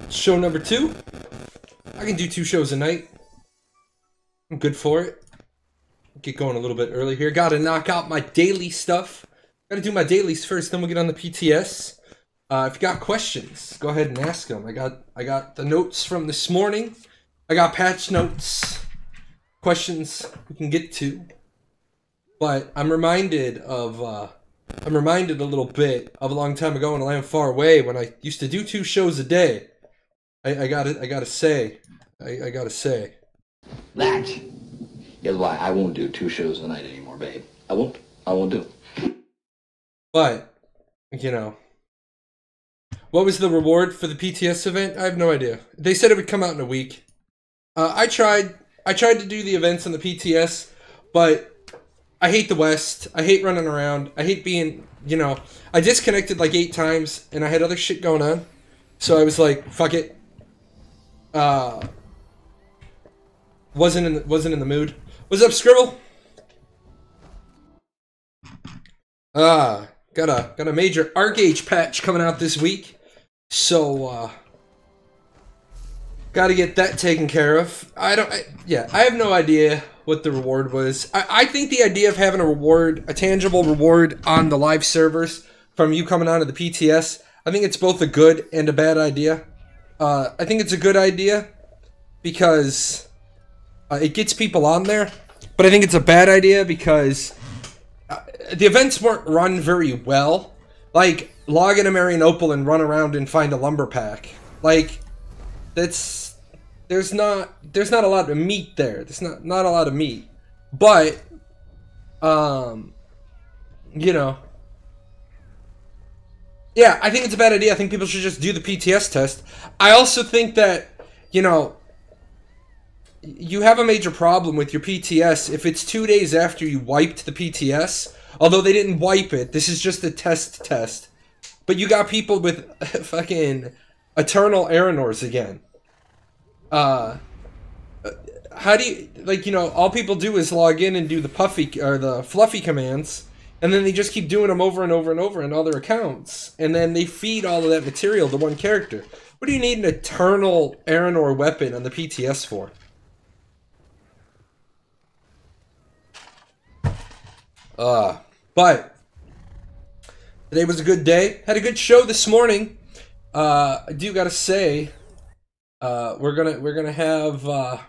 Show number 2. I can do 2 shows a night. I'm good for it. Get going a little bit early here. Gotta knock out my daily stuff. Gotta do my dailies first, then we'll get on the PTS. If you got questions, go ahead and ask them. I got the notes from this morning. I got patch notes. Questions we can get to. But I'm reminded a little bit of a long time ago in a land far away when I used to do 2 shows a day. I gotta say. That is why I won't do 2 shows a night anymore, babe. I won't do it. But, you know, what was the reward for the PTS event? I have no idea. They said it would come out in a week. I tried to do the events on the PTS, but I hate the West. I hate running around. I hate being, you know, I disconnected like 8 times and I had other shit going on. So I was like, fuck it. Wasn't in the mood. What's up, Scribble? Got a major Archeage patch coming out this week. So gotta get that taken care of. I have no idea what the reward was. I think the idea of having a tangible reward on the live servers from you coming onto the PTS, I think it's both a good and a bad idea. I think it's a good idea because it gets people on there, but I think it's a bad idea because the events weren't run very well. Like, log in a Marianopal and run around and find a lumber pack. Like, there's not a lot of meat there. There's not a lot of meat. But, you know. Yeah, I think it's a bad idea. I think people should just do the PTS test. I also think that, you know, you have a major problem with your PTS if it's 2 days after you wiped the PTS. Although they didn't wipe it. This is just a test. But you got people with fucking Eternal Aranors again. How do you, like, you know, all people do is log in and do the puffy or the fluffy commands, and then they just keep doing them over and over and over on all their accounts, and then they feed all of that material to one character. What do you need an Eternal Aranor weapon on the PTS for? But today was a good day. Had a good show this morning. I do gotta say, we're gonna have a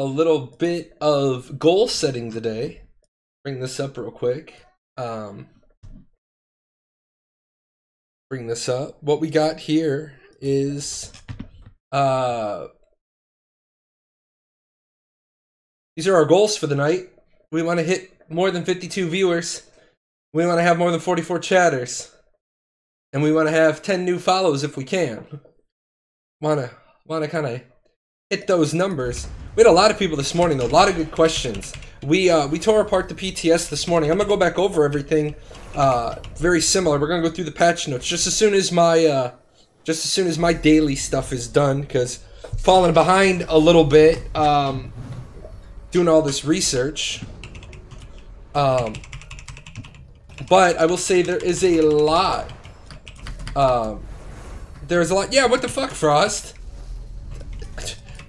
little bit of goal setting today. Bring this up real quick. Bring this up. What we got here is these are our goals for the night. We want to hit more than 52 viewers. We want to have more than 44 chatters. And we want to have 10 new follows if we can. Want to kind of hit those numbers. We had a lot of people this morning, though. A lot of good questions. We tore apart the PTS this morning. I'm going to go back over everything very similar. We're going to go through the patch notes just as soon as my daily stuff is done, because falling behind a little bit doing all this research. But I will say there is a lot. There's a lot. Yeah, what the fuck, Frost?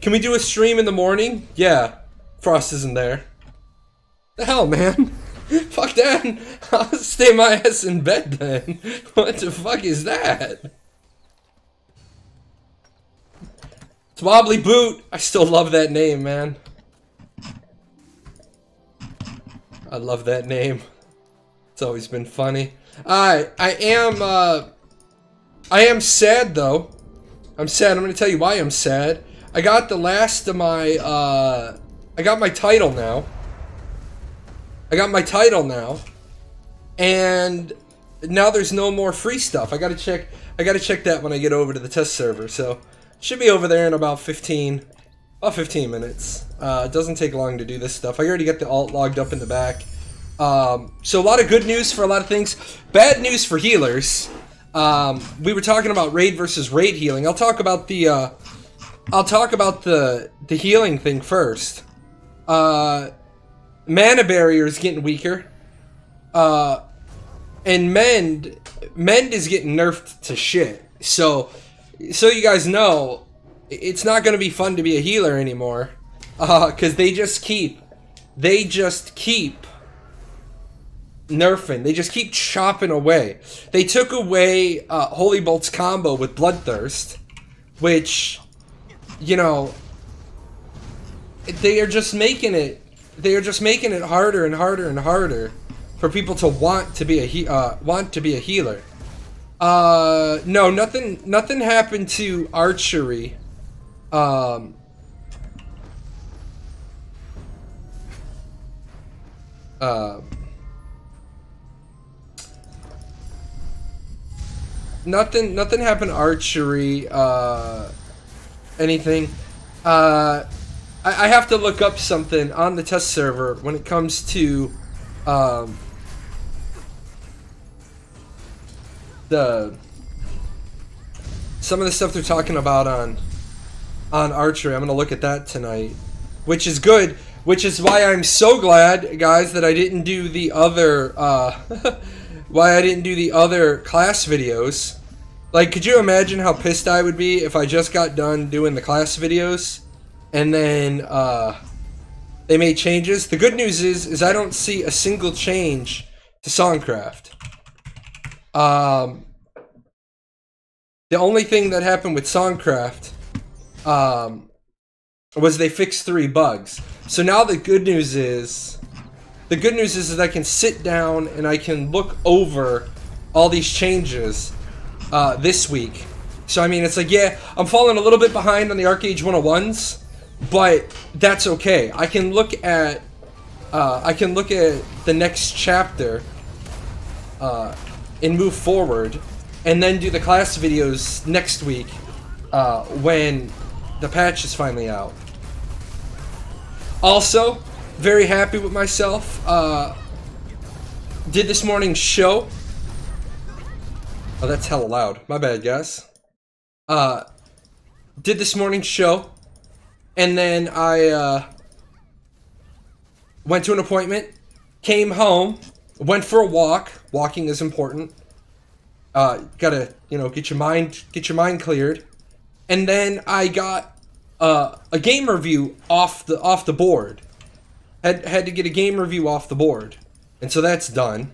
Can we do a stream in the morning? Yeah, Frost isn't there. The hell, man? Fuck that. I'll stay my ass in bed then. What the fuck is that? It's Wobbly Boot. I still love that name, man. I love that name. It's always been funny. I am sad though. I'm sad. I'm gonna tell you why I'm sad. I got the last of my I got my title now. And now there's no more free stuff. I gotta check that when I get over to the test server. So should be over there in about 15 minutes. It doesn't take long to do this stuff. I already got the alt logged up in the back. So a lot of good news for a lot of things. Bad news for healers. We were talking about raid versus raid healing. I'll talk about the healing thing first. Mana barrier is getting weaker. And Mend is getting nerfed to shit. So you guys know, it's not going to be fun to be a healer anymore. Because they just keep nerfing. They just keep chopping away. They took away Holy Bolt's combo with Bloodthirst, which, you know, they are just making it harder and harder and harder for people to want to be a healer. No, nothing happened to Archery. Nothing happened to Archery, anything. I have to look up something on the test server when it comes to, some of the stuff they're talking about on Archery. I'm gonna look at that tonight, which is good. Which is why I'm so glad, guys, that I didn't do the other, why I didn't do the other class videos. Like, could you imagine how pissed I would be if I just got done doing the class videos, and then, they made changes? The good news is I don't see a single change to Songcraft. The only thing that happened with Songcraft, was they fixed 3 bugs. So now the good news is that I can sit down and I can look over all these changes this week. So I mean, it's like, yeah, I'm falling a little bit behind on the Archeage 101s, but that's okay. I can look at the next chapter and move forward, and then do the class videos next week when the patch is finally out. Also, very happy with myself. Did this morning's show. Oh, that's hella loud. My bad, guys. Did this morning's show. And then I went to an appointment. Came home. Went for a walk. Walking is important. Gotta, you know, get your mind cleared. And then I got a game review off the board. Had to get a game review off the board, and so that's done.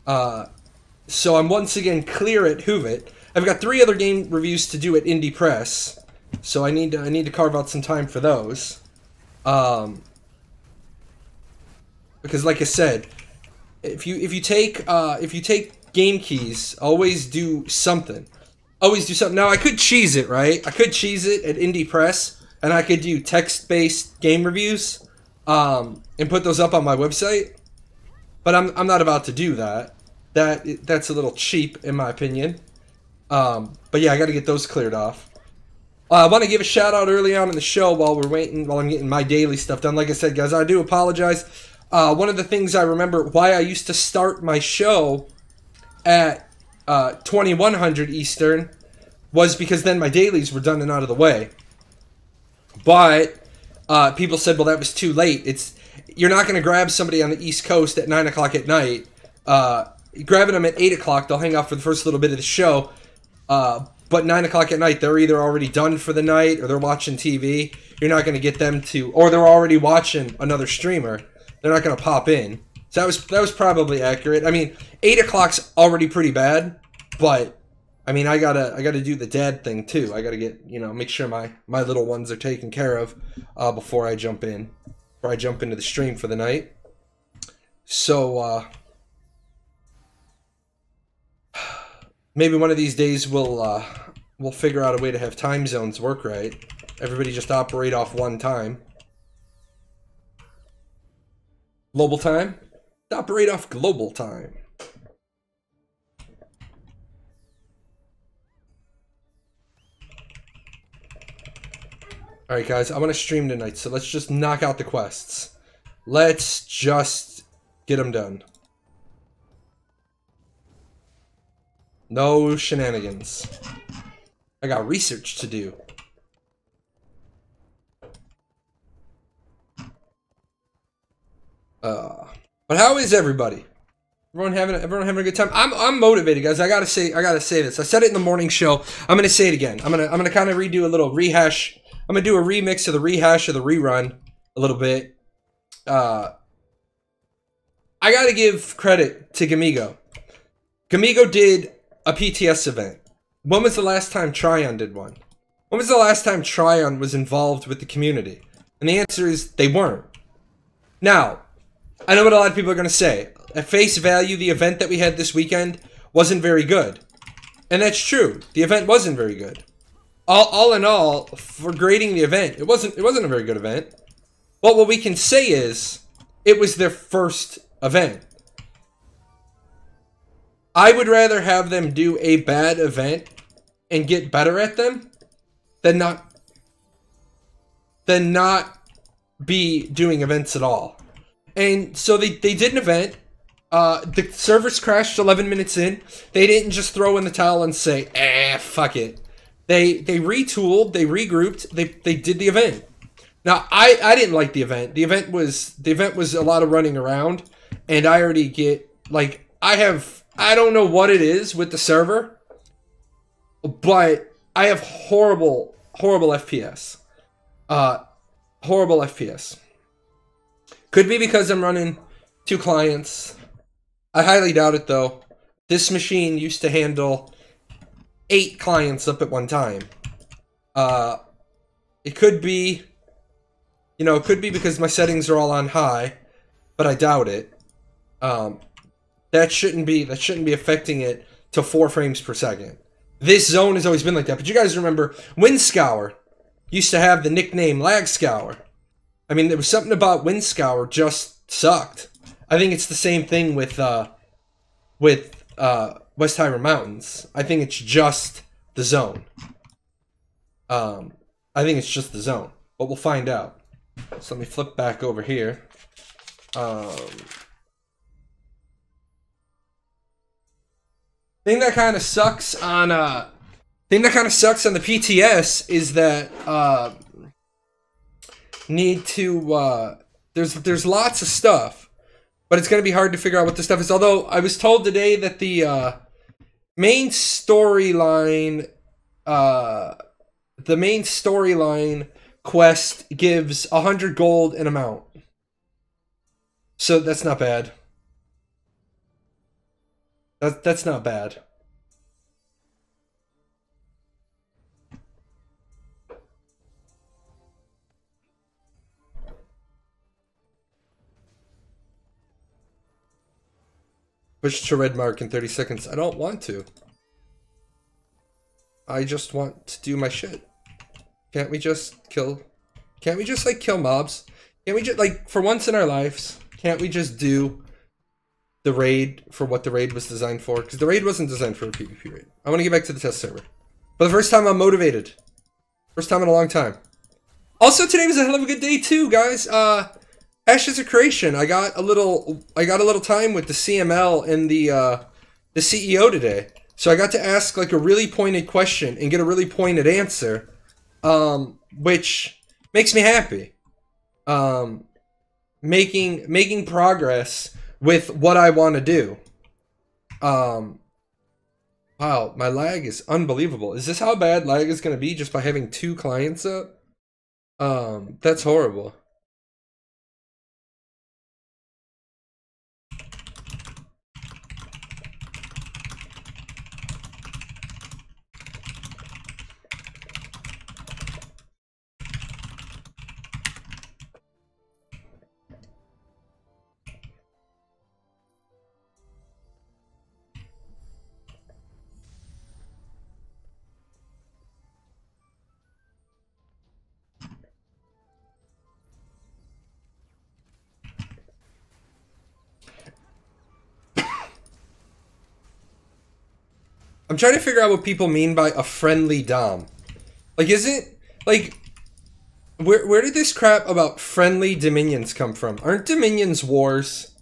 So I'm once again clear at Hoovit. I've got 3 other game reviews to do at Indie Press, so I need to carve out some time for those. Because, like I said, if you take game keys, always do something. Always do something. Now, I could cheese it, right? I could cheese it at Indie Press, and I could do text-based game reviews, and put those up on my website. But I'm not about to do that. That's a little cheap, in my opinion. But yeah, I got to get those cleared off. I want to give a shout out early on in the show while I'm getting my daily stuff done. Like I said, guys, I do apologize. One of the things I remember why I used to start my show at 2100 Eastern was because then my dailies were done and out of the way. But people said, well, that was too late. You're not going to grab somebody on the East Coast at 9 o'clock at night. Grabbing them at 8 o'clock, they'll hang out for the first little bit of the show. But 9 o'clock at night, they're either already done for the night or they're watching TV. You're not going to get them to, or they're already watching another streamer. They're not going to pop in. So that was probably accurate. I mean, 8 o'clock's already pretty bad, but I mean, I gotta do the dad thing too. I gotta get, you know, make sure my little ones are taken care of before I jump into the stream for the night. So maybe one of these days we'll figure out a way to have time zones work right. Everybody just operate off one time. Global time? Operate off global time. Alright guys, I want to stream tonight, so let's just knock out the quests. Let's just get them done. No shenanigans. I got research to do. But how is everybody? Everyone having a good time. I'm motivated, guys. I gotta say this. I said it in the morning show. I'm gonna say it again. I'm gonna kind of redo a little rehash. I'm gonna do a remix of the rehash of the rerun a little bit. I gotta give credit to Gamigo. Gamigo did a PTS event. When was the last time Tryon did one? When was the last time Tryon was involved with the community? And the answer is they weren't. Now, I know what a lot of people are going to say. At face value, the event that we had this weekend wasn't very good. And that's true. The event wasn't very good. All in all, for grading the event, it wasn't a very good event. But what we can say is, it was their first event. I would rather have them do a bad event and get better at them than not be doing events at all. And so they did an event. The servers crashed 11 minutes in. They didn't just throw in the towel and say, fuck it. They retooled, they regrouped, they did the event. Now, I didn't like the event. The event was a lot of running around, and I already get, like, I don't know what it is with the server, but I have horrible FPS. Horrible FPS. Could be because I'm running 2 clients. I highly doubt it, though. This machine used to handle 8 clients up at one time. It could be, it could be because my settings are all on high, but I doubt it. That shouldn't be affecting it to 4 frames per second. This zone has always been like that. But you guys remember, Windscour used to have the nickname Lag Scour. I mean, there was something about Windscour just sucked. I think it's the same thing with West Hiram Mountains. I think it's just the zone. I think it's just the zone, but we'll find out. So let me flip back over here. Thing that kind of sucks on the PTS is that there's lots of stuff, but it's going to be hard to figure out what the stuff is. Although I was told today that the main storyline quest gives 100 gold in amount, so that's not bad. That's not bad. Push to red mark in 30 seconds. I don't want to. I just want to do my shit. Can't we just like kill mobs? Can't we just, like, for once in our lives, can't we just do the raid for what the raid was designed for? Because the raid wasn't designed for a PvP raid. I want to get back to the test server. For the first time, I'm motivated. First time in a long time. Also, today was a hell of a good day too, guys. Ashes of Creation. I got a little time with the CML and the CEO today. So I got to ask like a really pointed question and get a really pointed answer, which makes me happy. Making progress with what I want to do. Wow, my lag is unbelievable. Is this how bad lag is going to be just by having 2 clients up? That's horrible. I'm trying to figure out what people mean by a friendly Dom. Like, isn't, like, where did this crap about friendly Dominions come from? Aren't Dominions wars?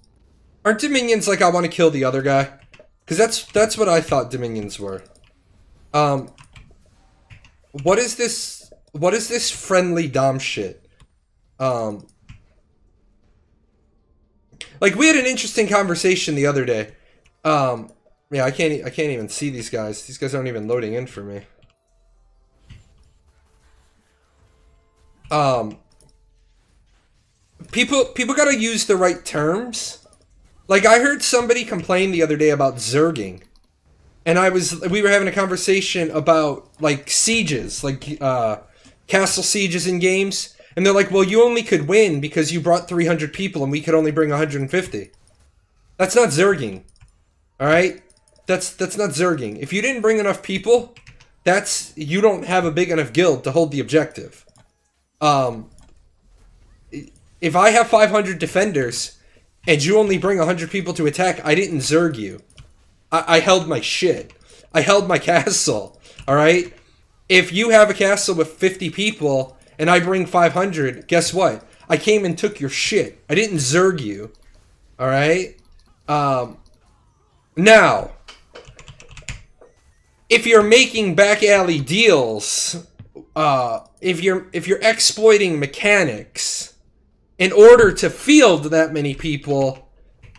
Aren't Dominions like, I want to kill the other guy? Because that's what I thought Dominions were. What is this friendly Dom shit? Like, we had an interesting conversation the other day. Yeah, I can't even see these guys. These guys aren't even loading in for me. People gotta use the right terms. Like, I heard somebody complain the other day about zerging. And we were having a conversation about, like, sieges, like, castle sieges in games. And they're like, well, you only could win because you brought 300 people and we could only bring 150. That's not zerging. Alright? That's not zerging. If you didn't bring enough people, you don't have a big enough guild to hold the objective. If I have 500 defenders and you only bring 100 people to attack, I didn't zerg you. I held my shit. I held my castle. Alright? If you have a castle with 50 people and I bring 500, guess what? I came and took your shit. I didn't zerg you. Alright? Now, if you're making back alley deals, if you're exploiting mechanics in order to field that many people,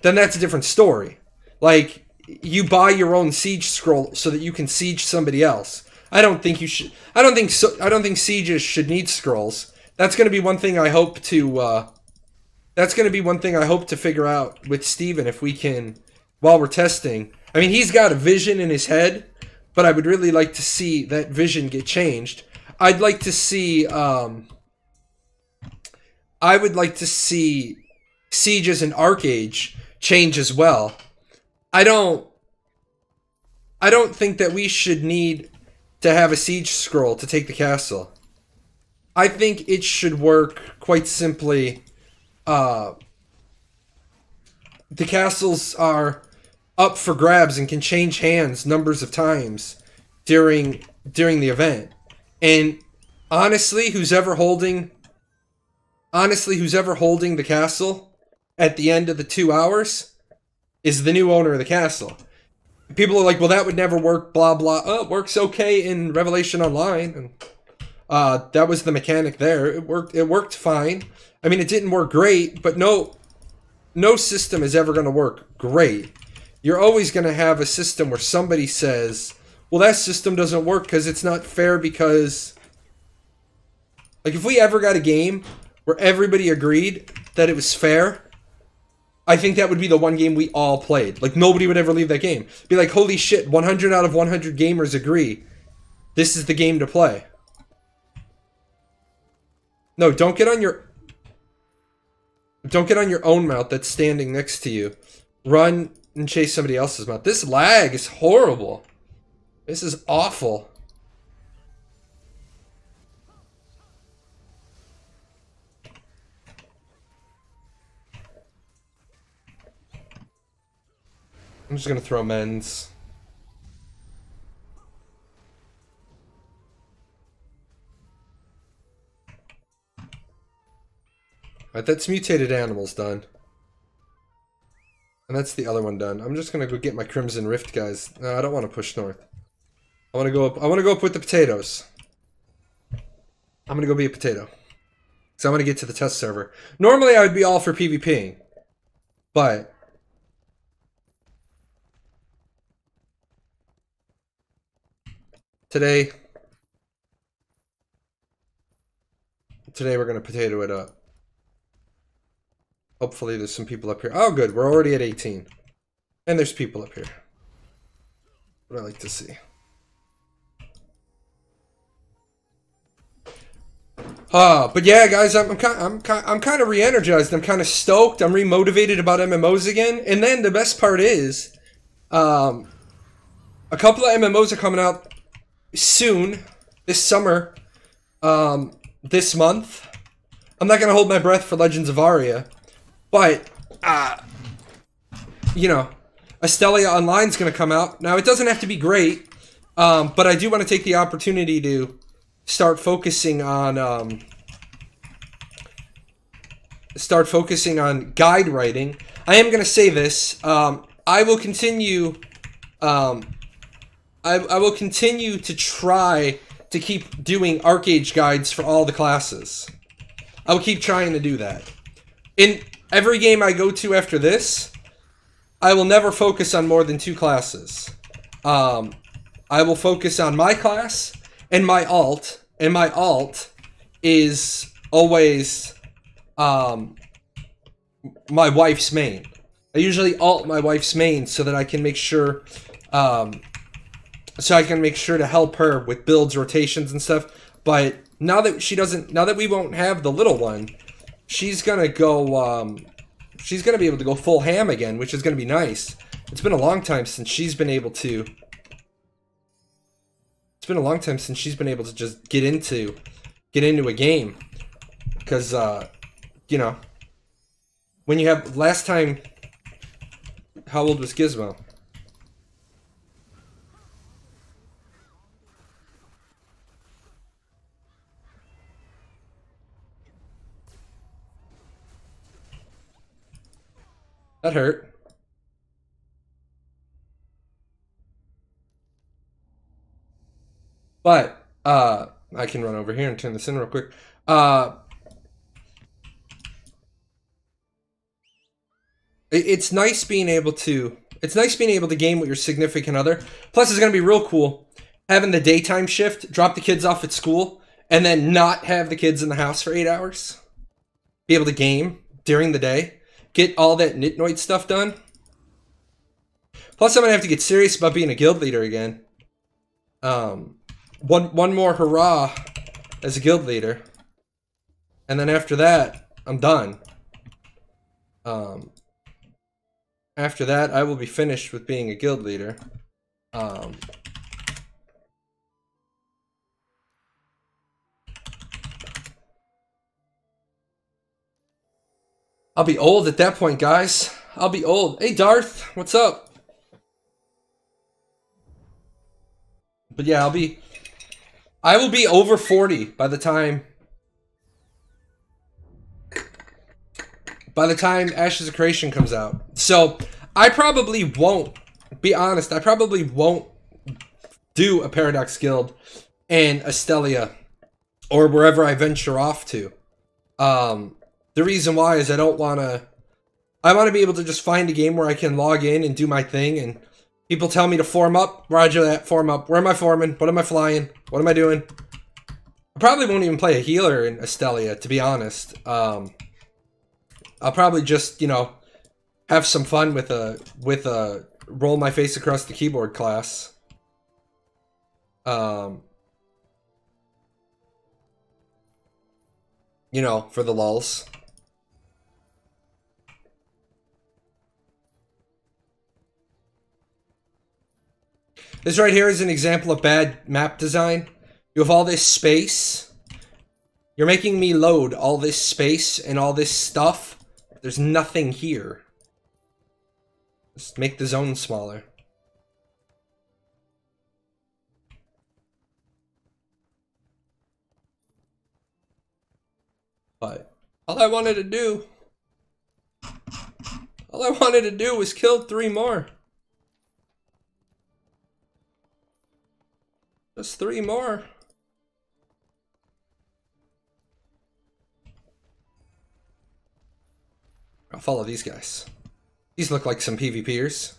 then that's a different story. Like, you buy your own siege scroll so that you can siege somebody else. I don't think sieges should need scrolls. That's going to be one thing I hope to figure out with Steven if we can, while we're testing. I mean, he's got a vision in his head, but I would really like to see that vision get changed. I'd like to see sieges and Archeage change as well. I don't think that we should need to have a siege scroll to take the castle. I think it should work quite simply. The castles are up for grabs and can change hands numbers of times during the event. And honestly, who's ever holding the castle at the end of the 2 hours is the new owner of the castle. People are like, well, that would never work, blah, blah. Oh, it works okay in Revelation Online. And that was the mechanic there. It worked fine. I mean, it didn't work great, but no system is ever going to work great. You're always going to have a system where somebody says, well, that system doesn't work because it's not fair because... Like, if we ever got a game where everybody agreed that it was fair, I think that would be the one game we all played. Like, nobody would ever leave that game. Be like, holy shit, 100 out of 100 gamers agree. This is the game to play. No, don't get on your own mount that's standing next to you. Run and chase somebody else's mount. This lag is horrible. This is awful. I'm just gonna throw men's. Alright, that's mutated animals done. And that's the other one done. I'm just gonna go get my Crimson Rift guys. No, I don't want to push north. I wanna go up with the potatoes. I'm gonna go be a potato. Because I want to get to the test server. Normally I would be all for PvPing. But Today we're going to potato it up. Hopefully there's some people up here. Oh, good. We're already at 18. And there's people up here. What I like to see. But yeah, guys, I'm kind of re-energized. I'm kind of stoked. I'm re-motivated about MMOs again. And then the best part is, a couple of MMOs are coming out soon, this summer, this month. I'm not gonna hold my breath for Legends of Aria, but you know, Astelia Online's gonna come out. Now it doesn't have to be great, but I do want to take the opportunity to start focusing on guide writing. I am gonna say this. I will continue. I will continue to try to keep doing Archeage guides for all the classes. I will keep trying to do that. In every game I go to after this, I will never focus on more than 2 classes. I will focus on my class and my alt, is always my wife's main. I usually alt my wife's main so that I can make sure to help her with builds, rotations, and stuff. But now that we won't have the little one, she's gonna go. She's gonna be able to go full ham again, which is gonna be nice. It's been a long time since she's been able to. It's been a long time since she's been able to just get into a game, because you know, when you have last time. How old was Gizmo? That hurt. But, I can run over here and turn this in real quick. It's nice being able to game with your significant other. Plus, it's going to be real cool having the daytime shift, drop the kids off at school, and then not have the kids in the house for 8 hours. Be able to game during the day. Get all that Nitnoid stuff done. Plus, I'm going to have to get serious about being a guild leader again. One more hurrah as a guild leader. And then after that, I'm done. After that, I will be finished with being a guild leader. I'll be old at that point, guys. I'll be old. Hey, Darth, what's up? But yeah, I will be over 40 by the time Ashes of Creation comes out. So, I probably won't, be honest, I probably won't do a Paradox Guild and Astelia or wherever I venture off to. The reason why is I want to be able to just find a game where I can log in and do my thing, and people tell me to form up. Roger that, form up. Where am I forming? What am I flying? What am I doing? I probably won't even play a healer in Astelia, to be honest. I'll probably just, you know, have some fun with a roll my face across the keyboard class. You know, for the lulz. This right here is an example of bad map design. You have all this space. You're making me load all this space and all this stuff. There's nothing here. Just make the zone smaller. But all I wanted to do was kill 3 more. Just 3 more. I'll follow these guys. These look like some PvPers.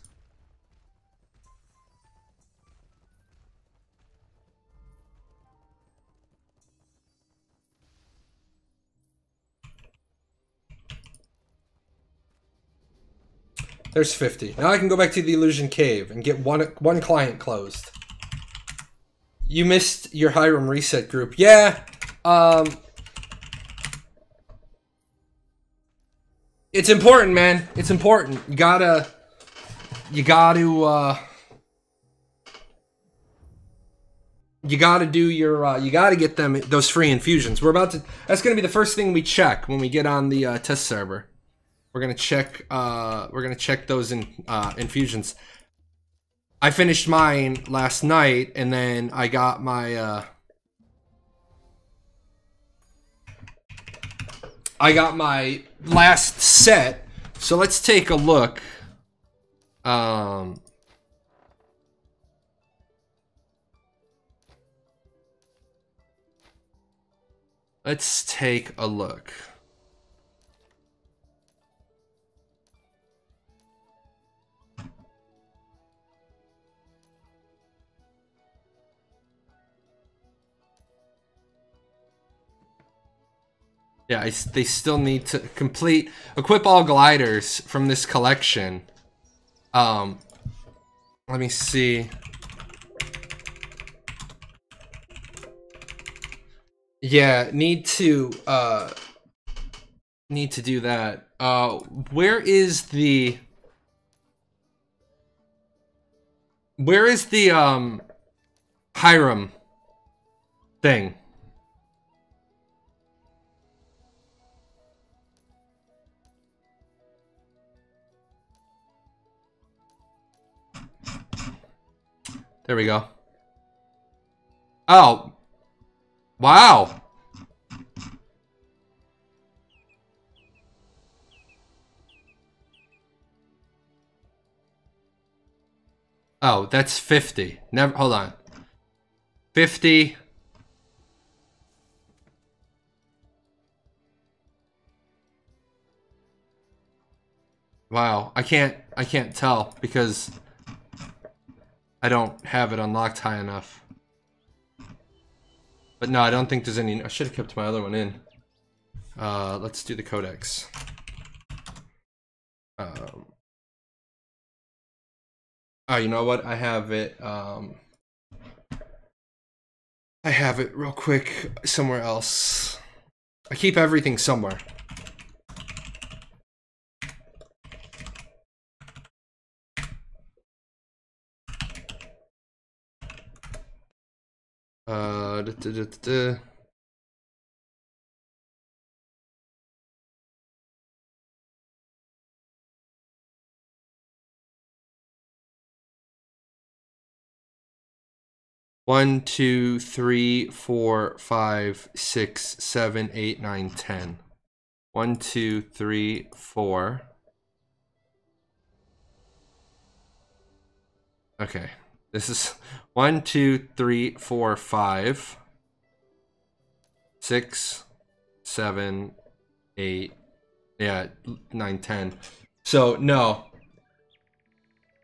There's 50. Now I can go back to the Illusion Cave and get one client closed. You missed your Hiram reset group. Yeah. It's important, man. It's important. You gotta do your, you gotta get them, those free infusions. That's gonna be the first thing we check when we get on the test server. We're gonna check those infusions. I finished mine last night, and then I got my, last set. So let's take a look. Let's take a look. Yeah, they still need to equip all gliders from this collection. Let me see. Yeah, need to do that. Where is the Hiram thing? There we go. Oh. Wow. Oh, that's 50. Never, hold on. 50. Wow, I can't tell because I don't have it unlocked high enough. But no, I don't think there's any. I should have kept my other one in. Let's do the codex. Oh, you know what? I have it. I have it real quick somewhere else. I keep everything somewhere. Da, da, da, da. One, 2, 3, 4, 5, 6, 7, 8, 9, 10. 1, 2, 3, 4. Okay. This is 1, 2, 3, 4, 5, 6, 7, 8. Yeah, 9, 10. So no.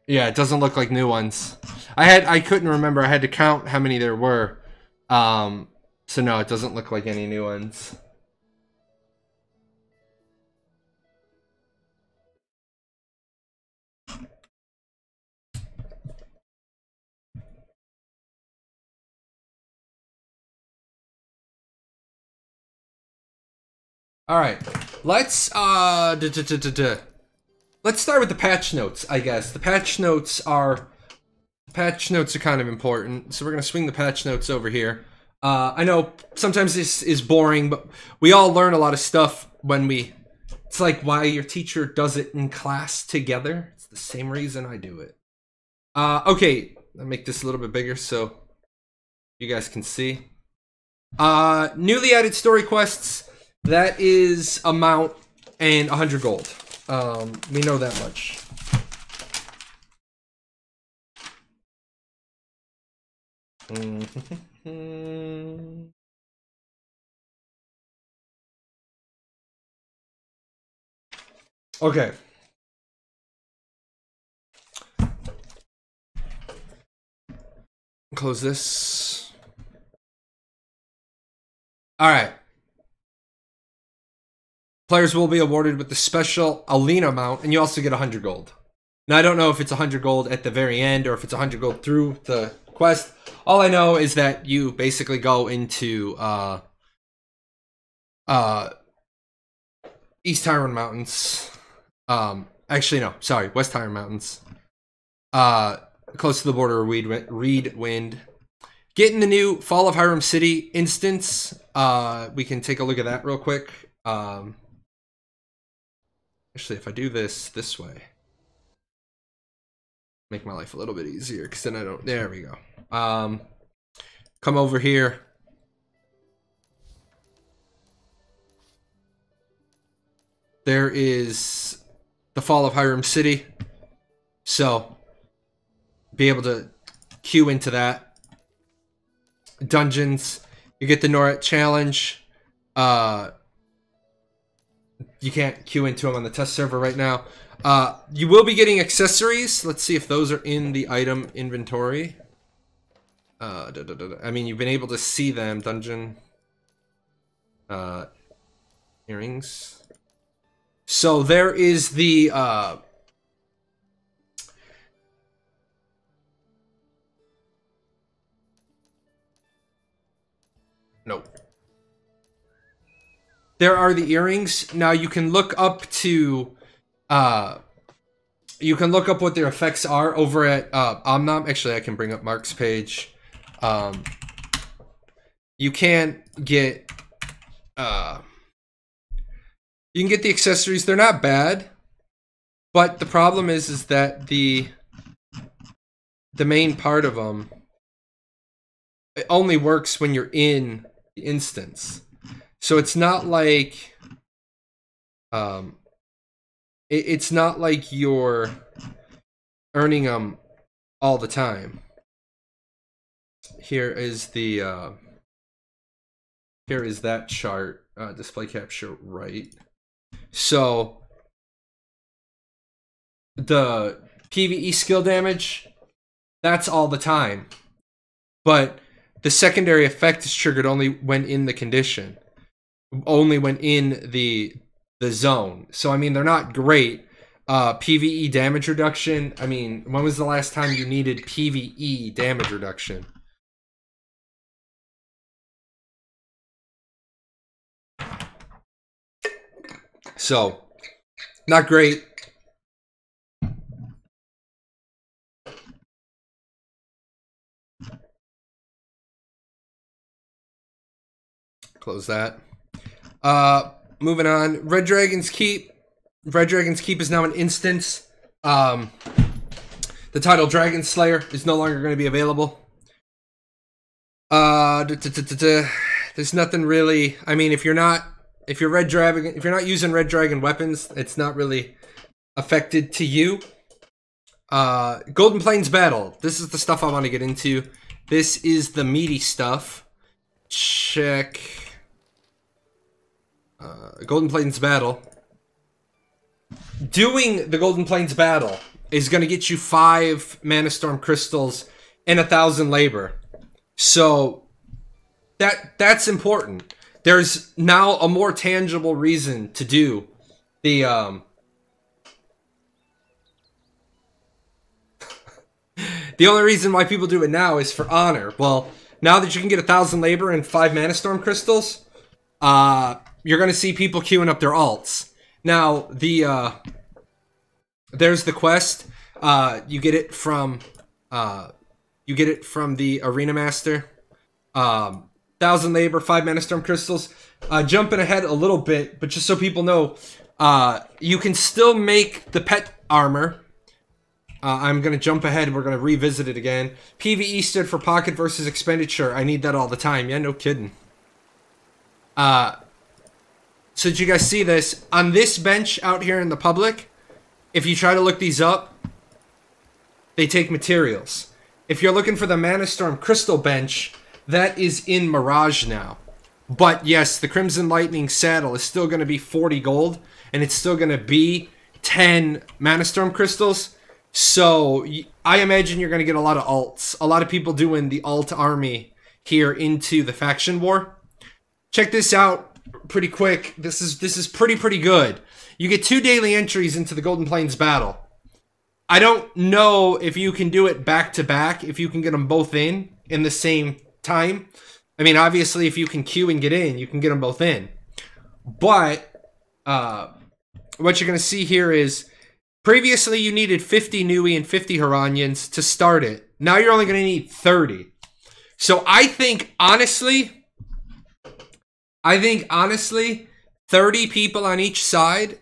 Yeah, it doesn't look like new ones. I couldn't remember. I had to count how many there were. So no, it doesn't look like any new ones. All right, let's start with the patch notes, I guess. The patch notes are kind of important, so we're gonna swing the patch notes over here. I know sometimes this is boring, but we all learn a lot of stuff when it's like why your teacher does it in class together. It's the same reason I do it. Okay, I'll make this a little bit bigger so you guys can see. Newly added story quests. That is amount and 100 gold. We know that much. Okay. Close this. All right. Players will be awarded with the special Alina mount, and you also get 100 gold. Now, I don't know if it's 100 gold at the very end or if it's 100 gold through the quest. All I know is that you basically go into East Tyrone Mountains. Actually, no, sorry, West Tyrone Mountains. Close to the border of Reedwind. Getting the new Fall of Hiram City instance. We can take a look at that real quick. Actually, if I do this way, make my life a little bit easier, because then I don't. There we go. Come over here. There is the Fall of Hiram City. So, be able to queue into that. Dungeons. You get the Noret Challenge. You can't queue into them on the test server right now. You will be getting accessories. Let's see if those are in the item inventory. I mean, you've been able to see them. Dungeon. Earrings. So there is the nope. There are the earrings. Now you can look up to you can look up what their effects are over at Omnom. Actually, I can bring up Mark's page. You can get the accessories. They're not bad, but the problem is that the main part of them, it only works when you're in the instance. So it's not like it's not like you're earning them all the time. Here is the here is that chart, display capture right. So the PvE skill damage, that's all the time. But the secondary effect is triggered only when in the condition. Only when in the zone. So I mean, they're not great. PvE damage reduction, I mean, when was the last time you needed PvE damage reduction? So, not great. Close that. Moving on. Red Dragon's Keep. Red Dragon's Keep is now an instance. The title Dragon Slayer is no longer going to be available. There's nothing really. I mean, if you're not using Red Dragon weapons, it's not really affected to you. Golden Plains Battle. This is the stuff I want to get into. This is the meaty stuff. Check. Golden Plains Battle. Doing the Golden Plains Battle is going to get you 5 Mana Storm Crystals and 1,000 labor. So that's important. There's now a more tangible reason to do the the only reason why people do it now is for honor. Well, now that you can get 1,000 labor and 5 Mana Storm Crystals, you're going to see people queuing up their alts. Now, there's the quest. You get it from the Arena Master. 1,000 labor, 5 Mana Storm Crystals. Jumping ahead a little bit, but just so people know, you can still make the pet armor. I'm going to jump ahead. We're going to revisit it again. PvE stood for pocket versus expenditure. I need that all the time. Yeah, no kidding. So did you guys see this? On this bench out here in the public, if you try to look these up, they take materials. If you're looking for the Mana Storm Crystal bench, that is in Mirage now. But yes, the Crimson Lightning saddle is still going to be 40 gold, and it's still going to be 10 Mana Storm Crystals. So I imagine you're going to get a lot of alts. A lot of people doing the alt army here into the faction war. Check this out pretty quick. This is pretty good. You get 2 daily entries into the Golden Plains Battle. I don't know if you can do it back to back, if you can get them both in the same time. I mean, obviously, if you can queue and get in, you can get them both in. But what you're going to see here is, previously you needed 50 Nui and 50 Hiranians to start it. Now you're only going to need 30. So I think, honestly, 30 people on each side,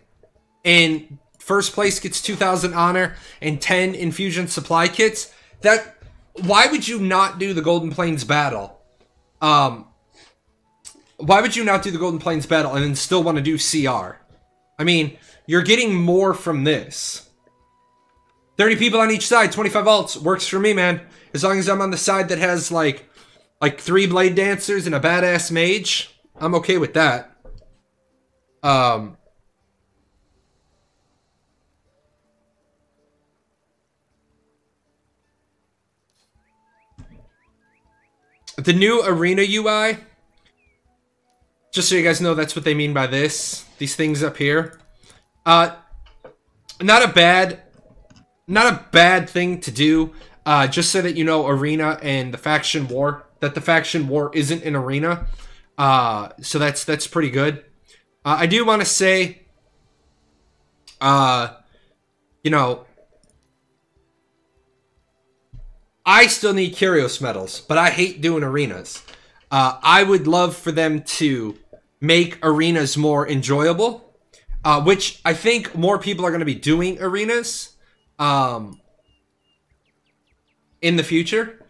and first place gets 2,000 honor and 10 infusion supply kits. Why would you not do the Golden Plains Battle? Why would you not do the Golden Plains Battle and then still want to do CR? I mean, you're getting more from this. 30 people on each side, 25 alts. Works for me, man. As long as I'm on the side that has, like 3 Blade Dancers and a badass mage, I'm okay with that. The new Arena UI Just so you guys know, that's what they mean by this. These things up here. Not a bad thing to do. Just so that you know, Arena and the Faction War. That the Faction War isn't an Arena. So that's pretty good. I do want to say, you know, I still need Curios medals, but I hate doing arenas. I would love for them to make arenas more enjoyable, which I think more people are going to be doing arenas in the future,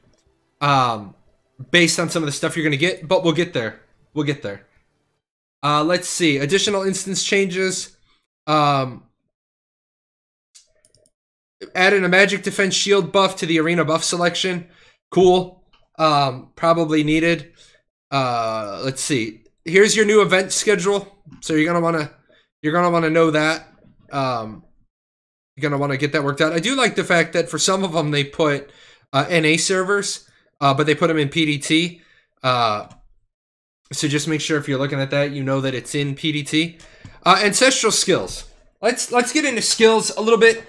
based on some of the stuff you're going to get, but we'll get there. We'll get there. Let's see. Additional instance changes. Added a magic defense shield buff to the arena buff selection. Cool. Probably needed. Let's see. Here's your new event schedule. So you're gonna wanna know that. You're gonna want to get that worked out. I do like the fact that for some of them they put NA servers, but they put them in PDT. So just make sure if you're looking at that, you know that it's in PDT. Ancestral Skills. Let's get into skills a little bit,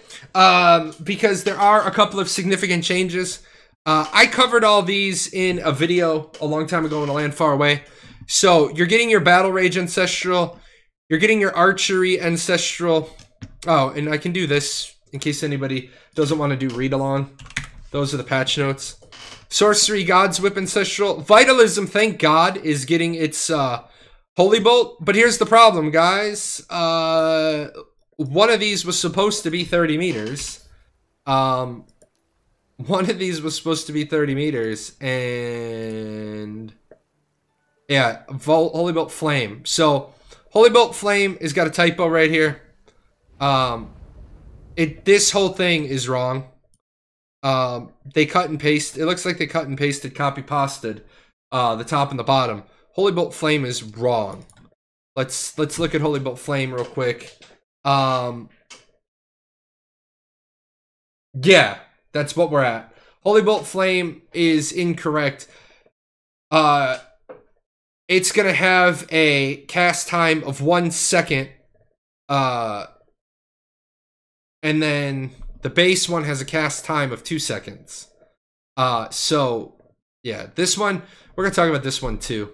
because there are a couple of significant changes. I covered all these in a video a long time ago in a land far away. So you're getting your Battle Rage Ancestral. You're getting your Archery Ancestral. Oh, and I can do this in case anybody doesn't want to do read along. Those are the patch notes. Sorcery God's Whip Ancestral. Vitalism, thank God, is getting its Holy Bolt. But here's the problem, guys. One of these was supposed to be 30 meters. One of these was supposed to be 30 meters. And yeah, Holy Bolt Flame. So Holy Bolt Flame has got a typo right here. This whole thing is wrong. They cut and paste. It looks like they cut and pasted, copy pasted the top and the bottom. Holy Bolt Flame is wrong. Let's look at Holy Bolt Flame real quick. Yeah, that's what we're at. Holy Bolt Flame is incorrect. It's gonna have a cast time of 1 second. And then the base one has a cast time of 2 seconds. So yeah, this one, we're gonna talk about this one too.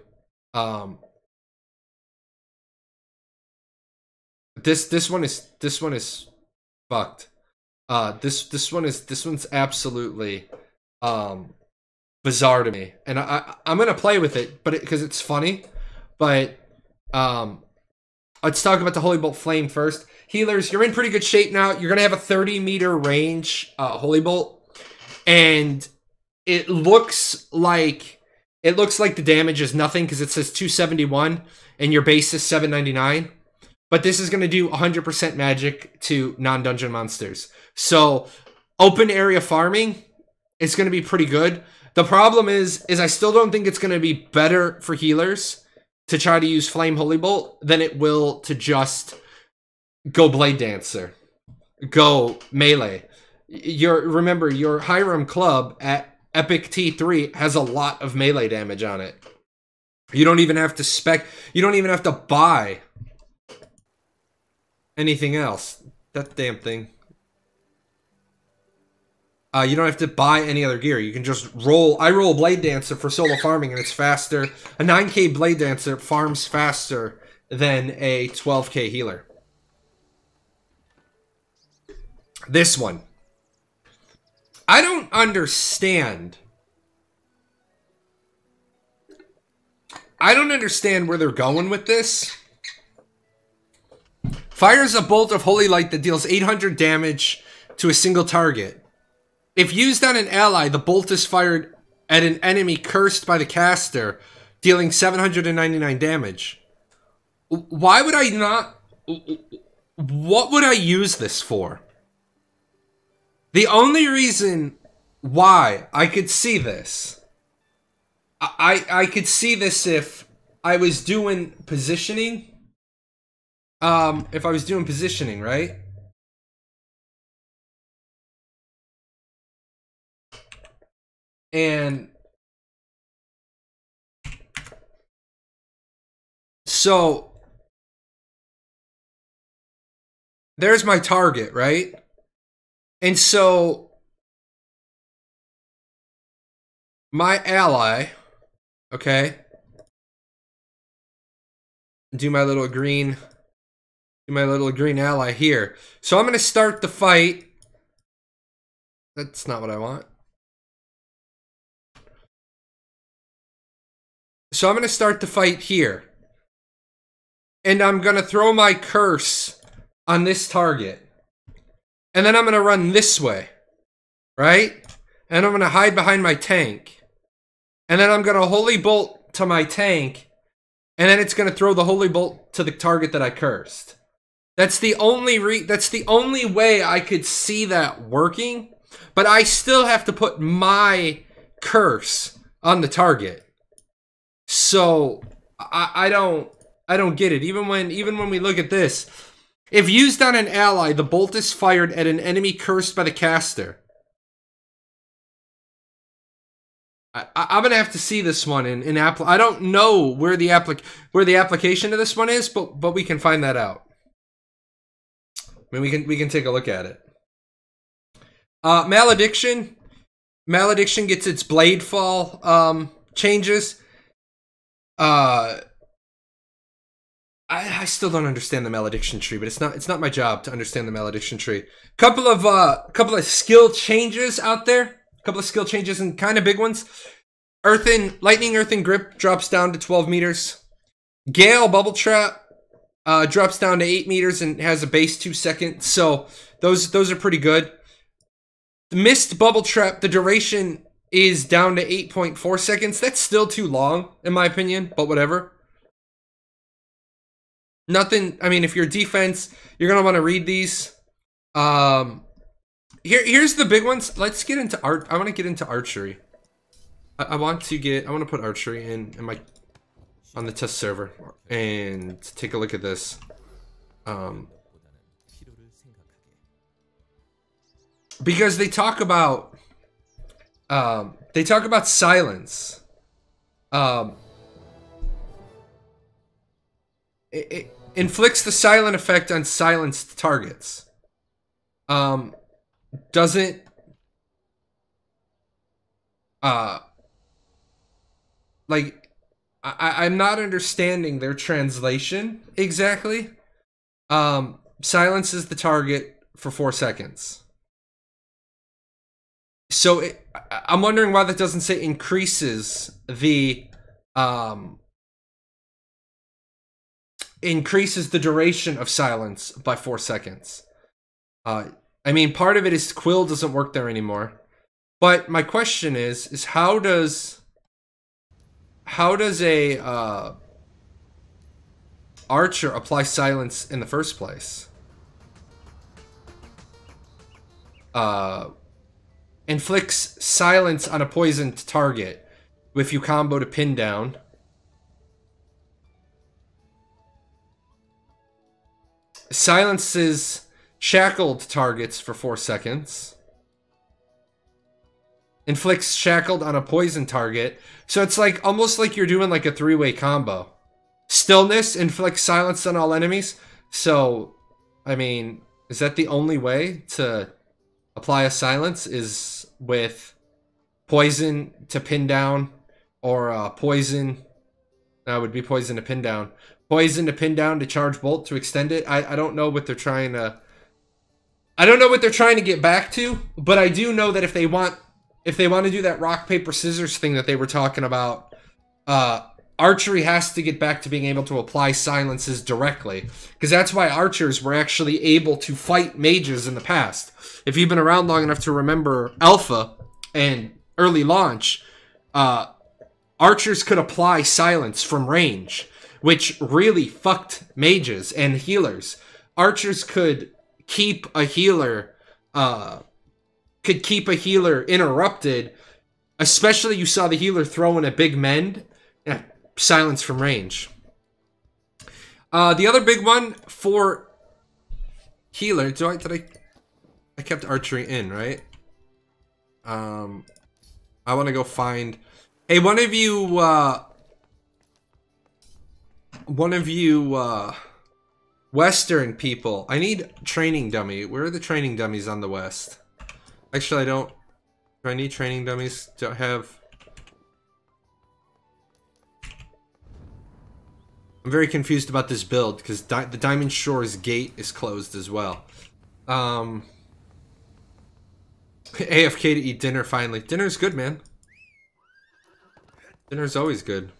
This one is fucked. This one's absolutely bizarre to me, and I'm gonna play with it, but because it's funny. But let's talk about the Holy Bolt Flame first. Healers, you're in pretty good shape now. You're gonna have a 30-meter range Holy Bolt, and it looks like the damage is nothing because it says 271 and your base is 799. But this is going to do 100% magic to non-dungeon monsters. So open area farming is going to be pretty good. The problem is I still don't think it's going to be better for healers to try to use Flame Holy Bolt than it will to just go Blade Dancer, go melee. Remember, your Hiram club at Epic T3 has a lot of melee damage on it. You don't even have to you don't even have to buy anything else. That damn thing. You don't have to buy any other gear. You can just roll. I roll Blade Dancer for solo farming, and it's faster. A 9k Blade Dancer farms faster than a 12k healer. This one. I don't understand. I don't understand where they're going with this. Fires a bolt of holy light that deals 800 damage to a single target. If used on an ally, the bolt is fired at an enemy cursed by the caster, dealing 799 damage. Why would I not... What would I use this for? The only reason why I could see this... I could see this if I was doing positioning. If I was doing positioning, right? And So there's my target, right? And so my ally, okay, do my little green ally here. So I'm going to start the fight. That's not what I want. So I'm going to start the fight here. And I'm going to throw my curse on this target. And then I'm going to run this way. Right? And I'm going to hide behind my tank. And then I'm going to Holy Bolt to my tank. And then it's going to throw the Holy Bolt to the target that I cursed. That's the only way I could see that working. But I still have to put my curse on the target. So I don't get it. Even when we look at this, if used on an ally, the bolt is fired at an enemy cursed by the caster. I'm gonna have to see this one in I don't know where the application of this one is, but we can find that out. I mean, we can take a look at it. Malediction gets its blade fall changes. I still don't understand the malediction tree, but it's not my job to understand the malediction tree. Couple of skill changes out there. A couple of skill changes and kind of big ones. Lightning Earthen Grip drops down to 12 meters. Gale Bubble Trap drops down to 8 meters and has a base 2 seconds. So those are pretty good. The Mist Bubble Trap, the duration is down to 8.4 seconds. That's still too long, in my opinion, but whatever. Nothing, I mean, if you're defense, you're going to want to read these. Here's the big ones. Let's get into art. I want to get into archery. I want to put archery on the test server and take a look at this. Because they talk about silence. It inflicts the silent effect on silenced targets. Doesn't like I'm not understanding their translation exactly. Silences the target for 4 seconds. So I'm wondering why that doesn't say increases the duration of silence by 4 seconds. I mean, part of it is Quill doesn't work there anymore. But my question is how does a archer apply silence in the first place? Inflicts silence on a poisoned target if you combo to pin down. Silences shackled targets for 4 seconds. Inflicts shackled on a poison target. So it's like almost like you're doing like a 3-way combo. Stillness inflicts silence on all enemies. So, I mean, is that the only way to apply a silence? Is with poison to pin down, or poison? That would be poison to pin down. Poison to pin down to charge bolt to extend it. I don't know what they're trying to. I don't know what they're trying to get back to, but I do know that if they want to do that rock paper scissors thing that they were talking about, archery has to get back to being able to apply silences directly, because that's why archers were actually able to fight mages in the past. If you've been around long enough to remember Alpha and early launch, archers could apply silence from range, which really fucked mages and healers. Archers could keep a healer interrupted, especially you saw the healer throwing a big mend. Yeah, silence from range. The other big one for healer, I kept archery in, right? I want to go find. Hey, one of you one of you Western people, I need training dummy. Where are the training dummies on the West? Actually, I don't. Do I need training dummies? Don't have. I'm very confused about this build because the Diamond Shores gate is closed as well. AFK to eat dinner finally. Dinner's good, man. Dinner's always good.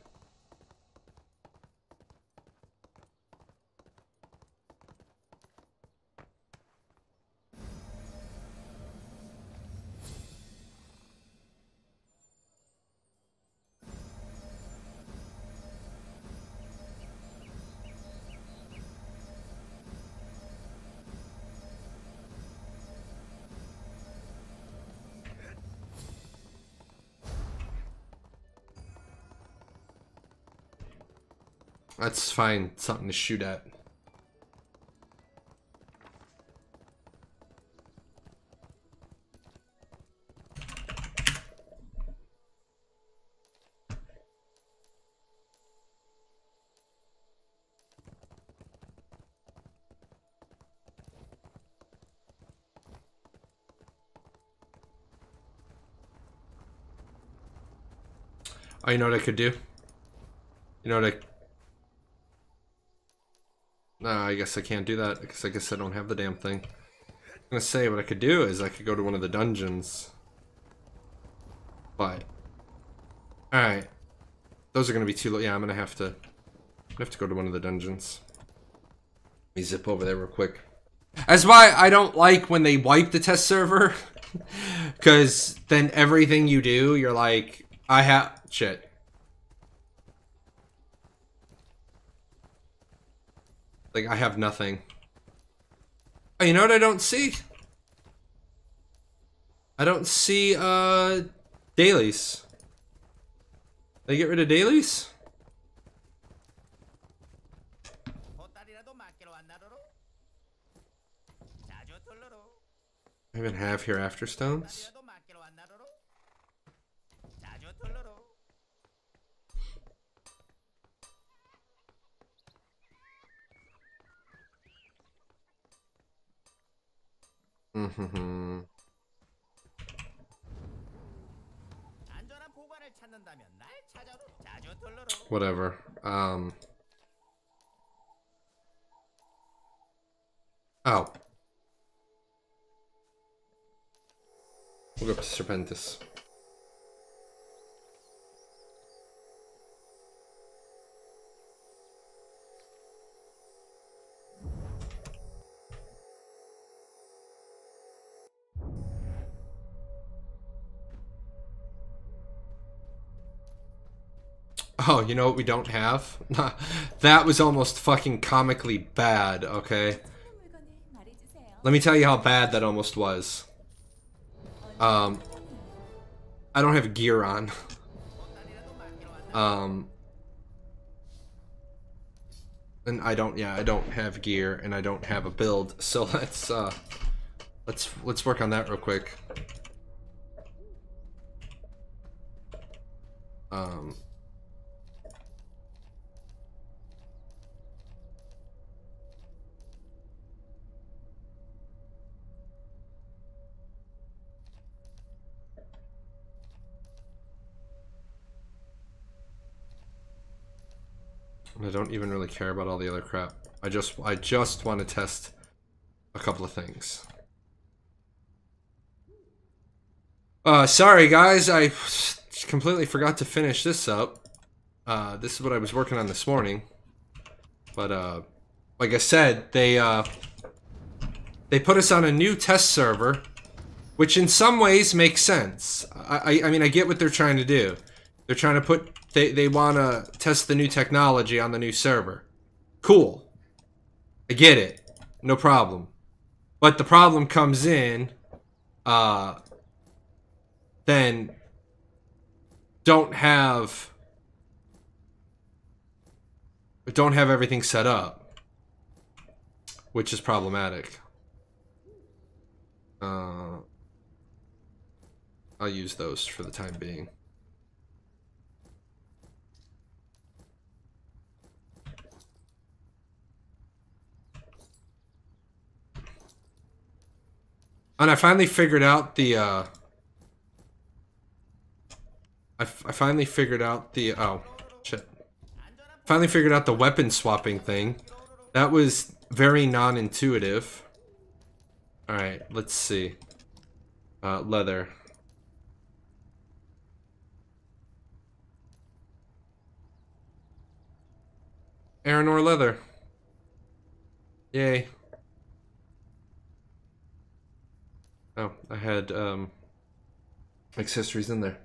Let's find something to shoot at. Oh, you know what I could do? You know what I... No, I guess I can't do that because I guess I don't have the damn thing. I'm gonna say what I could do is I could go to one of the dungeons. But alright. Those are gonna be too low. Yeah, I'm gonna have to go to one of the dungeons. Let me zip over there real quick. That's why I don't like when they wipe the test server. Cause then everything you do, you're like, I have shit. Like, I have nothing. Oh, you know what I don't see? I don't see, dailies. Did I get rid of dailies? I even have hereafter stones. Whatever. Oh. We'll go up to Serpentis. Oh, you know what we don't have? That was almost fucking comically bad, okay? Let me tell you how bad that almost was. I don't have gear on. And I don't have gear and I don't have a build. So let's work on that real quick. I don't even really care about all the other crap. I just want to test a couple of things. Sorry guys, I completely forgot to finish this up. This is what I was working on this morning. But like I said, they put us on a new test server, which in some ways makes sense. I mean, I get what they're trying to do. They're trying to put they want to test the new technology on the new server. Cool. I get it. No problem. But the problem comes in, then don't have everything set up, which is problematic. I'll use those for the time being. And I finally figured out the, I finally figured out the, oh, shit. Finally figured out the weapon swapping thing. That was very non-intuitive. Alright, let's see. Leather. Aranor leather. Yay. Oh, I had, accessories in there.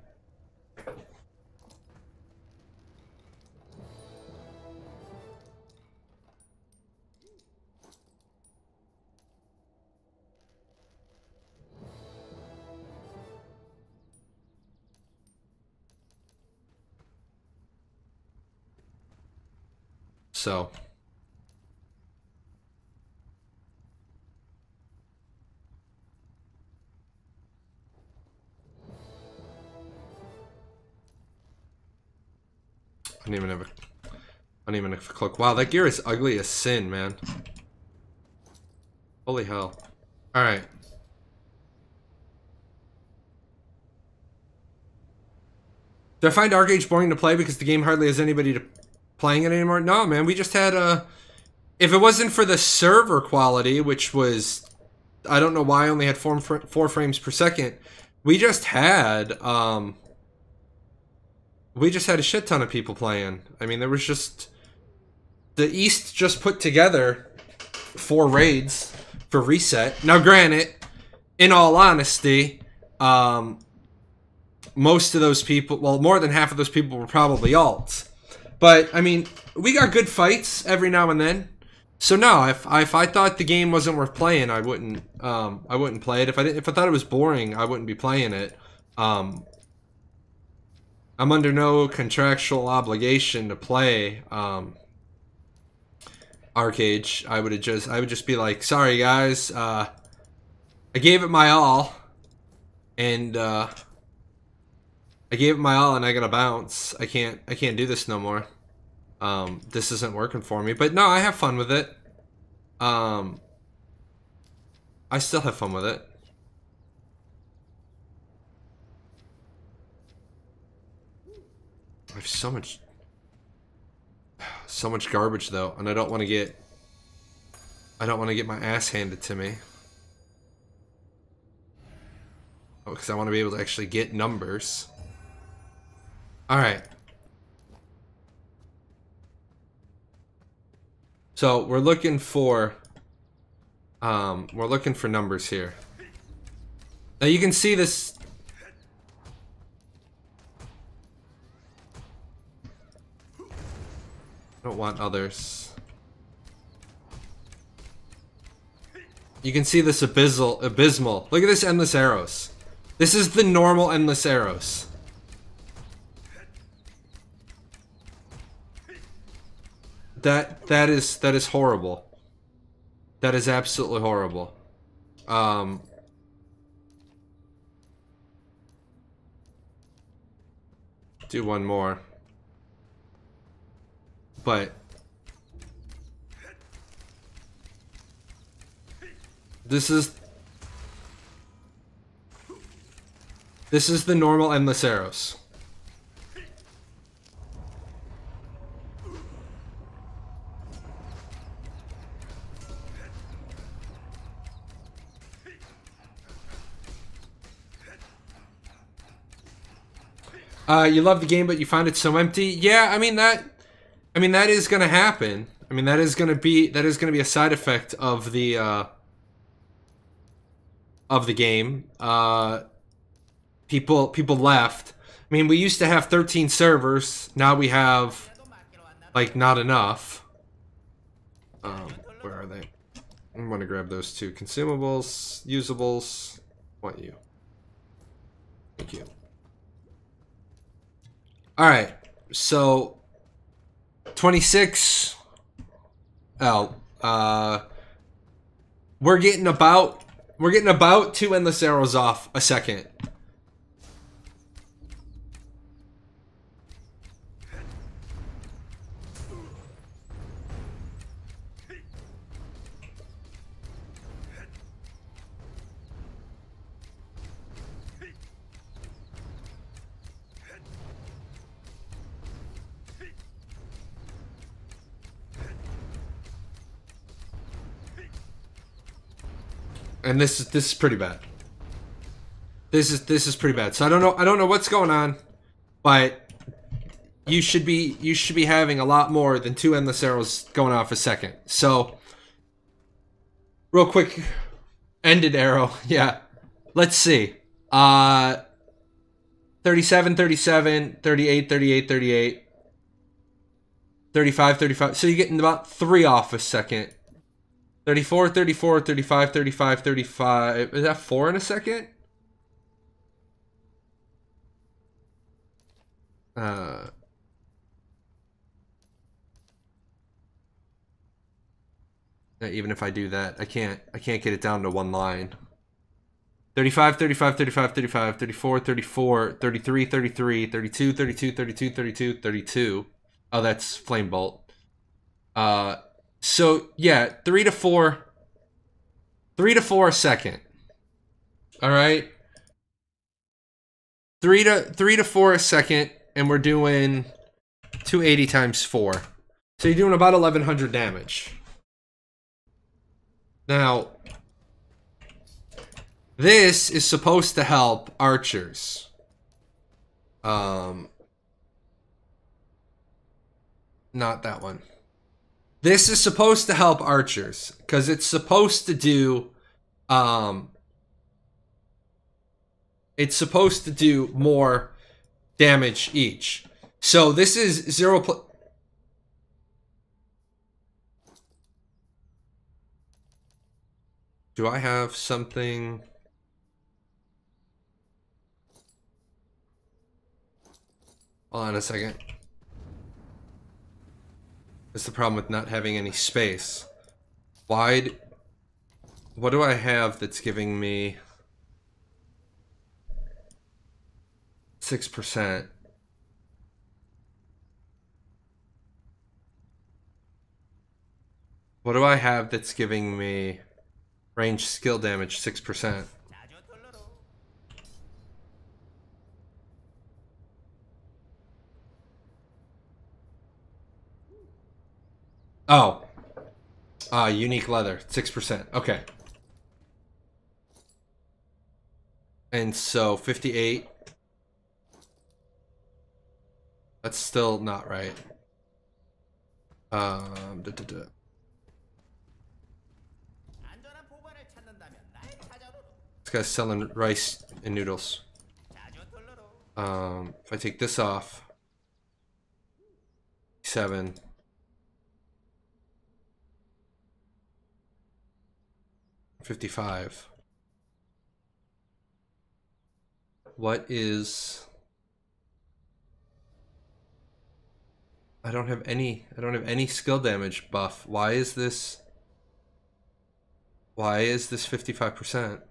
So. I don't even have a cloak. Wow, that gear is ugly as sin, man. Holy hell. Alright. Do I find Archeage boring to play because the game hardly has anybody playing it anymore? No, man, we just had if it wasn't for the server quality, which was, I don't know why I only had 4 frames per second, we just had a shit ton of people playing. I mean, there was just, the East just put together 4 raids for reset. Now, granted, in all honesty, most of those people, well, more than half of those people were probably alts. But, I mean, we got good fights every now and then. So no, if I thought the game wasn't worth playing, I wouldn't play it. If I thought it was boring, I wouldn't be playing it. I'm under no contractual obligation to play Archeage. I would just be like, sorry guys, I gave it my all, and I gotta bounce. I can't do this no more. This isn't working for me. But no, I have fun with it. I still have fun with it. I have so much garbage though, and I don't want to get my ass handed to me. Oh, because I want to be able to actually get numbers. Alright. So we're looking for numbers here. Now you can see this. I don't want others. You can see this abysmal. Look at this endless arrows. This is the normal endless arrows. That is horrible. That is absolutely horrible. Do one more. But this is the normal endless arrows. You love the game, but you find it so empty. Yeah, I mean that is gonna happen. I mean that is gonna be a side effect of the game. People left. I mean, we used to have 13 servers. Now we have like not enough. Where are they? I'm gonna grab those 2 consumables, usables. Want you? Thank you. Alright, so 26. Oh, we're getting about 2 endless arrows off a second. And this is pretty bad. This is pretty bad. So I don't know what's going on, but you should be having a lot more than 2 endless arrows going off a second. So real quick, ended arrow. Yeah. Let's see. 37, 37, 38, 38, 38. 35, 35. So you're getting about 3 off a second. 34, 34, 35, 35, 35. Is that 4 in a second? Even if I do that, I can't get it down to 1 line. 35, 35, 35, 35, 34, 34, 33, 33, 32, 32, 32, 32, 32. Oh, that's Flame Bolt. So yeah, 3 to 4 a second. All right. 3 to 4 a second, and we're doing 280 times 4. So you're doing about 1100 damage. Now, this is supposed to help archers. Not that one. This is supposed to help archers because it's supposed to do more damage each. So this is 0 plus. Do I have something? Hold on a second. That's the problem with not having any space. What do I have that's giving me 6%? What do I have that's giving me range skill damage 6%? Oh. Unique leather, 6%. Okay. And so 58. That's still not right. This guy's selling rice and noodles. If I take this off, 7. $55. What is... I don't have any skill damage buff. Why is this 55%?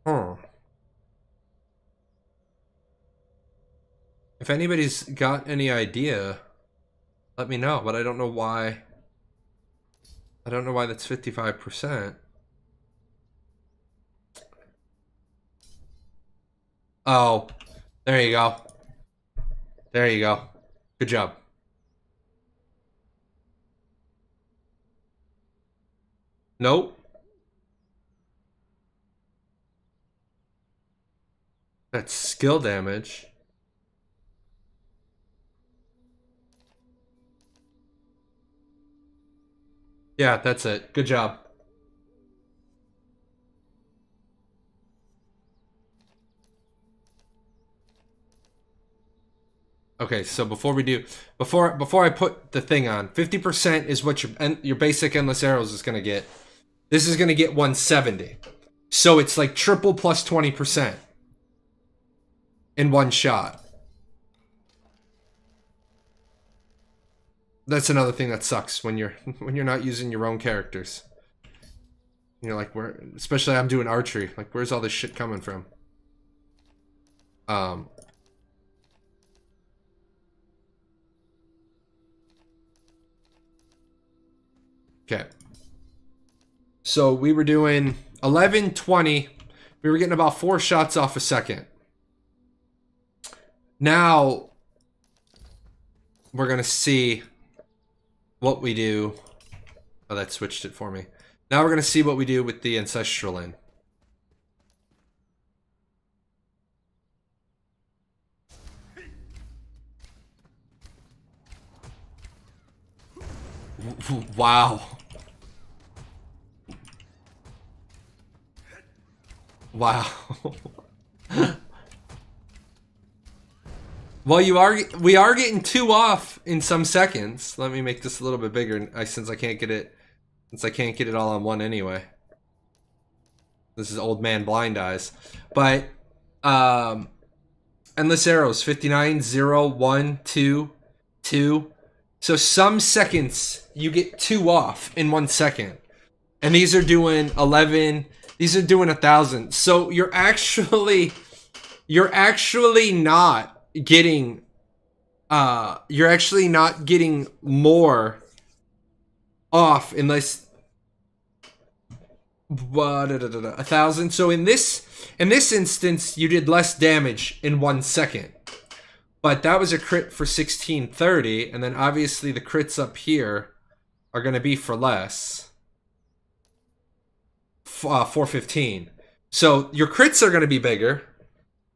Huh. If anybody's got any idea, let me know, but I don't know why. I don't know why that's 55%. Oh, there you go. There you go. Good job. Nope. That's skill damage. Yeah, that's it. Good job. Okay, so before I put the thing on, 50% is what your basic endless arrows is gonna get. This is gonna get 170. So it's like triple plus 20% in one shot. That's another thing that sucks when you're not using your own characters. You're like, especially I'm doing archery. Like, where's all this shit coming from? Okay. So we were doing 11, 20. We were getting about 4 shots off a second. Now we're gonna see what we do. Oh, that switched it for me. Now we're going to see what we do with the Ancestral in. Wow. Wow. Well, we are getting 2 off in some seconds. Let me make this a little bit bigger since I can't get it all on one anyway. This is old man blind eyes. But endless arrows 59 0 1 2 2. So some seconds you get 2 off in 1 second. And these are doing 11, these are doing 1,000. So you're actually not getting more off unless 1,000. So in this instance you did less damage in 1 second. But that was a crit for 1630, and then obviously the crits up here are going to be for less. 415. So your crits are going to be bigger,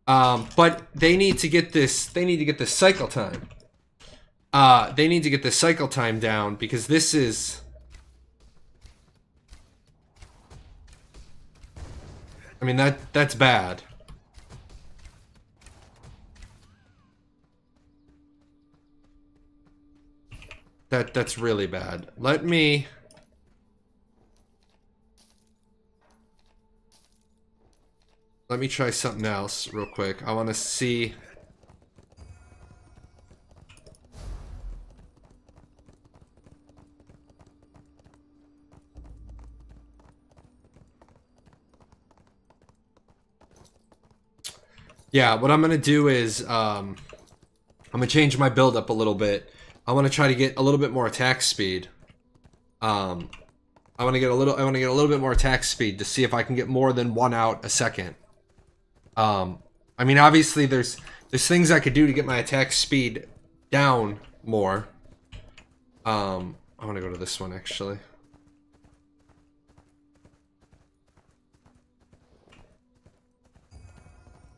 but they need to get this. They need to get this cycle time. They need to get the cycle time down because this is. I mean that's bad. That's really bad. Let me try something else real quick. I want to see. Yeah, what I'm going to do is I'm going to change my build up a little bit. I want to try to get a little bit more attack speed. I want to get a little bit more attack speed to see if I can get more than 1 out a second. I mean, obviously there's things I could do to get my attack speed down more. I want to go to this one actually.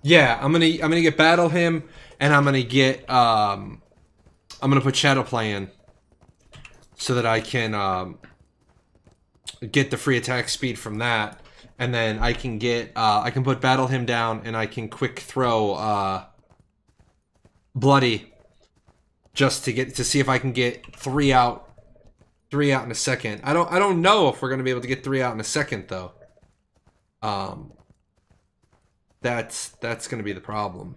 Yeah, I'm gonna get Battle Him, and I'm gonna get I'm gonna put Shadow Play in so that I can get the free attack speed from that, and then I can get I can put Battle Him down, and I can quick throw Bloody just to see if I can get 3 out in a second. I don't know if we're gonna be able to get 3 out in a second though. That's gonna be the problem.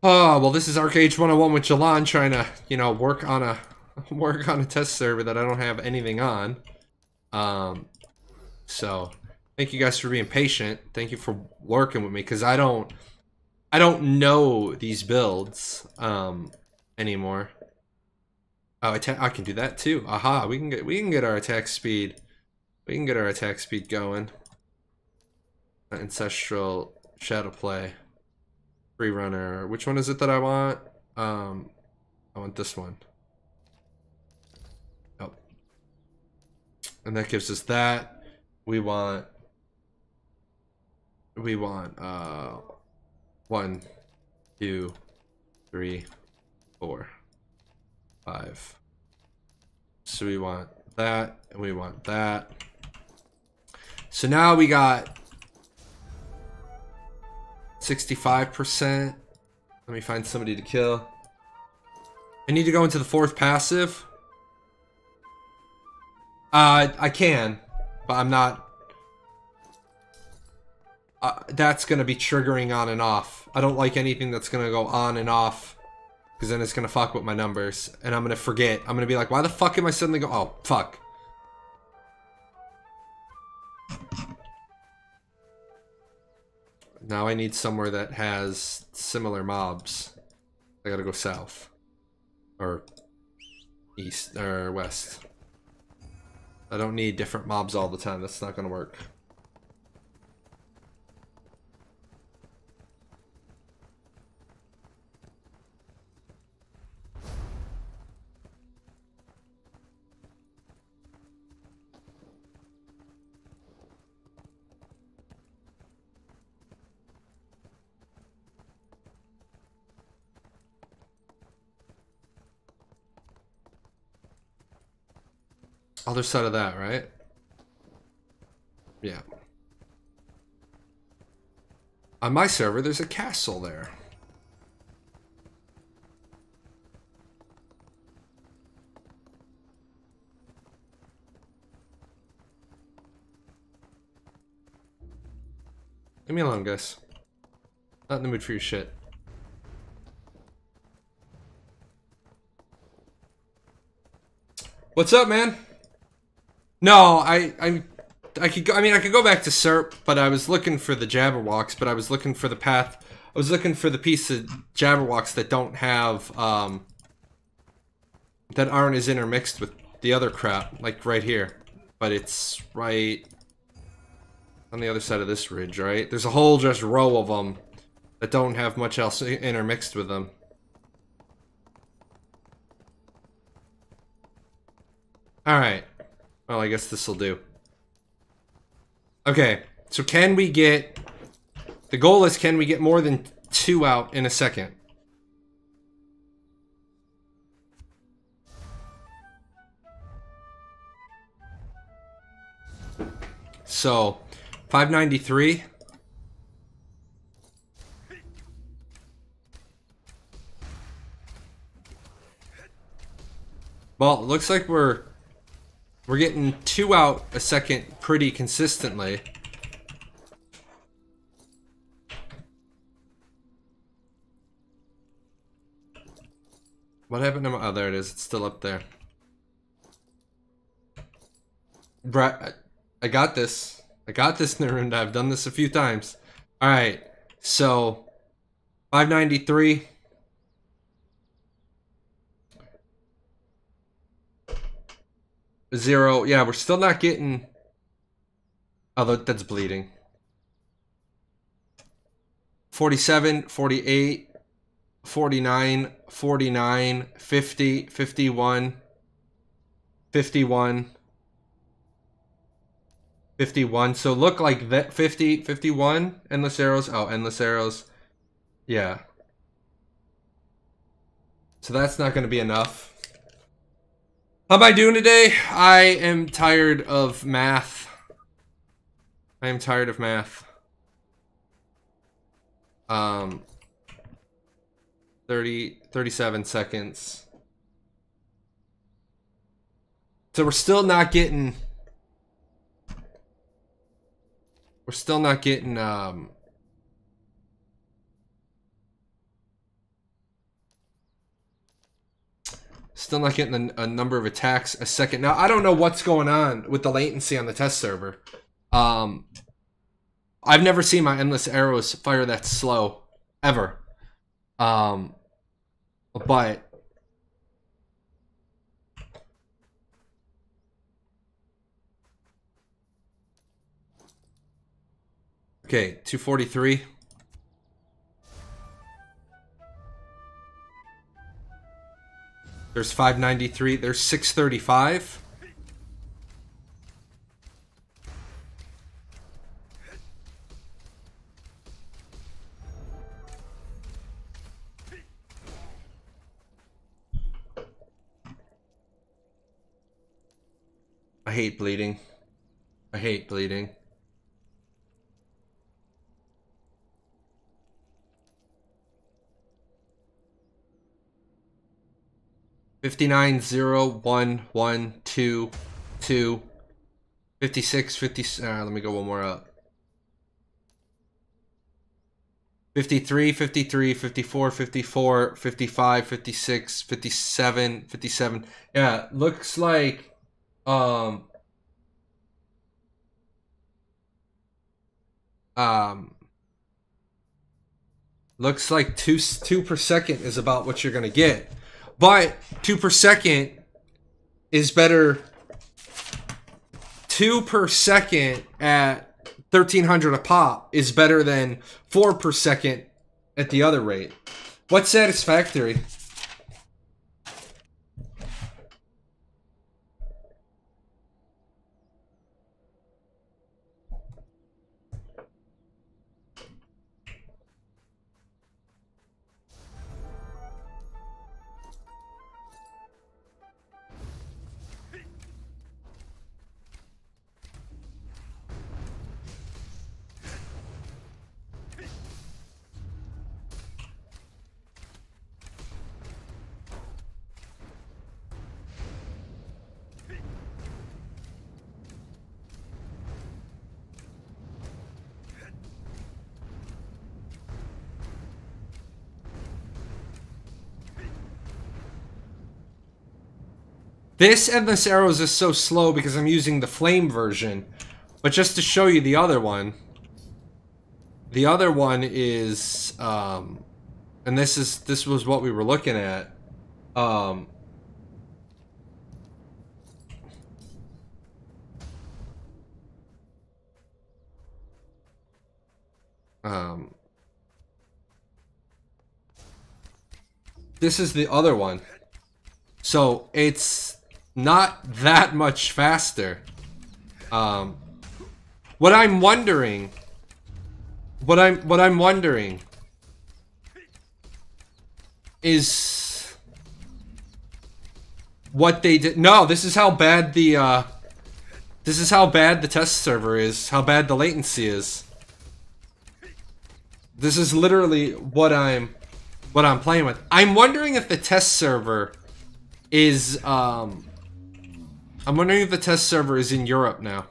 Oh, well, this is Archeage 101 with Jalan trying to, you know, work on a test server that I don't have anything on. So thank you guys for being patient. Thank you for working with me because I don't know these builds anymore. Oh, I can do that too. Aha, we can get our attack speed. We can get our attack speed going. Ancestral Shadow Play. Free runner. Which one is it that I want? I want this one. Oh. And that gives us that. We want 1, 2, 3, 4, 5. So we want that, and we want that. So now we got 65%. Let me find somebody to kill. I need to go into the 4th passive. I can, but I'm not. That's gonna be triggering on and off. I don't like anything that's gonna go on and off Because then it's going to fuck with my numbers. And I'm going to forget. I'm going to be like, why the fuck am I suddenly going... Oh, fuck. Now I need somewhere that has similar mobs. I gotta go south. Or east, or west. I don't need different mobs all the time. That's not gonna work. Other side of that, right? Yeah. On my server, there's a castle there. Leave me alone, guys. Not in the mood for your shit. What's up, man? No, I could go, I could go back to SERP, but I was looking for the Jabberwocks, but I was looking for the path. I was looking for the piece of Jabberwocks that don't have, that aren't as intermixed with the other crap, like right here. But it's right on the other side of this ridge, right? There's a whole just row of them that don't have much else intermixed with them. Alright. Well, I guess this will do. Okay, so can we get... The goal is, can we get more than 2 out in a second? So, 593. Well, it looks like we're getting 2 out a second pretty consistently. What happened to my... Oh, there it is. It's still up there. Brett, I got this. I got this, Narunda. I've done this a few times. Alright, so 593. Zero. Yeah, we're still not getting... Oh, that's bleeding. 47, 48, 49, 49, 50, 51, 51, 51. So look like that. 50, 51. Endless arrows. Oh, endless arrows. Yeah. So that's not going to be enough. How am I doing today? I am tired of math. I am tired of math. 37 seconds. So we're still not getting... We're still not getting... Still not getting a number of attacks a second. Now, I don't know what's going on with the latency on the test server. I've never seen my endless arrows fire that slow. Ever. But... Okay, 243. There's 593. There's 635. I hate bleeding. I hate bleeding. $59, 0, 1, 1, 2, 2, 56, 50. Let me go one more up. 53, 53, 54, 54, 55, 56, 57, 57. Yeah, looks like um looks like two per second is about what you're gonna get. But 2 per second is better. 2 per second at 1,300 a pop is better than 4 per second at the other rate. What's satisfactory? This Endless Arrows is so slow because I'm using the flame version. But just to show you the other one. The other one is and this was what we were looking at. This is the other one. So it's not that much faster. What I'm wondering is what they did. No, this is how bad the test server is, how bad the latency is. This is literally what I'm playing with. I'm wondering if the test server is I'm wondering if the test server is in Europe now.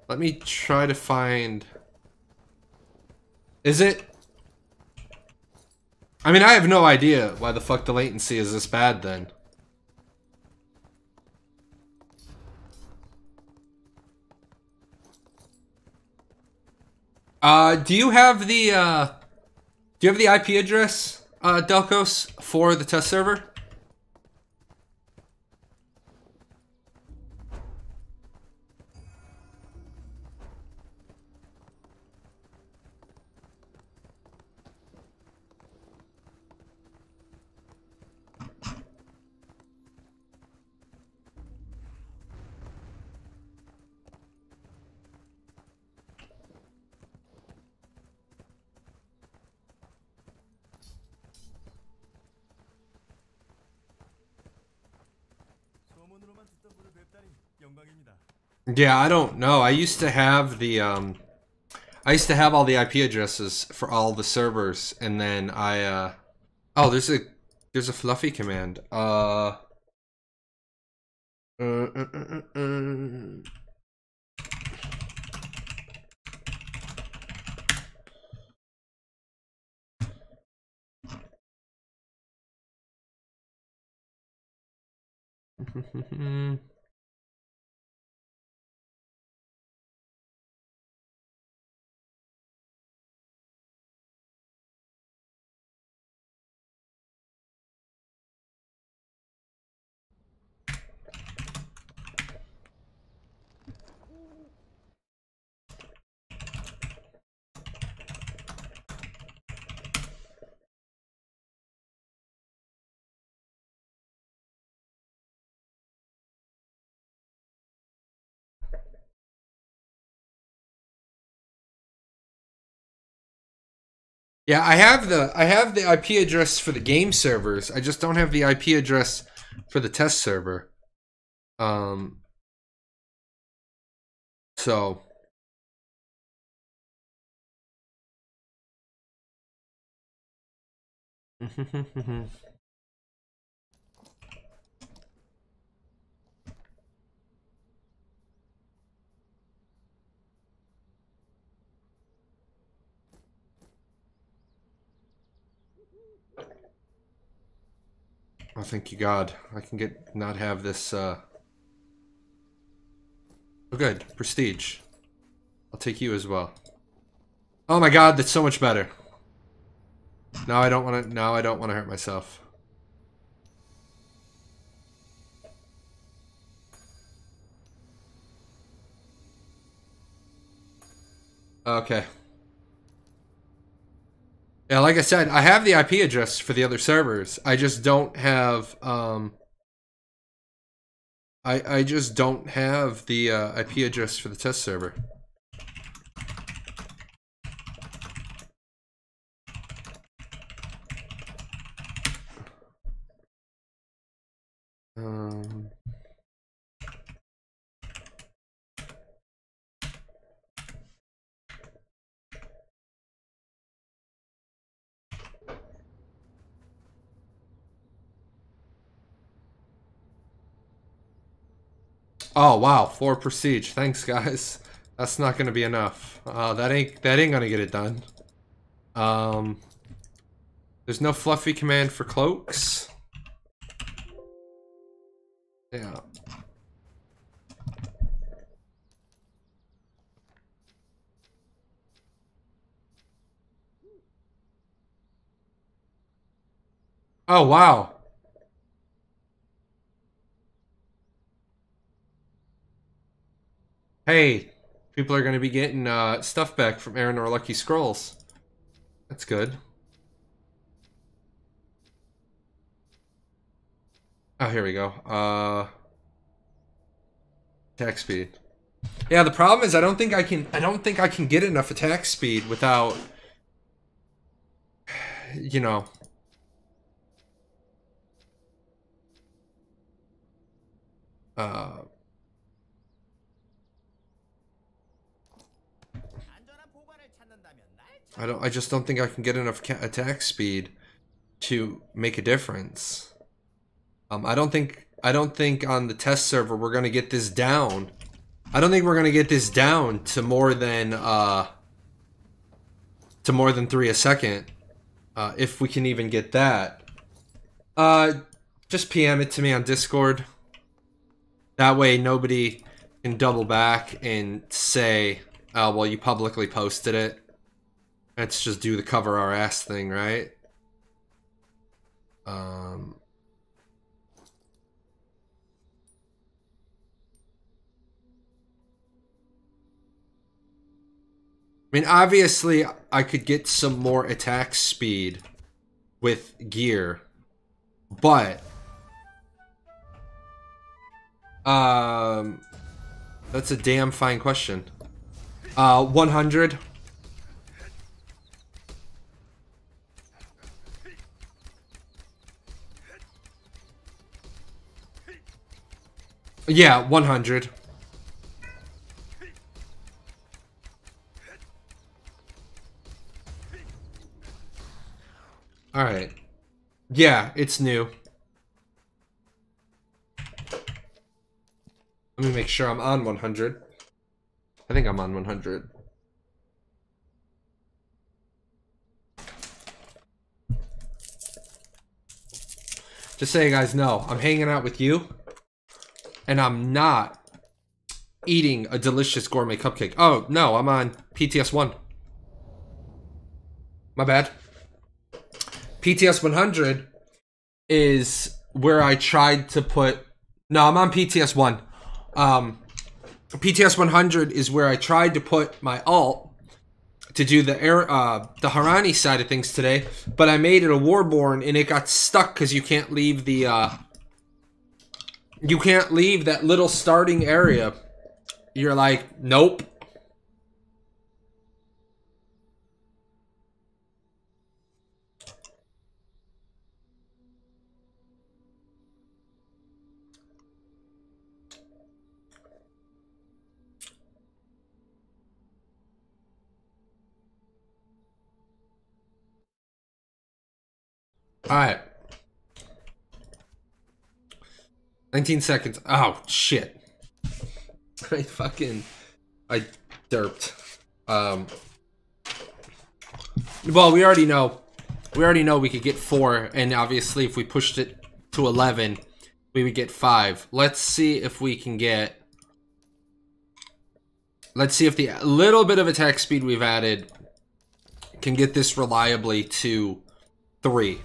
Let me try to find... Is it? I mean, I have no idea why the fuck the latency is this bad then. Do you have the IP address, Delcos, for the test server? Yeah, I don't know. I used to have the I used to have all the IP addresses for all the servers, and then I oh, there's a fluffy command. Yeah, I have the IP address for the game servers. I just don't have the IP address for the test server. So Oh, thank you, God. I can not have this, Oh, good. Prestige. I'll take you as well. Oh my God, that's so much better. Now I don't want to hurt myself. Okay. Yeah, like I said, I have the IP address for the other servers. I just don't have, I just don't have the IP address for the test server. Oh wow, 4 prestige. Thanks, guys. That's not gonna be enough. That ain't gonna get it done. There's no fluffy command for cloaks. Yeah. Oh wow. Hey, people are gonna be getting stuff back from Aaron or Lucky Scrolls. That's good. Oh, here we go. Attack speed. Yeah, the problem is I don't think I can get enough attack speed without, you know. I just don't think I can get enough attack speed to make a difference. I don't think on the test server we're gonna get this down. I don't think we're gonna get this down to more than 3 a second. If we can even get that. Just PM it to me on Discord. That way nobody can double back and say, oh, well, you publicly posted it. Let's just do the cover our ass thing, right? I mean, obviously, I could get some more attack speed with gear, but that's a damn fine question. 100. Yeah, 100. All right. Yeah, it's new. Let me make sure I'm on 100. I think I'm on 100. Just so you guys know, I'm hanging out with you, and I'm not eating a delicious gourmet cupcake. Oh, no, I'm on PTS 1. My bad. PTS 100 is where I tried to put... No, I'm on PTS 1. PTS 100 is where I tried to put my alt to do the Harani side of things today, but I made it a Warborn and it got stuck because you can't leave the you can't leave that little starting area. You're like, nope. Alright. 19 seconds. Oh, shit. I derped. Well, we already know We already know we could get 4, and obviously if we pushed it to 11, we would get 5. Let's see if we can get... Let's see if the little bit of attack speed we've added can get this reliably to 3.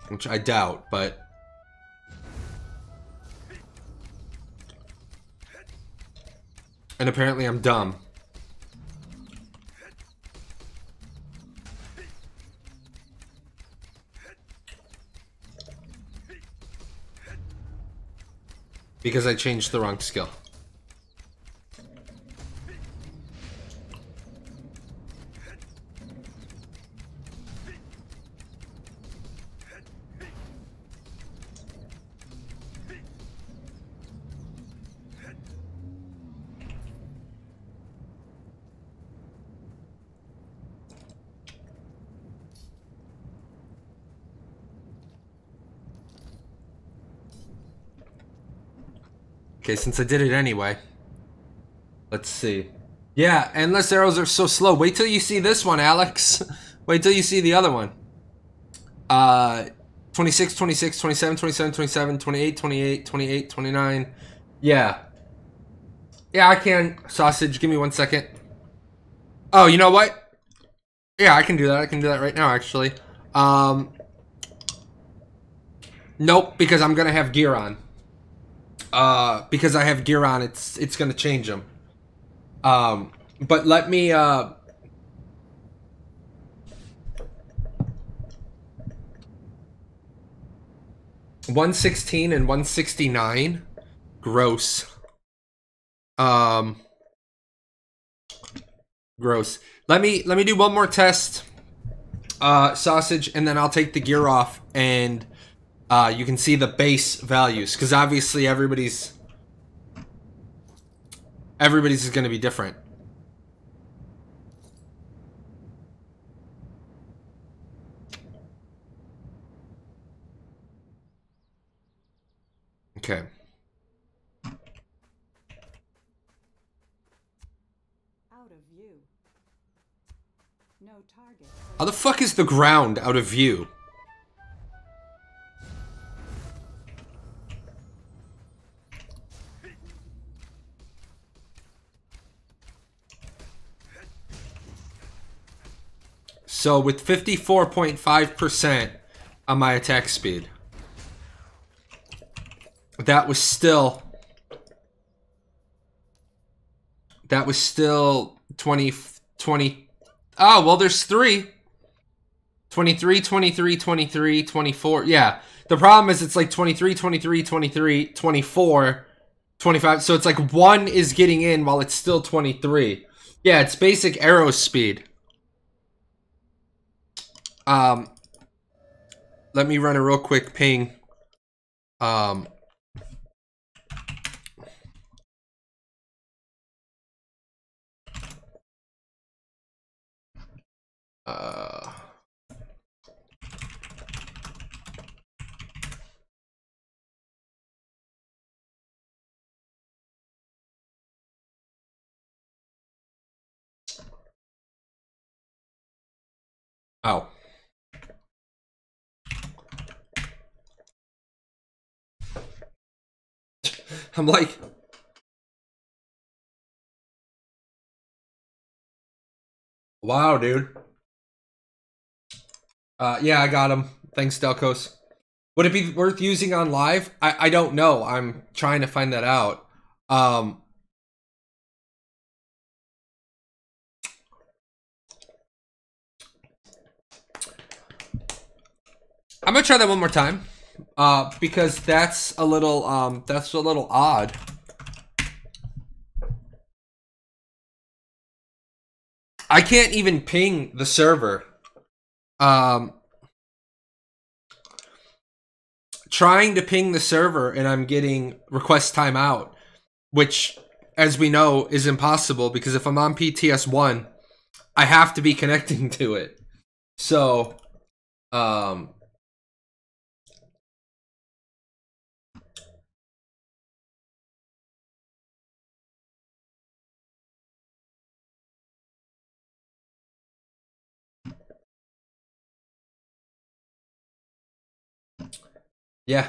Which I doubt, but... And apparently I'm dumb. Because I changed the wrong skill. Okay, since I did it anyway. Let's see. Yeah, endless arrows are so slow. Wait till you see this one, Alex. Wait till you see the other one. 26, 26, 27, 27, 27, 28, 28, 28, 29. Yeah. Yeah, I can. Sausage, give me 1 second. Oh, you know what? Yeah, I can do that. I can do that right now, actually. Nope, because I'm gonna have gear on. Because I have gear on, it's gonna change them. But let me, 116 and 169. Gross. Gross. Let me do one more test, Sausage, and then I'll take the gear off, and you can see the base values, because obviously everybody's is going to be different. Okay. Out of view. No target. How the fuck is the ground out of view? So with 54.5% on my attack speed, that was still 20. Oh, well, there's 3. 23, 23, 23, 24. Yeah. The problem is it's like 23, 23, 23, 24, 25. So it's like 1 is getting in while it's still 23. Yeah, it's basic arrow speed. Let me run a real quick ping. Oh. I'm like... Wow, dude. Yeah, I got him. Thanks, Delcos. Would it be worth using on live? I don't know. I'm trying to find that out. I'm gonna try that one more time. Because that's a little odd. I can't even ping the server. Trying to ping the server and I'm getting request timeout, which, as we know, is impossible because if I'm on PTS 1, I have to be connecting to it. So, Yeah.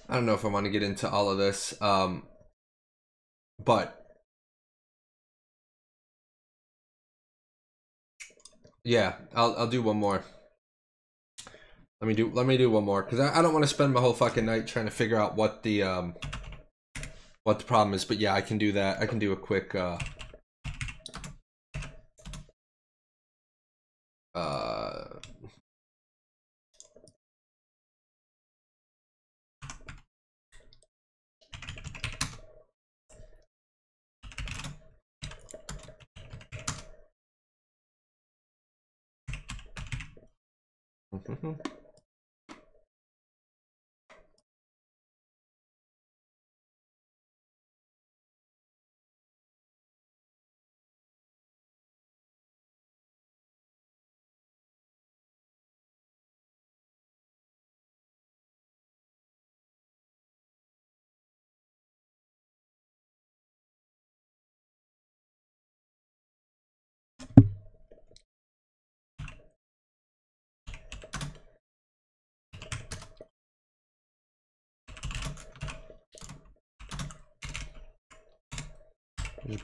I don't know if I want to get into all of this, but yeah, I'll do one more. Let me do one more because I don't want to spend my whole fucking night trying to figure out what the problem is. But yeah, I can do that. I can do a quick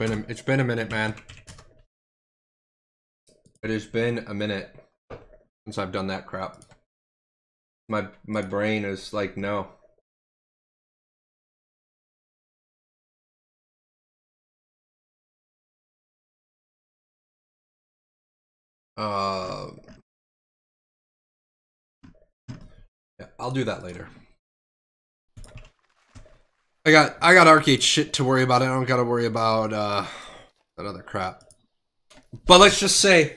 It's been a minute, man. It has been a minute since I've done that crap. My brain is like, no. Yeah, I'll do that later. I got Archeage shit to worry about. I don't gotta worry about that other crap. But let's just say,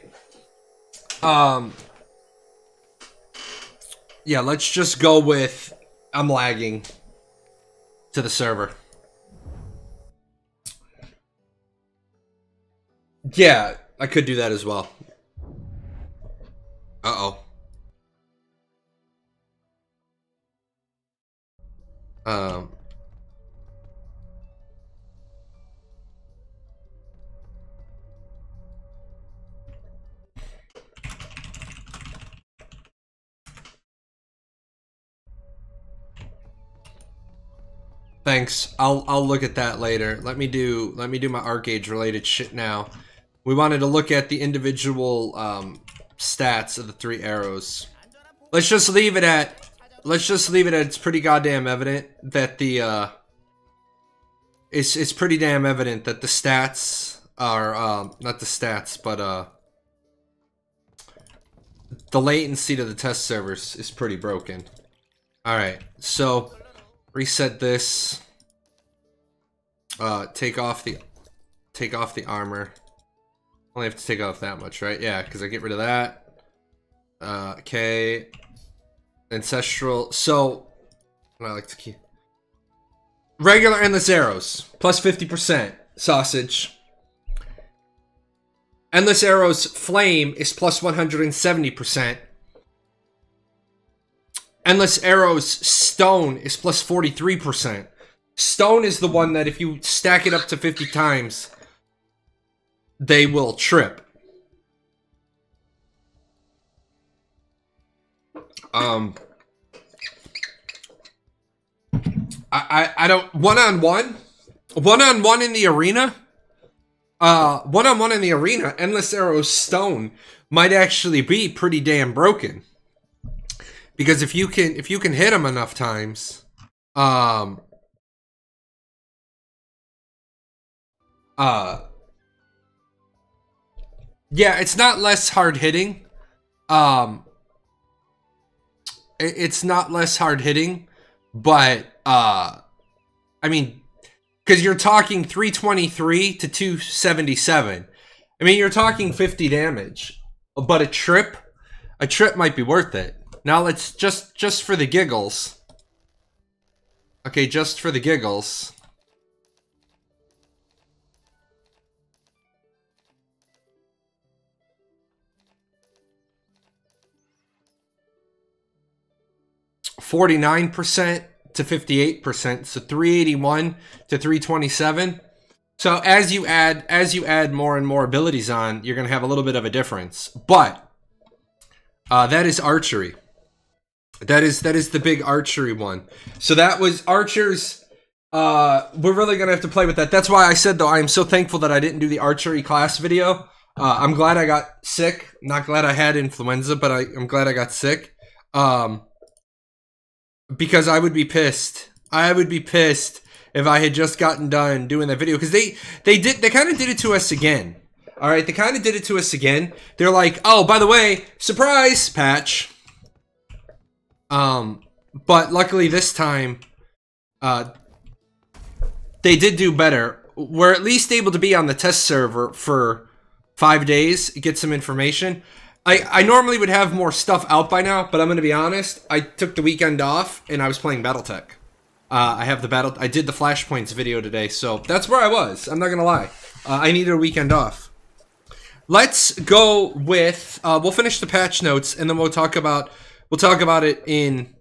yeah, let's just go with I'm lagging to the server. Yeah, I could do that as well. Uh-oh. Thanks. I'll look at that later. Let me do my Archeage related shit now. We wanted to look at the individual stats of the 3 arrows. Let's just leave it at it's pretty goddamn evident that the it's pretty damn evident that the stats are not the stats, but the latency to the test servers is pretty broken. Alright, so reset this. Take off the armor. Only have to take off that much, right? Yeah, because I get rid of that. Okay. Ancestral. So, I like to keep regular endless arrows plus 50%. Sausage. Endless arrows flame is plus 170%. Endless arrows stone is plus 43%. Stone is the one that if you stack it up to 50 times, they will trip. I don't one-on-one in the arena. One-on-one in the arena, endless arrows stone might actually be pretty damn broken. Because if you can hit them enough times, yeah, it's not less hard hitting. It's not less hard hitting, but I mean, because you're talking 323 to 277. I mean, you're talking 50 damage, but a trip might be worth it. Now let's just for the giggles. Okay, just for the giggles. 49% to 58%, so 381 to 327. So as you add more and more abilities on, you're going to have a little bit of a difference. But that is archery. That is the big archery one. So that was archers. We're really going to have to play with that. That's why I said, though, I am so thankful that I didn't do the archery class video. I'm glad I got sick. Not glad I had influenza, but I'm glad I got sick. Because I would be pissed. I would be pissed if I had just gotten done doing that video. Because they kind of did it to us again. All right, they kind of did it to us again. They're like, oh, by the way, surprise patch. But luckily this time, they did do better. We're at least able to be on the test server for 5 days, get some information. I normally would have more stuff out by now, but I'm going to be honest. I took the weekend off and I was playing Battletech. I did the Flashpoints video today, so that's where I was. I'm not going to lie. I needed a weekend off. Let's go with we'll finish the patch notes and then we'll talk about it in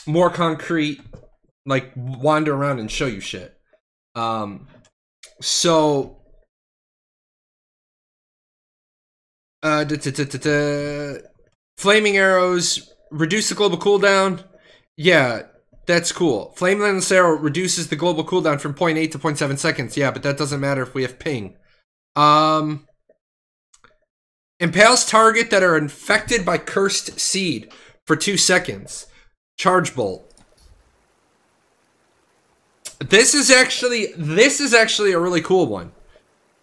more concrete, like wander around and show you shit. So flaming arrows reduce the global cooldown. Yeah, that's cool. Flame lance arrow reduces the global cooldown from 0.8 to 0.7 seconds. Yeah, but that doesn't matter if we have ping. Impales target that are infected by cursed seed for 2 seconds. Charge bolt. This is actually a really cool one.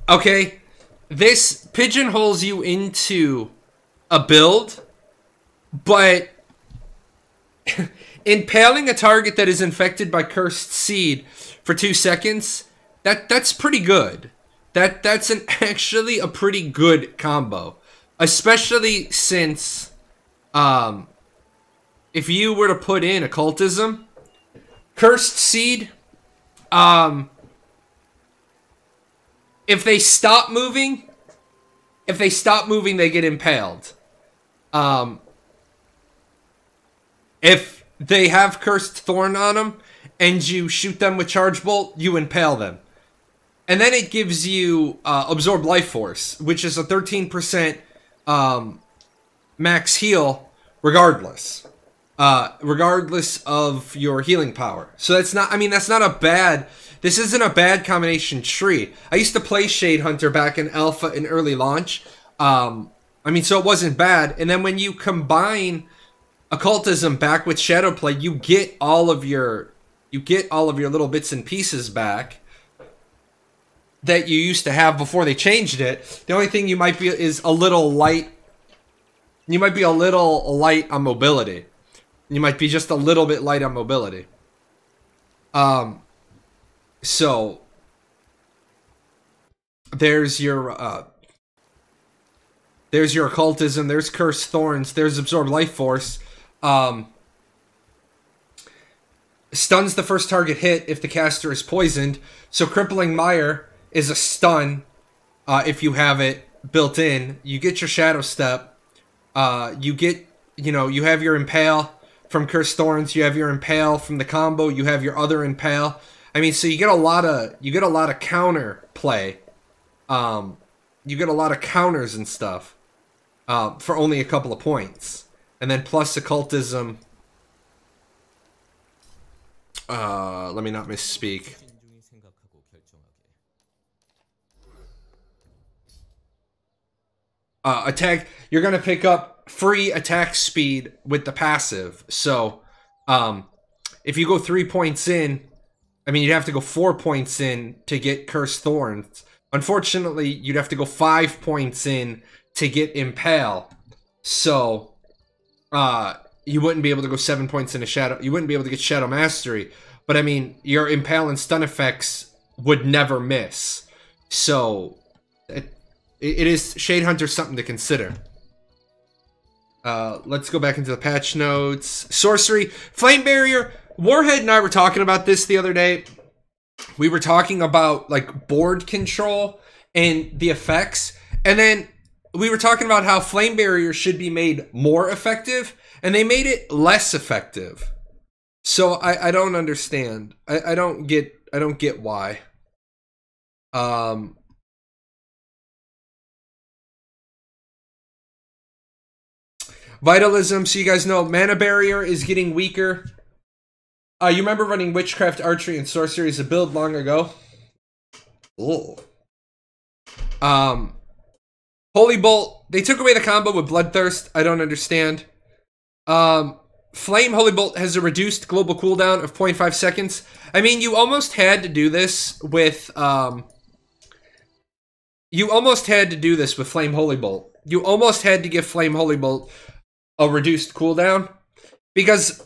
Okay, this pigeonholes you into a build, but impaling a target that is infected by cursed seed for 2 seconds, that's pretty good. That's actually a pretty good combo, especially since if you were to put in occultism, cursed seed, if they stop moving, they get impaled. If they have cursed thorn on them and you shoot them with charge bolt, you impale them. And then it gives you absorb life force, which is a 13% max heal regardless. Regardless of your healing power. So that's not, I mean, that's not a bad, this isn't a bad combination tree. I used to play Shade Hunter back in alpha and early launch. I mean, so it wasn't bad. And then when you combine occultism back with shadow play, you get all of your little bits and pieces back that you used to have before they changed it. The only thing you might be is a little light. You might be a little light on mobility. You might be just a little bit light on mobility. So there's your occultism, there's cursed thorns, there's absorb life force. Stuns the first target hit if the caster is poisoned. So crippling mire is a stun if you have it built in. You get your shadow step. You get, you have your impale from cursed thorns. You have your impale from the combo. You have your other impale. I mean, so you get a lot of counter play. You get a lot of counters and stuff for only a couple of points, and then plus occultism. Let me not misspeak. Attack. You're gonna pick up free attack speed with the passive. So, if you go 3 points in, I mean, you'd have to go 4 points in to get Cursed Thorns. Unfortunately, you'd have to go 5 points in to get Impale. So, you wouldn't be able to go 7 points into Shadow. You wouldn't be able to get Shadow Mastery. But I mean, your Impale and stun effects would never miss. So, it is Shade Hunter something to consider. Let's go back into the patch notes. Sorcery, Flame Barrier. Warhead and I were talking about this the other day. We were talking about like board control and the effects, and then we were talking about how Flame Barrier should be made more effective, and they made it less effective. So I don't understand. I don't get why. Vitalism, so you guys know Mana Barrier is getting weaker. You remember running Witchcraft, Archery, and Sorcery as a build long ago? Ooh. Holy Bolt, they took away the combo with Bloodthirst. I don't understand. Flame Holy Bolt has a reduced global cooldown of 0.5 seconds. I mean, you almost had to do this with Flame Holy Bolt. You almost had to give Flame Holy Bolt a reduced cooldown, because,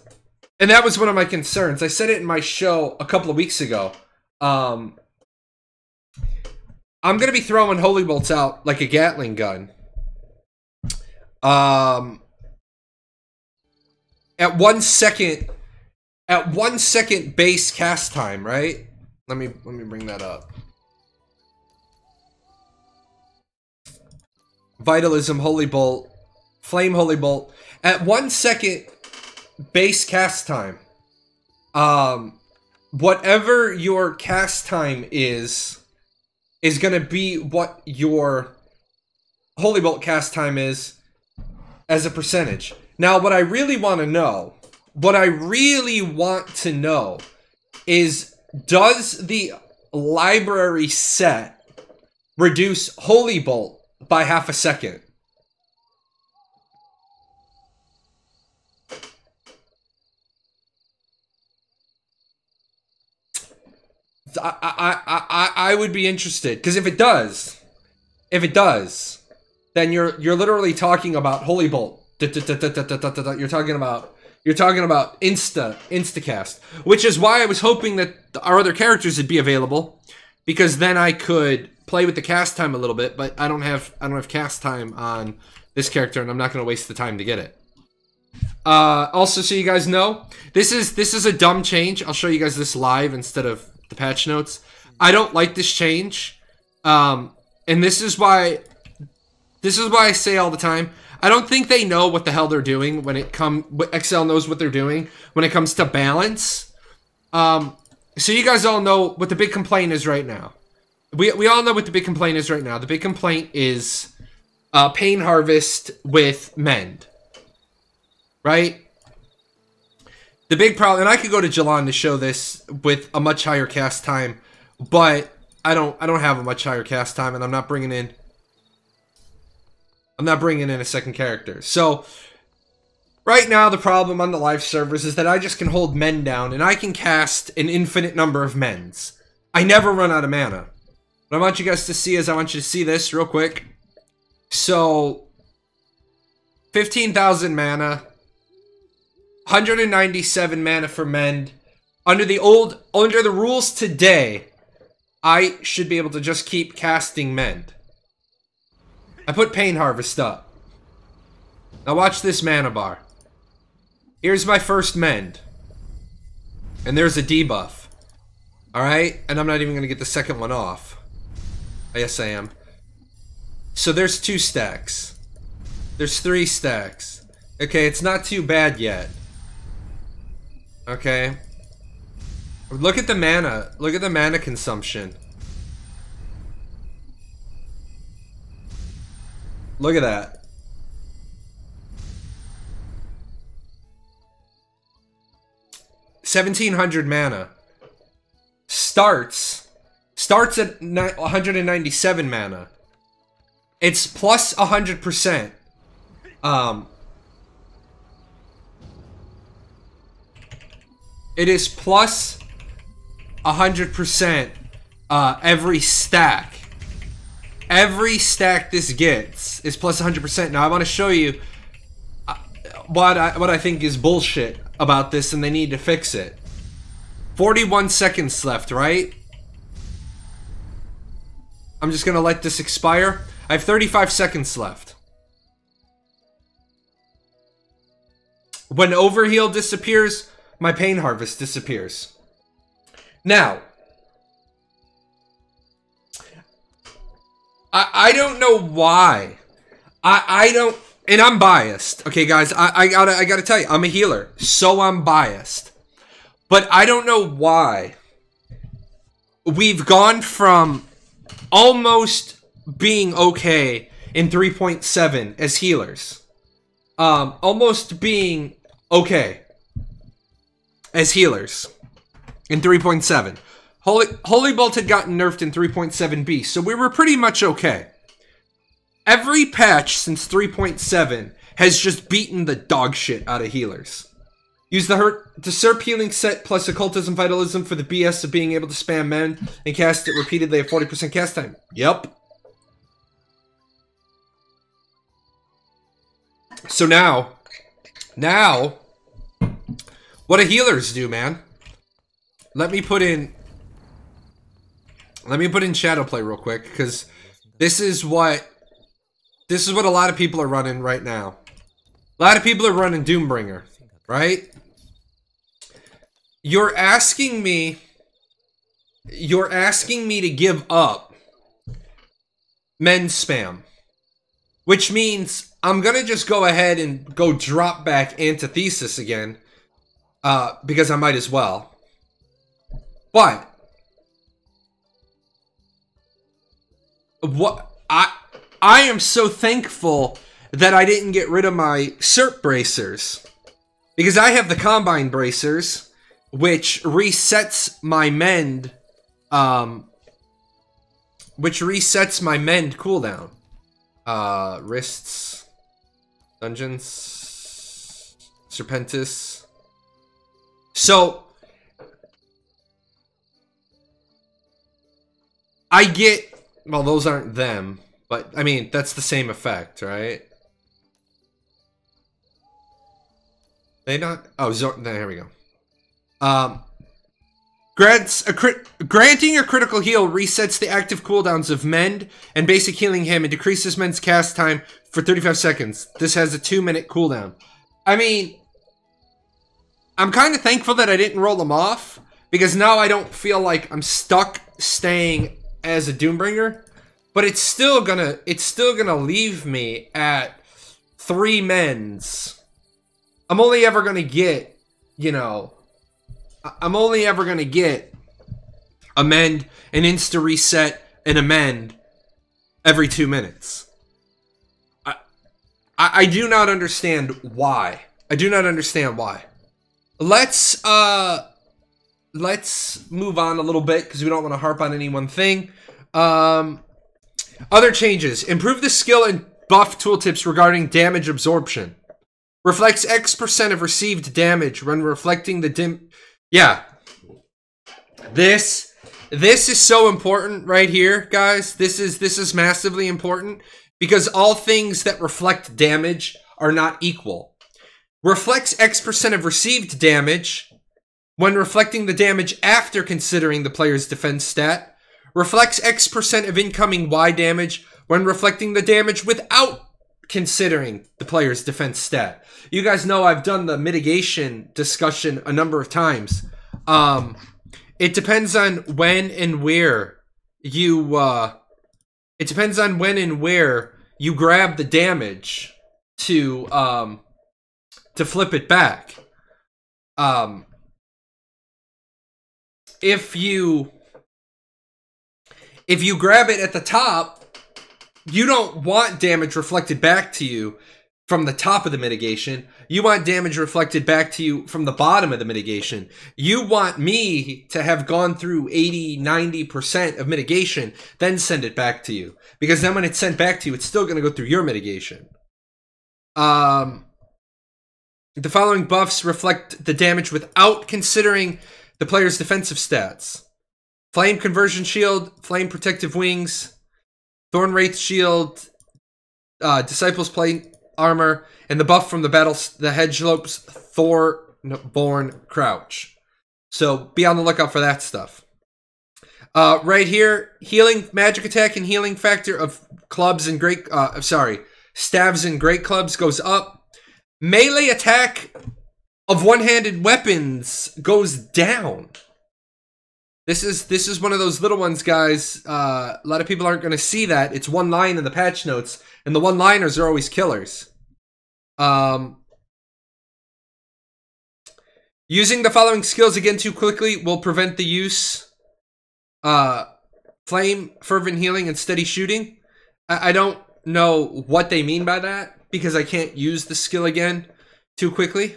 and that was one of my concerns. I said it in my show a couple of weeks ago. I'm gonna be throwing Holy Bolts out like a Gatling gun. At 1 second base cast time, right? Let me bring that up. Vitalism, Holy Bolt, Flame Holy Bolt. At 1 second base cast time, whatever your cast time is gonna be what your Holy Bolt cast time is as a percentage. Now, what I really want to know is, does the library set reduce Holy Bolt by half a second? I would be interested, because if it does, then you're literally talking about Holy Bolt. You're talking about instacast, which is why I was hoping that our other characters would be available, because then I could play with the cast time a little bit. But I don't have cast time on this character, and I'm not going to waste the time to get it. Also, so you guys know, this is a dumb change. I'll show you guys this live instead of the patch notes. I don't like this change, and this is why I say all the time, I don't think they know what the hell they're doing when it comes. Excel knows what they're doing when it comes to balance. So you guys all know what the big complaint is right now. We all know what the big complaint is right now. The big complaint is Pain Harvest with Mend, right? The big problem, and I could go to Jalan to show this with a much higher cast time, but I don't have a much higher cast time, and I'm not bringing in a second character. So right now the problem on the live servers is that I just can hold Mend down, and I can cast an infinite number of Mends. I never run out of mana. What I want you guys to see is, I want you to see this real quick. So 15,000 mana, 197 mana for Mend. Under the rules today, I should be able to just keep casting Mend. I put Pain Harvest up. Now watch this mana bar. Here's my first Mend. And there's a debuff. Alright? And I'm not even going to get the second one off. Yes, I am. So there's 2 stacks. There's 3 stacks. Okay, it's not too bad yet. Okay. Look at the mana. Look at the mana consumption. Look at that. $1,700 mana. Starts at 197 mana. It's plus 100%. It is plus 100% every stack. Every stack this gets is plus 100%. Now I want to show you what I think is bullshit about this, and they need to fix it. 41 seconds left, right? I'm just gonna let this expire. I have 35 seconds left. When Overheal disappears, my Pain Harvest disappears. Now, I don't know why I don't, and I'm biased. Okay, guys, I gotta tell you, I'm a healer, so I'm biased. But I don't know why we've gone from almost being okay in 3.7 as healers. Almost being okay as healers in 3.7. Holy Bolt had gotten nerfed in 3.7b, so we were pretty much okay. Every patch since 3.7 has just beaten the dog shit out of healers. Use the Serp healing set plus Occultism Vitalism for the BS of being able to spam men and cast it repeatedly at 40% cast time. Yep. So now, what do healers do, man? Let me put in Shadowplay real quick, because this is what a lot of people are running right now. A lot of people are running Doombringer, right? You're asking me to give up men spam, which means I'm gonna just go ahead and go drop back Antithesis again, because I might as well. But what I am so thankful that I didn't get rid of my Serp bracers, because I have the Combine bracers, which resets my mend, cooldown. Wrists, Dungeons, Serpentis. So I get, well, those aren't them, but I mean, that's the same effect, right? They not, oh, there we go. Granting a critical heal resets the active cooldowns of Mend and basic healing him and decreases Mend's cast time for 35 seconds. This has a 2-minute cooldown. I mean, I'm kind of thankful that I didn't roll them off, because now I don't feel like I'm stuck staying as a Doombringer, but it's still gonna leave me at 3 Mends. I'm only ever gonna get, you know, I'm only ever gonna get a Mend, an insta reset, and a Mend every 2 minutes. I do not understand why. I do not understand why. Let's move on a little bit, because we don't want to harp on any one thing. Other changes. Improve the skill and buff tooltips regarding damage absorption. Reflects X% of received damage when reflecting the Yeah. This is so important right here, guys. This is massively important, because all things that reflect damage are not equal. Reflects X% of received damage when reflecting the damage after considering the player's defense stat. Reflects X% of incoming Y damage when reflecting the damage without considering the player's defense stat. You guys know I've done the mitigation discussion a number of times. It depends on when and where you grab the damage to flip it back. If you grab it at the top, you don't want damage reflected back to you from the top of the mitigation. You want damage reflected back to you from the bottom of the mitigation. You want me to have gone through 80-90% of mitigation, then send it back to you. Because then when it's sent back to you, it's still going to go through your mitigation. The following buffs reflect the damage without considering the player's defensive stats. Flame Conversion Shield, Flame Protective Wings, Thorn Wraith Shield, Disciples Plate Armor, and the buff from the Hedgelope's Thornborn Crouch. So be on the lookout for that stuff. Right here, healing magic attack and healing factor of clubs and staves and great clubs goes up. Melee attack of one-handed weapons goes down. This is one of those little ones, guys. A lot of people aren't going to see that. It's one line in the patch notes, And the one-liners are always killers. Using the following skills again too quickly will prevent the use. Flame, Fervent Healing, and Steady Shooting. I don't know what they mean by that, because I can't use the skill again too quickly.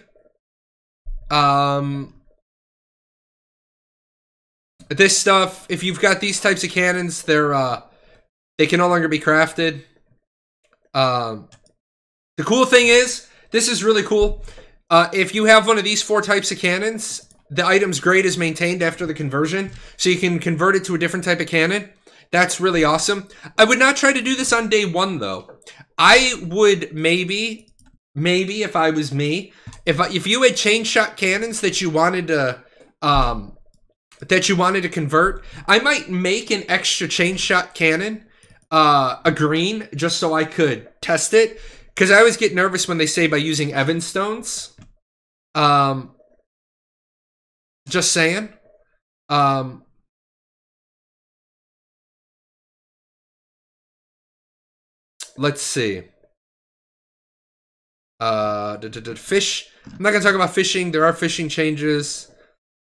This stuff, if you've got these types of cannons, they can no longer be crafted. The cool thing is, this is really cool. If you have one of these 4 types of cannons, the item's grade is maintained after the conversion, so you can convert it to a different type of cannon. That's really awesome. I would not try to do this on day 1, though. I would maybe if I was me, if you had chain shot cannons that you wanted to convert, I might make an extra chain shot cannon, a green, just so I could test it. Because I always get nervous when they say by using Evan stones. Just saying. Let's see. Fish. I'm not gonna talk about fishing. There are fishing changes.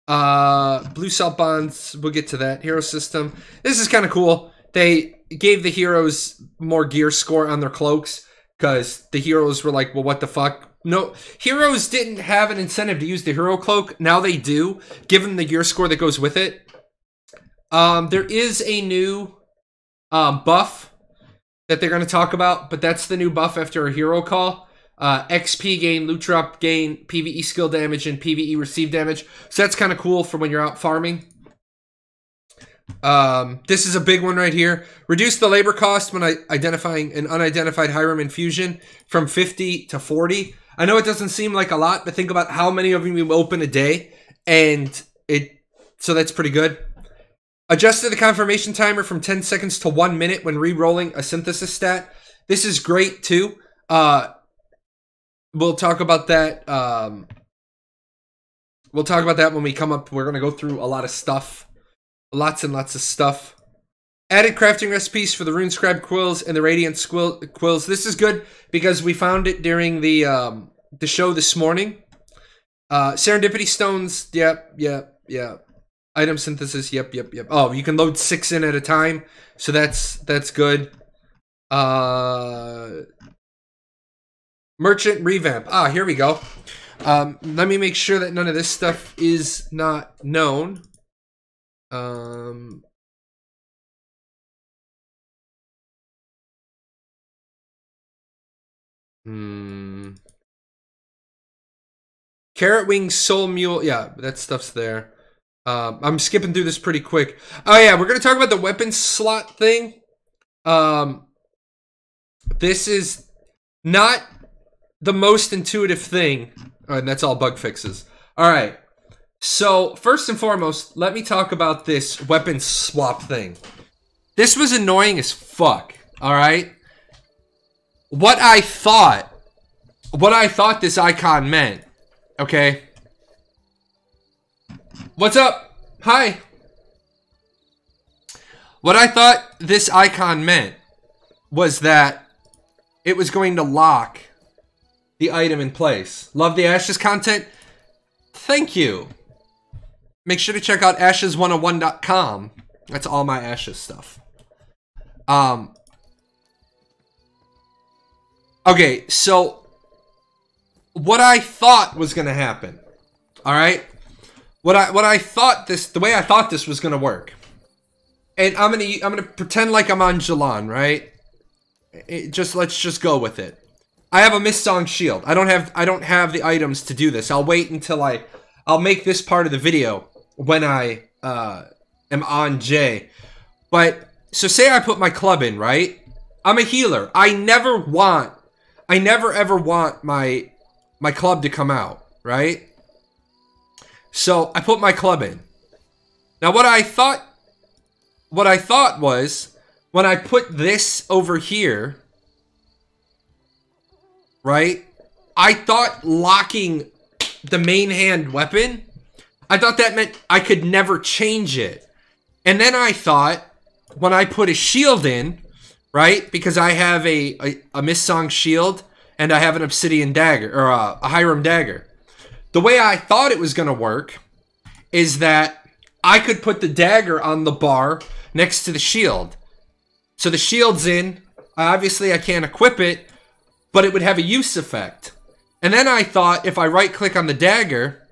Blue salt bonds. We'll get to that. Hero system. This is kind of cool. They gave the heroes more gear score on their cloaks because the heroes were like, well, what the fuck? No, heroes didn't have an incentive to use the hero cloak. Now they do, given the gear score that goes with it. There is a new buff that they're going to talk about, but that's the new buff after a hero call. XP gain, loot drop gain, PvE skill damage, and PvE receive damage. So that's kind of cool for when you're out farming. This is a big one right here. Reduce the labor cost when identifying an unidentified Hiram infusion from 50 to 40. I know it doesn't seem like a lot, but think about how many of them you open a day, and so that's pretty good. Adjusted the confirmation timer from 10 seconds to 1 minute when re-rolling a synthesis stat. This is great too. We'll talk about that. We'll talk about that when we come up. We're going to go through a lot of stuff. Lots and lots of stuff. Added crafting recipes for the Rune Scribe quills and the Radiant quills. This is good because we found it during the show this morning. Serendipity stones. Yep. Item synthesis. Yep. Oh, you can load 6 in at a time, so that's good. Merchant revamp. Ah, here we go. Let me make sure that none of this stuff is not known. Carrot Wings, Soul Mule. Yeah, that stuff's there. I'm skipping through this pretty quick. Oh yeah, we're gonna talk about the weapon slot thing. This is not the most intuitive thing. And that's all bug fixes. Alright. So, first and foremost, let me talk about this weapon swap thing. This was annoying as fuck. Alright? What I thought this icon meant. Okay? What's up? Hi. What I thought this icon meant was that it was going to lock the item in place. Love the Ashes content? Thank you. Make sure to check out ashes101.com. That's all my Ashes stuff. Okay, so what I thought was going to happen. All right? What I thought the way I thought this was going to work. And I'm going to pretend like I'm on Jalan, right? Let's just go with it. I have a Mist-Song shield. I don't have the items to do this. I'll wait until I'll make this part of the video when I am on J. But so say I put my club in, right? I'm a healer. I never ever want my club to come out, right? So I put my club in. Now what I thought was when I put this over here, right? I thought locking the main hand weapon, I thought that meant I could never change it. And then I thought when I put a shield in, right? Because I have a Missong shield and I have an Obsidian dagger, or a Hiram dagger. The way I thought it was going to work is that I could put the dagger on the bar next to the shield. So the shield's in. Obviously, I can't equip it, but it would have a use effect. And then I thought if I right-click on the dagger...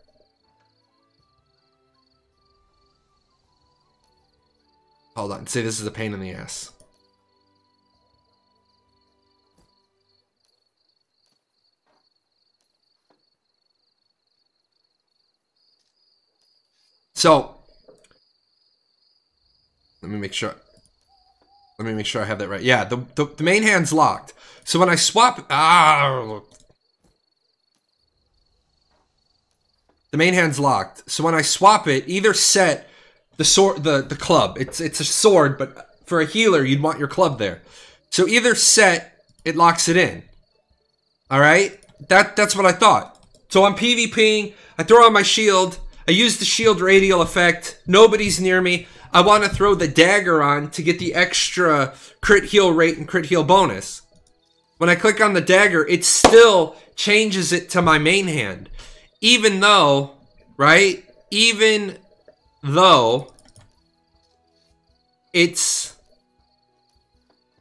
Hold on. See, this is a pain in the ass. So, let me make sure I have that right. Yeah, the main hand's locked. So when I swap... the main hand's locked. So when I swap it, either set the sword, the club. It's a sword, but for a healer, you'd want your club there. So either set, it locks it in. Alright? That's what I thought. So I'm PvPing, I throw on my shield, I use the shield radial effect, nobody's near me. I want to throw the dagger on to get the extra crit heal rate and crit heal bonus. When I click on the dagger, it still changes it to my main hand. Even though, right? Even though it's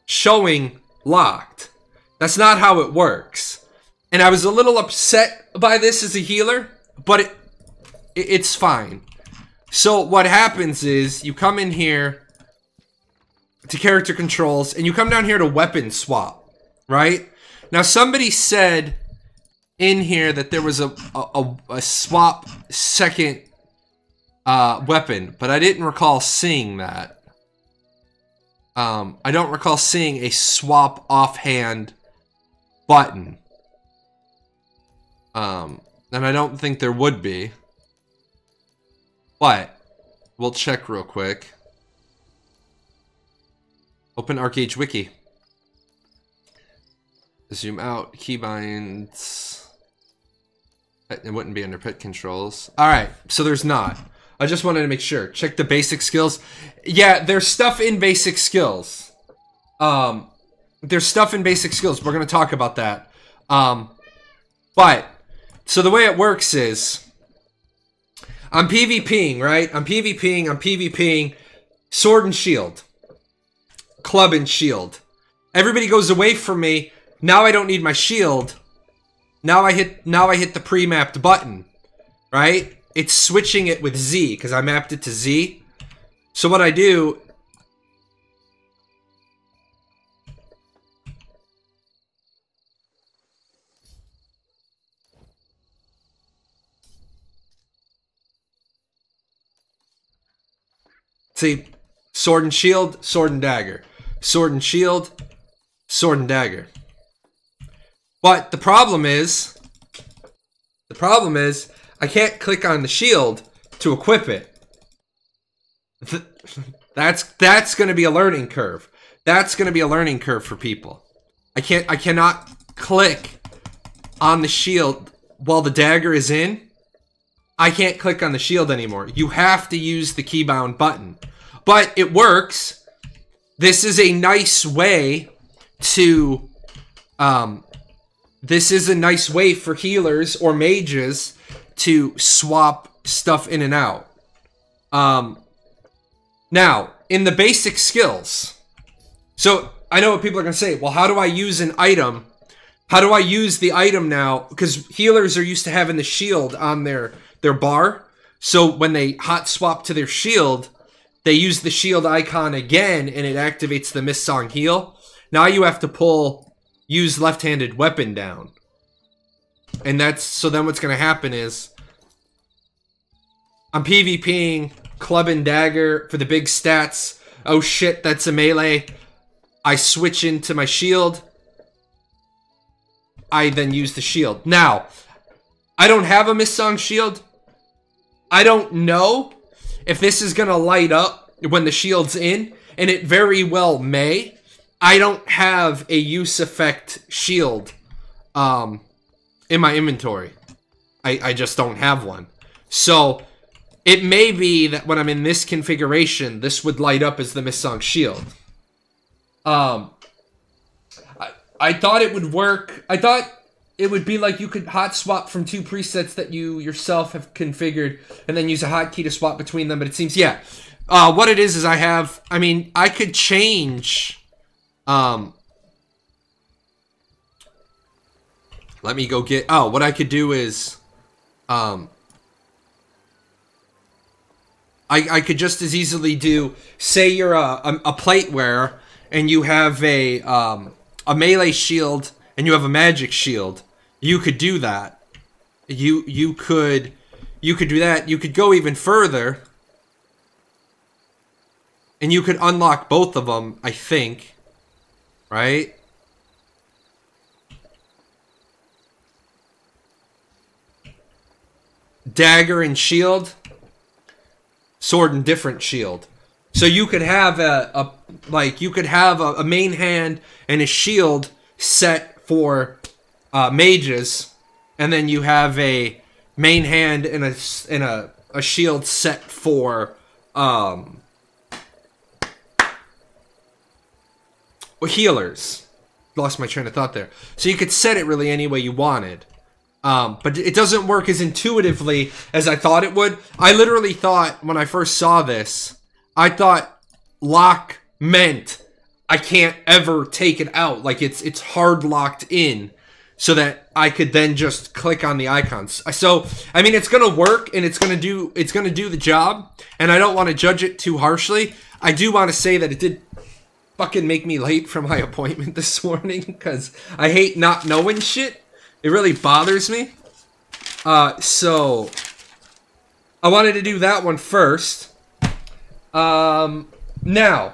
showing locked. That's not how it works. And I was a little upset by this as a healer, but it's fine. So what happens is you come in here to character controls and you come down here to weapon swap, right? Now somebody said in here that there was a swap second weapon, but I didn't recall seeing that. I don't recall seeing a swap offhand button. And I don't think there would be. But we'll check real quick. Open Archeage Wiki. Zoom out, keybinds. It wouldn't be under pet controls. Alright, so there's not. I just wanted to make sure. Check the basic skills. Yeah, there's stuff in basic skills. There's stuff in basic skills. We're going to talk about that. But, so the way it works is... I'm PvPing, right? I'm PvPing. Sword and shield. Club and shield. Everybody goes away from me. Now I don't need my shield. Now I hit the pre-mapped button. Right? It's switching it with Z, because I mapped it to Z. So what I do... See, sword and shield, sword and dagger. Sword and shield, sword and dagger. But the problem is I can't click on the shield to equip it. That's going to be a learning curve. That's going to be a learning curve for people. I cannot click on the shield while the dagger is in. I can't click on the shield anymore. You have to use the keybound button. But it works. This is a nice way to... this is a nice way for healers or mages to swap stuff in and out. Now, in the basic skills... So, I know what people are going to say. Well, how do I use an item? How do I use the item now? Because healers are used to having the shield on their bar. So, when they hot swap to their shield... They use the shield icon again, and it activates the Missong heal. Now you have to use left-handed weapon down. And so then what's going to happen is, I'm PvPing club and dagger for the big stats. Oh shit, that's a melee. I switch into my shield. I then use the shield. Now, I don't have a Missong shield. I don't know if this is going to light up when the shield's in, and it very well may. I don't have a use effect shield in my inventory. I just don't have one. So, it may be that when I'm in this configuration, this would light up as the Missong shield. I thought it would work. I thought it would be like you could hot swap from 2 presets that you yourself have configured and then use a hotkey to swap between them. But it seems, yeah. What it is I mean, I could change. Let me go get, what I could do is, I could just as easily do, say you're a plate wearer and you have a melee shield and you have a magic shield. You could do that. You could do that. You could go even further. And you could unlock both of them, I think. Right? Dagger and shield. Sword and different shield. So you could have a main hand and a shield set for mages, and then you have a main hand and a shield set for healers. Lost my train of thought there. So you could set it really any way you wanted. But it doesn't work as intuitively as I thought it would. I literally thought, when I first saw this, I thought lock meant I can't ever take it out. Like, it's hard locked in so that I could then just click on the icons. So, I mean, it's going to work and it's going to do the job. And I don't want to judge it too harshly. I do want to say that it did fucking make me late for my appointment this morning because I hate not knowing shit. It really bothers me. So I wanted to do that one first. Now,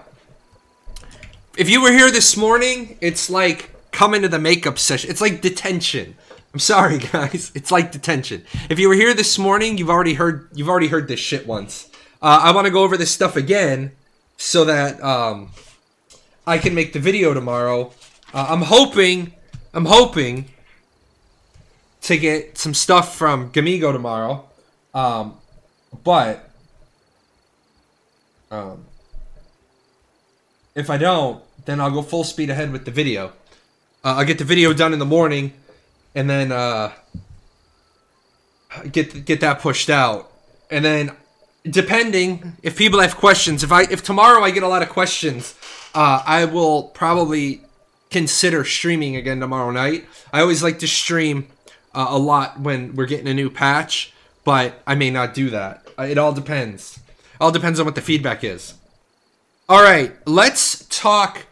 if you were here this morning, it's like coming to the makeup session. It's like detention. I'm sorry, guys. It's like detention. If you were here this morning, you've already heard this shit once. I want to go over this stuff again so that I can make the video tomorrow. I'm hoping to get some stuff from Gamigo tomorrow, but if I don't, then I'll go full speed ahead with the video. I'll get the video done in the morning, and then get that pushed out, and then depending if people have questions, if tomorrow I get a lot of questions, I will probably consider streaming again tomorrow night. I always like to stream a lot when we're getting a new patch, but I may not do that. It all depends. All depends on what the feedback is. All right, let's talk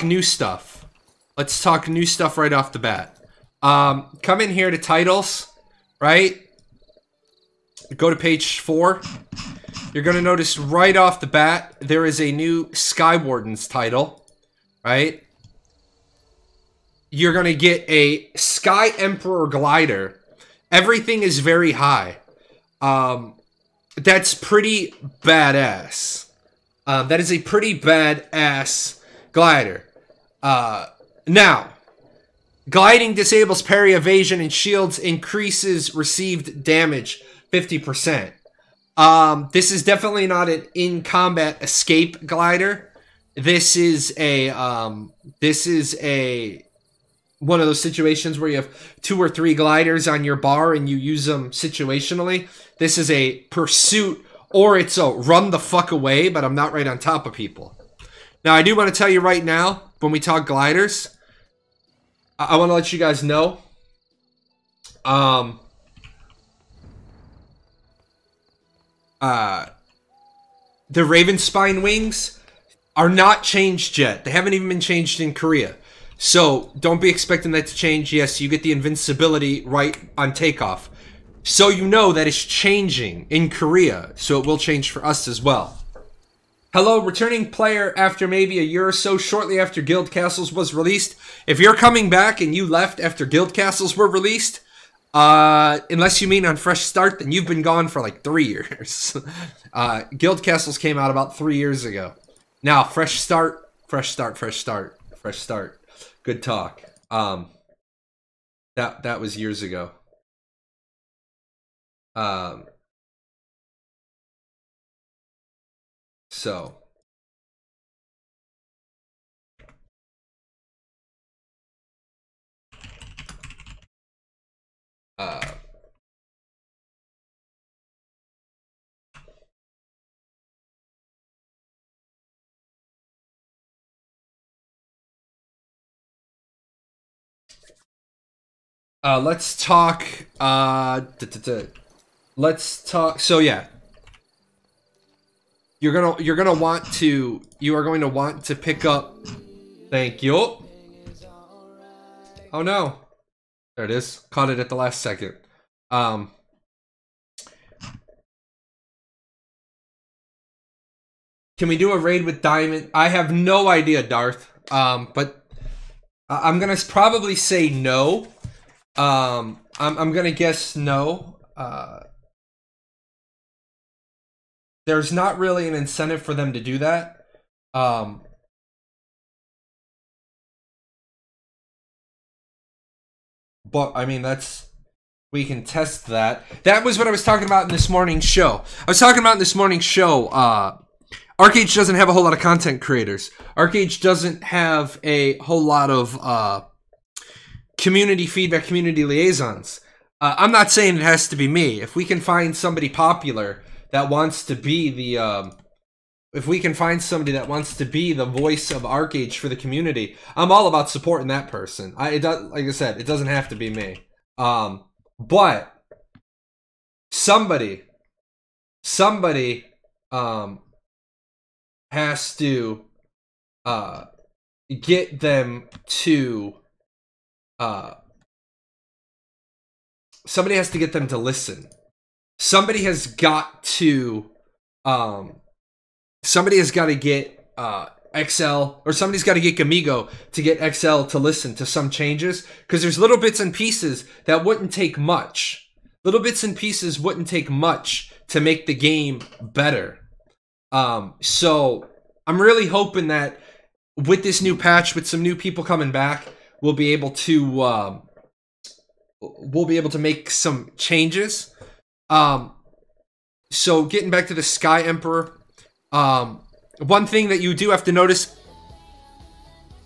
new stuff. Let's talk new stuff right off the bat. Come in here to titles, right? Go to page 4. You're going to notice right off the bat there is a new Sky Wardens title, right? You're going to get a Sky Emperor Glider. Everything is very high. That's pretty badass. That is a pretty badass glider. Now, gliding disables parry, evasion, and shields, increases received damage 50%. This is definitely not an in-combat escape glider. This is a one of those situations where you have 2 or 3 gliders on your bar and you use them situationally. This is a pursuit, or it's a run the fuck away, but I'm not right on top of people. Now, I do want to tell you right now, when we talk gliders, I want to let you guys know, the Ravenspine Wings are not changed yet. They haven't even been changed in Korea. So, don't be expecting that to change. Yes, you get the invincibility right on takeoff. So you know that it's changing in Korea. So it will change for us as well. Hello, returning player after maybe a year or so, shortly after Guild Castles was released. If you're coming back and you left after Guild Castles were released, unless you mean on Fresh Start, then you've been gone for like 3 years. Guild Castles came out about 3 years ago. Now, Fresh Start. Good talk. That was years ago. So Let's talk. Let's talk. So yeah, you are going to want to pick up. Thank you. Oh no, there it is. Caught it at the last second. Can we do a raid with Diamond? I have no idea, Darth. But I'm gonna probably say no. I'm gonna guess no. There's not really an incentive for them to do that. But I mean, we can test that. That was what I was talking about in this morning's show. Archeage doesn't have a whole lot of content creators. Archeage doesn't have a whole lot of community feedback, community liaisons. I'm not saying it has to be me. If we can find somebody popular that wants to be the, if we can find somebody that wants to be the voice of Archeage for the community, I'm all about supporting that person. Like I said, it doesn't have to be me. But somebody, has to get them to somebody has to get them to listen. Somebody has got to get XL, or somebody's got to get Gamigo to get XL to listen to some changes, because there's little bits and pieces that wouldn't take much. Little bits and pieces wouldn't take much to make the game better. So I'm really hoping that with this new patch, with some new people coming back, we'll be able to make some changes. So getting back to the Sky Emperor, one thing that you do have to notice,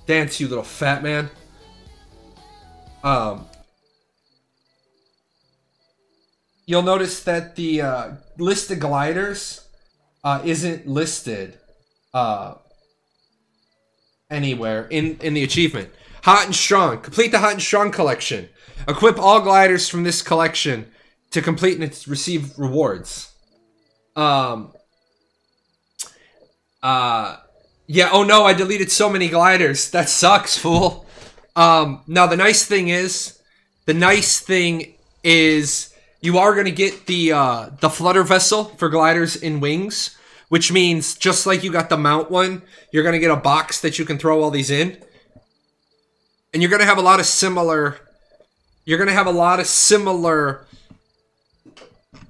dance, you little fat man. You'll notice that the list of gliders isn't listed anywhere in the achievement. Hot and Strong. Complete the Hot and Strong collection. Equip all gliders from this collection to complete and receive rewards. Yeah, oh no, I deleted so many gliders. That sucks, fool. Now the nice thing is you are going to get the flutter vessel for gliders in wings, which means just like you got the mount one, you're going to get a box that you can throw all these in. And you're going to have a lot of similar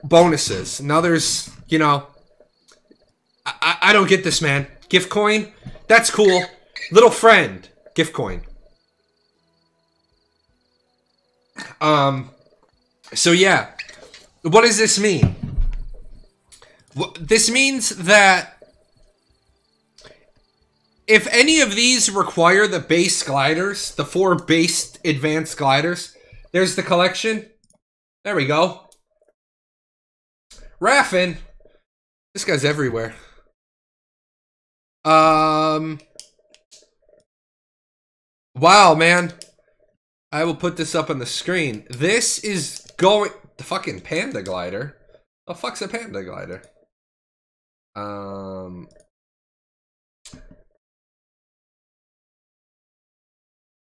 bonuses. Now there's, you know, I don't get this, man. Gift coin? That's cool. Little friend. Gift coin. So yeah. What does this mean? This means that if any of these require the base gliders, the 4 base advanced gliders, there's the collection. There we go. Raffin. This guy's everywhere. Wow, man. I will put this up on the screen. This is going... The fucking Panda Glider. The fuck's a Panda Glider?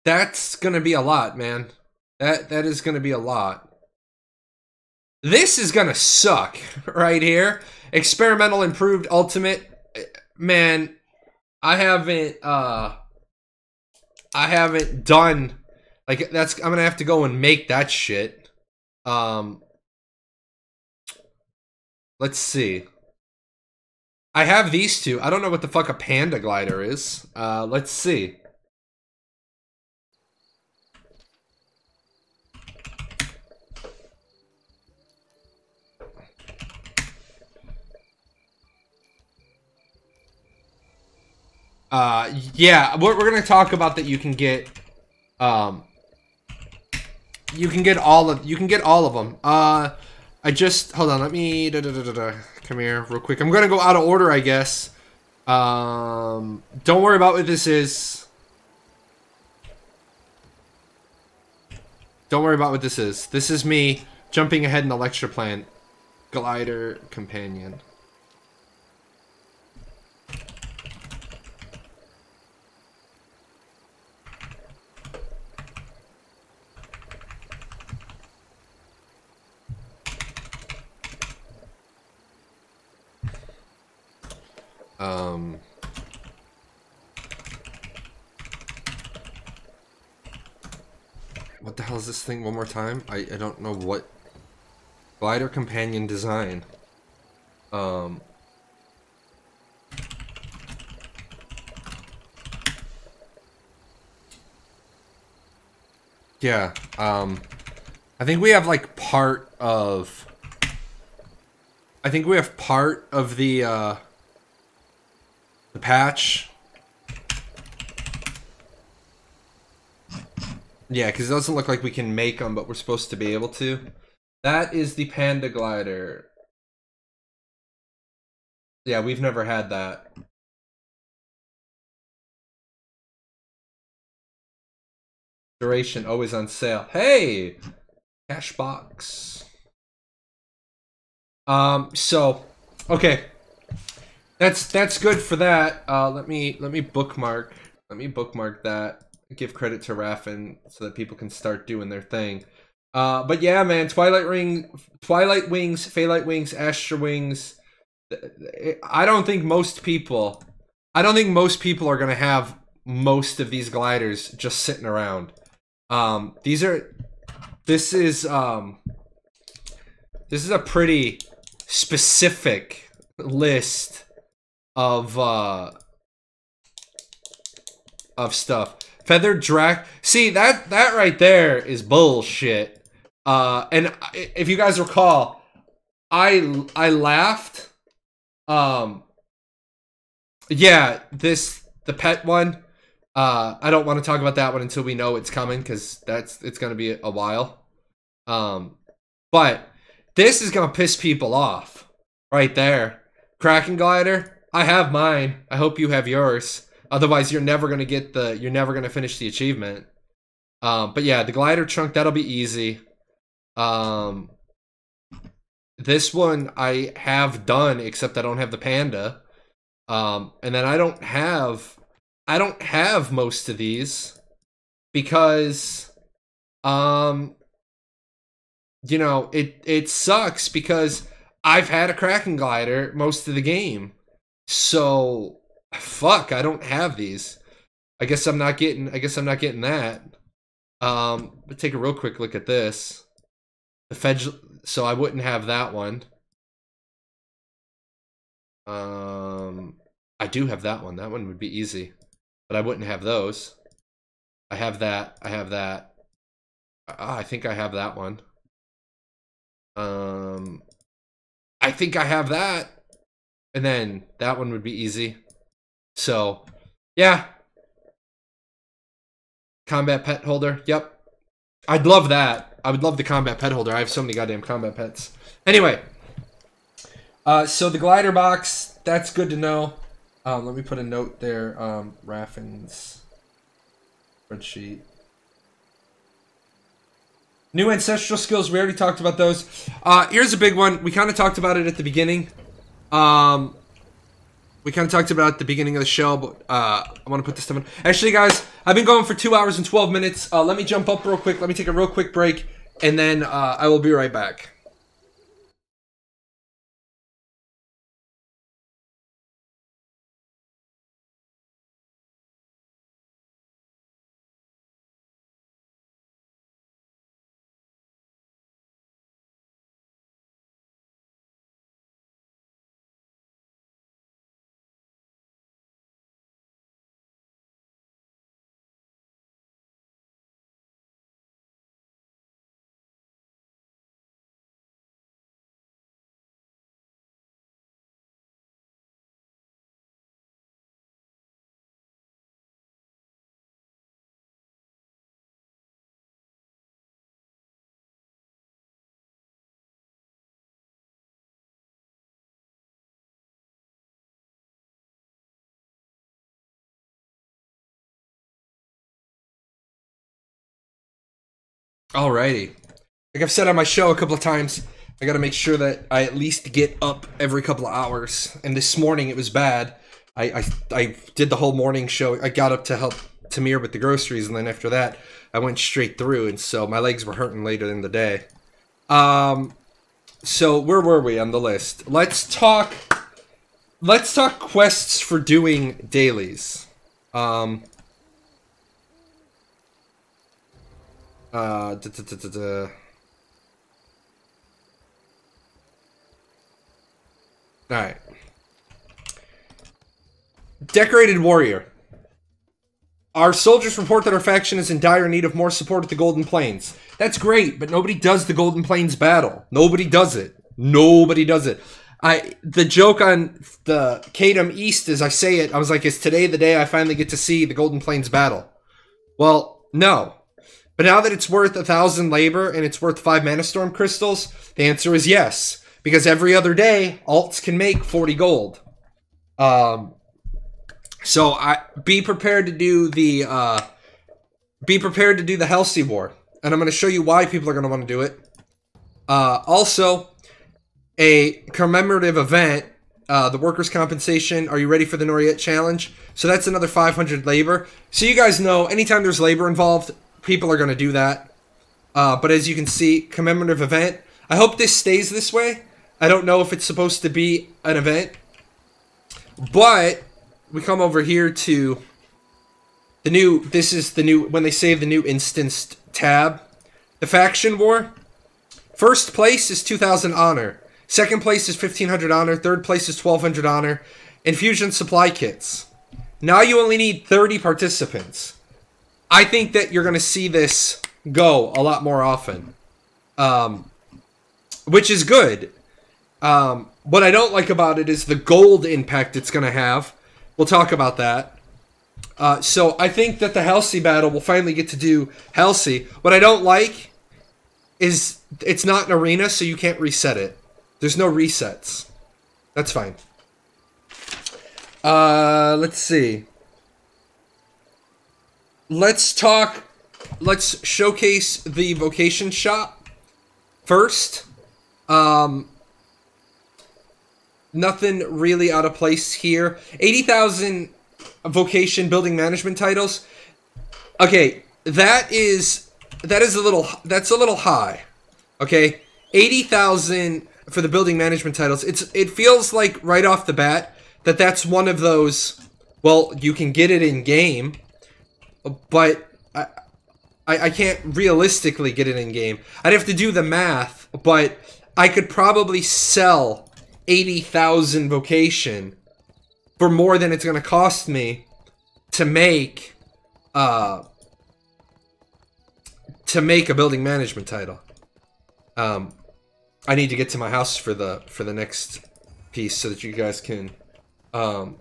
That's gonna be a lot, man. That is gonna be a lot. This is gonna suck right here. Experimental Improved Ultimate. Man, I haven't done, like, that's, I'm gonna have to go and make that shit. Let's see. I have these two. I don't know what the fuck a Panda Glider is. Let's see. Yeah, we're gonna talk about that. You can get all of them. I just, hold on, let me come here real quick. I'm gonna go out of order, I guess. Don't worry about what this is. Don't worry about what this is. This is me jumping ahead in the lecture plan. Glider companion. What the hell is this thing? One more time? I don't know what. Glider companion design. Yeah, I think we have like part of the patch. Yeah, because it doesn't look like we can make them, but we're supposed to be able to. That is the Panda Glider. Yeah, we've never had that. Duration always on sale. Hey! Cash box. So okay. That's good for that. Let me bookmark that. Give credit to Raffin so that people can start doing their thing. But yeah, man, Twilight Wings, Phalite Wings, Astra Wings. I don't think most people are gonna have most of these gliders just sitting around. This is a pretty specific list of stuff. Feathered Drac. See, that right there is bullshit. And if you guys recall, I laughed. Yeah, the pet one. I don't want to talk about that one until we know it's coming, because it's gonna be a while. But this is gonna piss people off right there. Kraken Glider. I have mine. I hope you have yours. Otherwise, you're never gonna finish the achievement. But yeah, the glider trunk, that'll be easy. This one I have done, except I don't have the panda. And then I don't have most of these because you know, it sucks because I've had a Kraken Glider most of the game. So fuck, I don't have these. I guess I'm not getting that. But take a real quick look at this. The Fedge, so I wouldn't have that one. I do have that one. That one would be easy. But I wouldn't have those. I have that. I have that. I think I have that one. I think I have that. And then that one would be easy. So, yeah. Combat pet holder. Yep. I'd love that. I would love the combat pet holder. I have so many goddamn combat pets. Anyway. So the glider box, that's good to know. Let me put a note there. Raffin's spreadsheet. New ancestral skills. We already talked about those. Here's a big one. We kind of talked about it at the beginning. We kind of talked about it at the beginning of the show, but I want to put this stuff in. Actually, guys, I've been going for 2 hours and 12 minutes. Let me jump up real quick. Let me take a real quick break, and then I will be right back. Alrighty. Like I've said on my show a couple of times, I gotta make sure that I at least get up every couple of hours. And this morning it was bad. I did the whole morning show. I got up to help Tamir with the groceries, and then after that, I went straight through, and so my legs were hurting later in the day. So where were we on the list? Let's talk quests for doing dailies. Alright. Decorated Warrior. Our soldiers report that our faction is in dire need of more support at the Golden Plains. That's great, but nobody does the Golden Plains battle. Nobody does it. Nobody does it. The joke on the Kadam East, as I say it, I was like, is today the day I finally get to see the Golden Plains battle? Well, no. But now that it's worth 1,000 labor and it's worth 5 Mana Storm crystals, the answer is yes. Because every other day, alts can make 40 gold. So be prepared to do the Halsey War, and I'm going to show you why people are going to want to do it. Also, a commemorative event, the workers' compensation. Are you ready for the Noriet challenge? So that's another 500 labor. So you guys know, anytime there's labor involved, people are going to do that. But as you can see, commemorative event. I hope this stays this way. I don't know if it's supposed to be an event, but we come over here to the new, this is the new, when they save the new instanced tab. The faction war. First place is 2,000 honor. Second place is 1,500 honor. Third place is 1,200 honor. Infusion supply kits. Now you only need 30 participants. I think that you're going to see this go a lot more often. Which is good. What I don't like about it is the gold impact it's going to have. We'll talk about that. So I think that the Halsey battle will finally get to do Halsey. What I don't like is it's not an arena, so you can't reset it. There's no resets. That's fine. Let's see. Let's showcase the Vocation Shop first. Nothing really out of place here. 80,000 Vocation building management titles. Okay, that's a little high. Okay, 80,000 for the building management titles. It feels like right off the bat that's one of those. Well, you can get it in game, but I can't realistically get it in game. I'd have to do the math, but I could probably sell 80,000 Vocation for more than it's going to cost me to make a building management title. I need to get to my house for the next piece so that you guys can for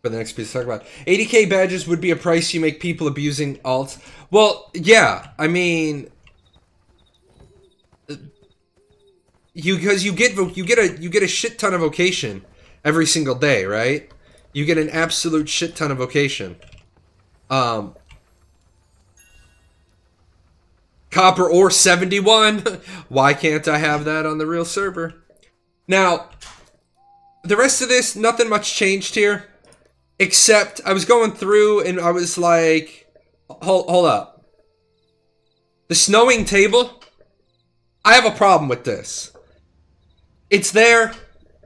the next piece to talk about. 80k badges would be a price you make people abusing alts. Well, yeah, I mean, because you get a shit ton of Vocation every single day, right? You get an absolute shit ton of Vocation. Copper ore 71. Why can't I have that on the real server? Now, the rest of this, nothing much changed here. Except, I was going through and I was like, hold up. The snowing table, I have a problem with this. It's there.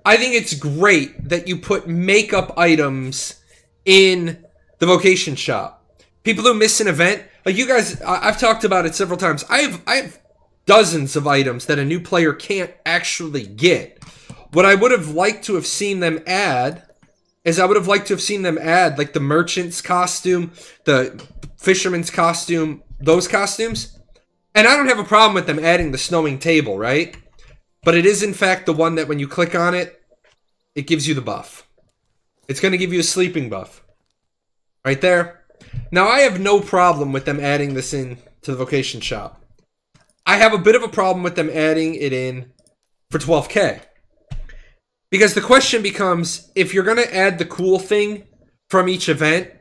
I think it's great that you put makeup items in the Vocation Shop. People who miss an event, like you guys, I've talked about it several times. I have dozens of items that a new player can't actually get. What I would have liked to have seen them add is like the merchant's costume, the fisherman's costume, those costumes. And I don't have a problem with them adding the snowing table, right? But it is in fact the one that when you click on it, it gives you the buff. It's going to give you a sleeping buff. Right there. Now I have no problem with them adding this in to the Vocation Shop. I have a bit of a problem with them adding it in for 12k. Because the question becomes, if you're going to add the cool thing from each event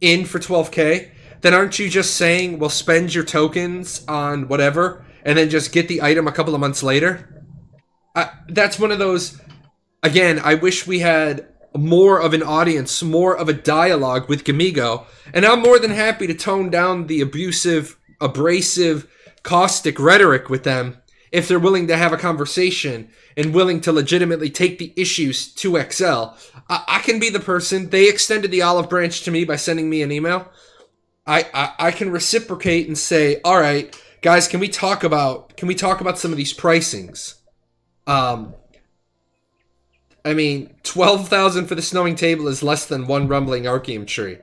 in for 12K, then aren't you just saying, well, spend your tokens on whatever, and then just get the item a couple of months later? That's one of those, again, I wish we had more of an audience, more of a dialogue with Gamigo, and I'm more than happy to tone down the abusive, abrasive, caustic rhetoric with them if they're willing to have a conversation and willing to legitimately take the issues to XL. I can be the person. They extended the olive branch to me by sending me an email. I can reciprocate and say, all right, guys, can we talk about some of these pricings? I mean, 12,000 for the snowing table is less than one rumbling Archeum tree.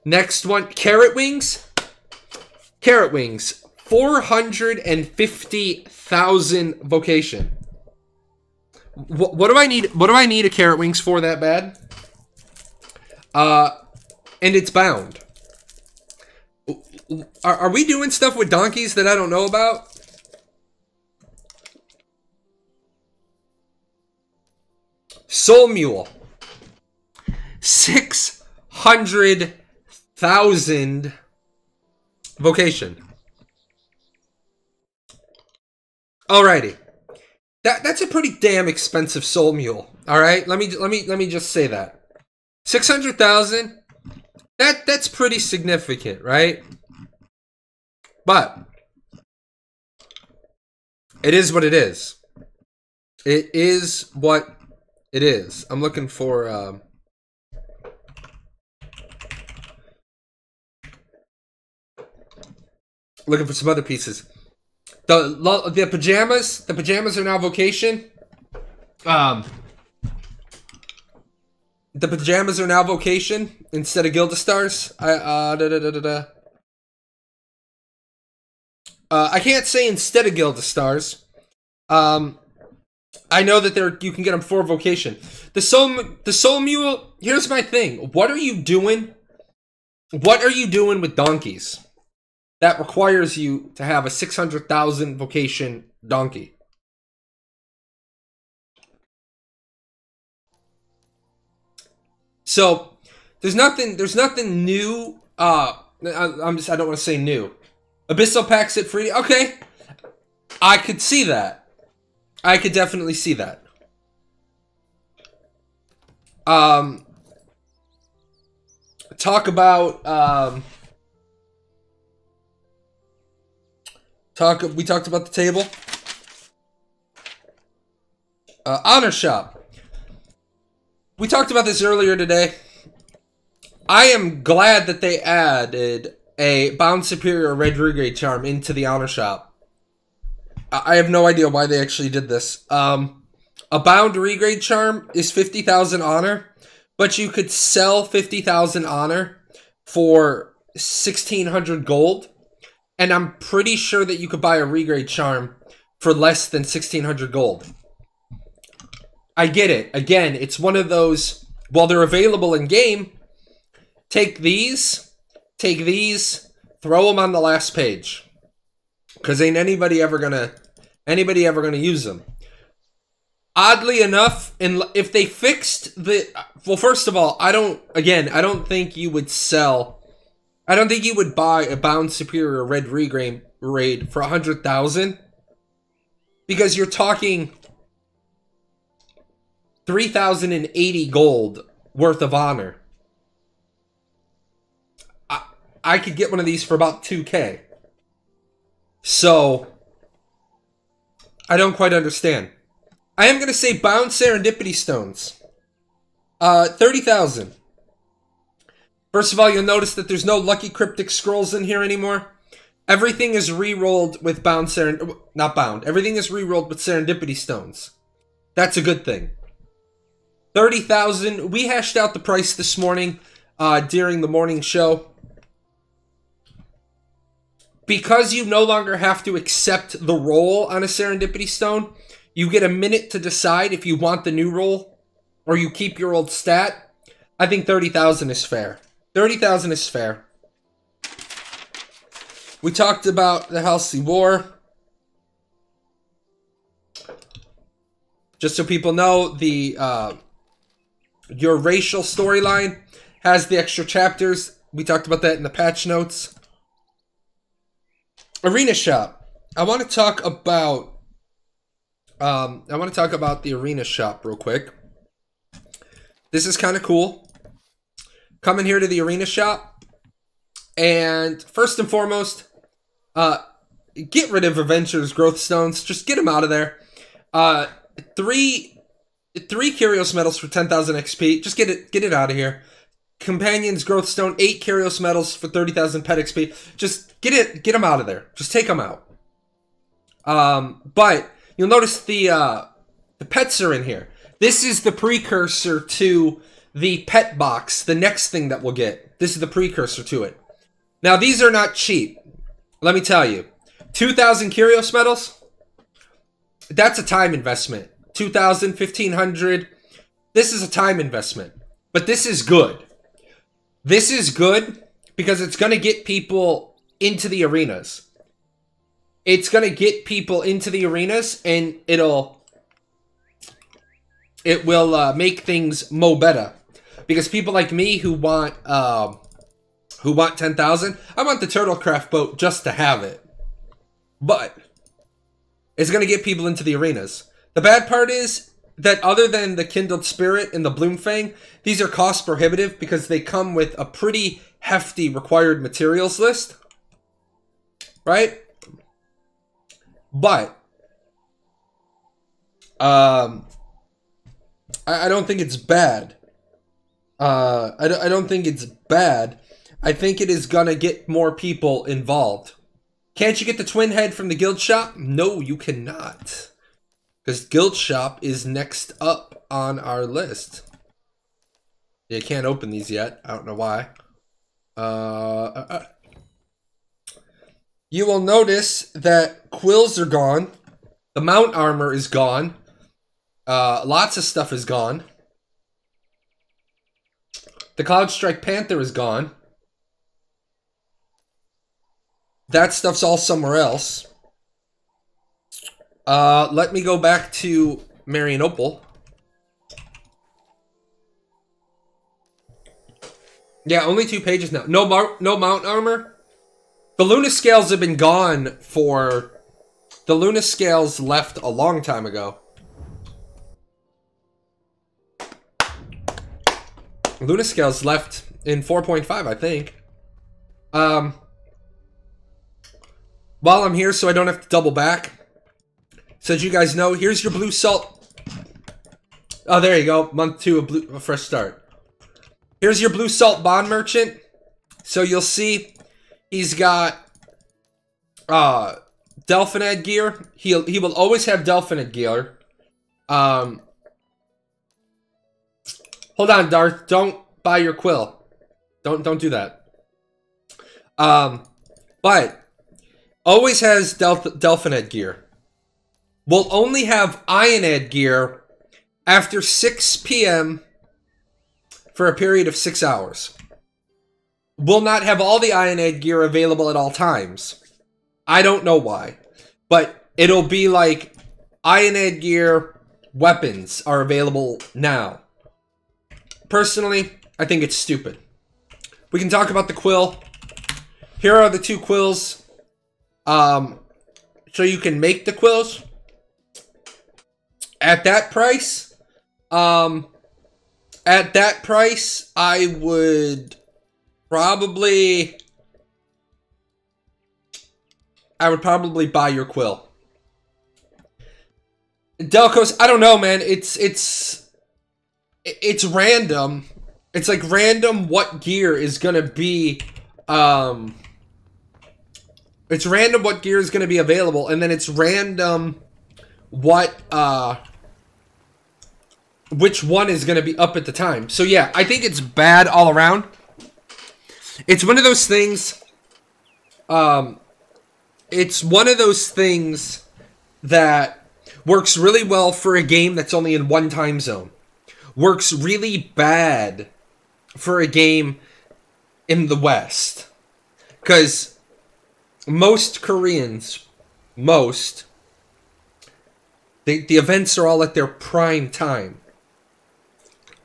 Next one, Carrot Wings. Carrot Wings, 450,000 vocation. What do I need? What do I need a Carrot Wings for that bad? And it's bound. Are we doing stuff with donkeys that I don't know about? Soul Mule, 600,000 vocation. Alrighty, that's a pretty damn expensive Soul Mule. All right, let me just say that 600,000. That's pretty significant, right? But it is what it is. It is what it is. I'm looking for some other pieces. The pajamas are now vocation. The pajamas are now vocation instead of Gildastars. I can't say instead of Gildastars. I know that you can get them for vocation. The Soul Mule. Here's my thing. What are you doing? What are you doing with donkeys that requires you to have a 600,000 vocation donkey? So there's nothing new. I don't want to say new. Abyssal packs it free. Okay, I could see that. I could definitely see that. Talk about we talked about the table. Honor Shop. We talked about this earlier today. I am glad that they added a Bound Superior Red Regrade Charm into the Honor Shop. I have no idea why they actually did this. A Bound Regrade Charm is 50,000 Honor, but you could sell 50,000 Honor for 1,600 gold, and I'm pretty sure that you could buy a Regrade Charm for less than 1,600 gold. I get it. Again, it's one of those, while they're available in game, take these, throw them on the last page. Because ain't anybody ever gonna use them. Oddly enough, and if they fixed the, well, first of all, I don't think you would buy a Bound Superior Red Regrade for 100,000, because you're talking 3,080 gold worth of honor. I could get one of these for about 2K. So, I don't quite understand. I am going to say Bound Serendipity Stones. 30,000. First of all, you'll notice that there's no Lucky Cryptic Scrolls in here anymore. Everything is re-rolled with everything is re-rolled with Serendipity Stones. That's a good thing. 30,000. We hashed out the price this morning during the morning show. Because you no longer have to accept the roll on a Serendipity Stone, you get a minute to decide if you want the new roll or you keep your old stat. I think 30,000 is fair. 30,000 is fair. We talked about the Halsey War. Just so people know, your racial storyline has the extra chapters. We talked about that in the patch notes. Arena Shop. I want to talk about the Arena Shop real quick. This is kind of cool. Come in here to the Arena Shop, and first and foremost, get rid of Adventurer's Growth Stones. Just get them out of there. Three Curios Medals for 10,000 XP. Just get it out of here. Companion's Growth Stone, 8 Curios Medals for 30,000 Pet XP. Just get them out of there. Just take them out. But you'll notice the pets are in here. This is the precursor to the pet box, the next thing that we'll get. This is the precursor to it. Now, these are not cheap. Let me tell you. 2,000 Curios Medals, that's a time investment. 2,000, 1,500. This is a time investment. But this is good. This is good because it's going to get people into the arenas. It's going to get people into the arenas, and it will make things mo better. Because people like me who want 10,000, I want the Turtlecraft boat just to have it. But it's going to get people into the arenas. The bad part is that other than the Kindled Spirit and the Bloomfang, these are cost prohibitive because they come with a pretty hefty required materials list. Right? But I don't think it's bad. I don't think it's bad. I think it is gonna get more people involved. Can't you get the twin head from the guild shop? No, you cannot. Because guild shop is next up on our list. You can't open these yet. I don't know why. You will notice that quills are gone. The mount armor is gone. Lots of stuff is gone. The Cloud Strike Panther is gone. That stuff's all somewhere else. Let me go back to Marion Opal. Yeah, only 2 pages now. No mount armor. The Luna Scales have been gone for... The Luna Scales left a long time ago. Luna Scales left in 4.5, I think. While I'm here, so I don't have to double back. So as you guys know, here's your blue salt. Oh, there you go. Month 2 of a fresh start. Here's your blue salt bond merchant. So you'll see he's got Delphinid gear. He will always have Delphinid gear. Hold on, Darth. Don't buy your quill. Don't do that. But always has Delphinid gear. Will only have Ionad gear after 6 p.m. for a period of 6 hours. Will not have all the Ionad gear available at all times. I don't know why. But it'll be like Ionad gear weapons are available now. Personally, I think it's stupid. We can talk about the quill. Here are the 2 quills. So you can make the quills. At that price, I would probably buy your quill. Delcos, I don't know, man. It's random. It's like random what gear is gonna be it's random what gear is gonna be available, and then it's random what which one is gonna be up at the time. So yeah, I think it's bad all around. It's one of those things it's one of those things that works really well for a game that's only in one time zone. Works really bad for a game in the West. Because most Koreans, The events are all at their prime time.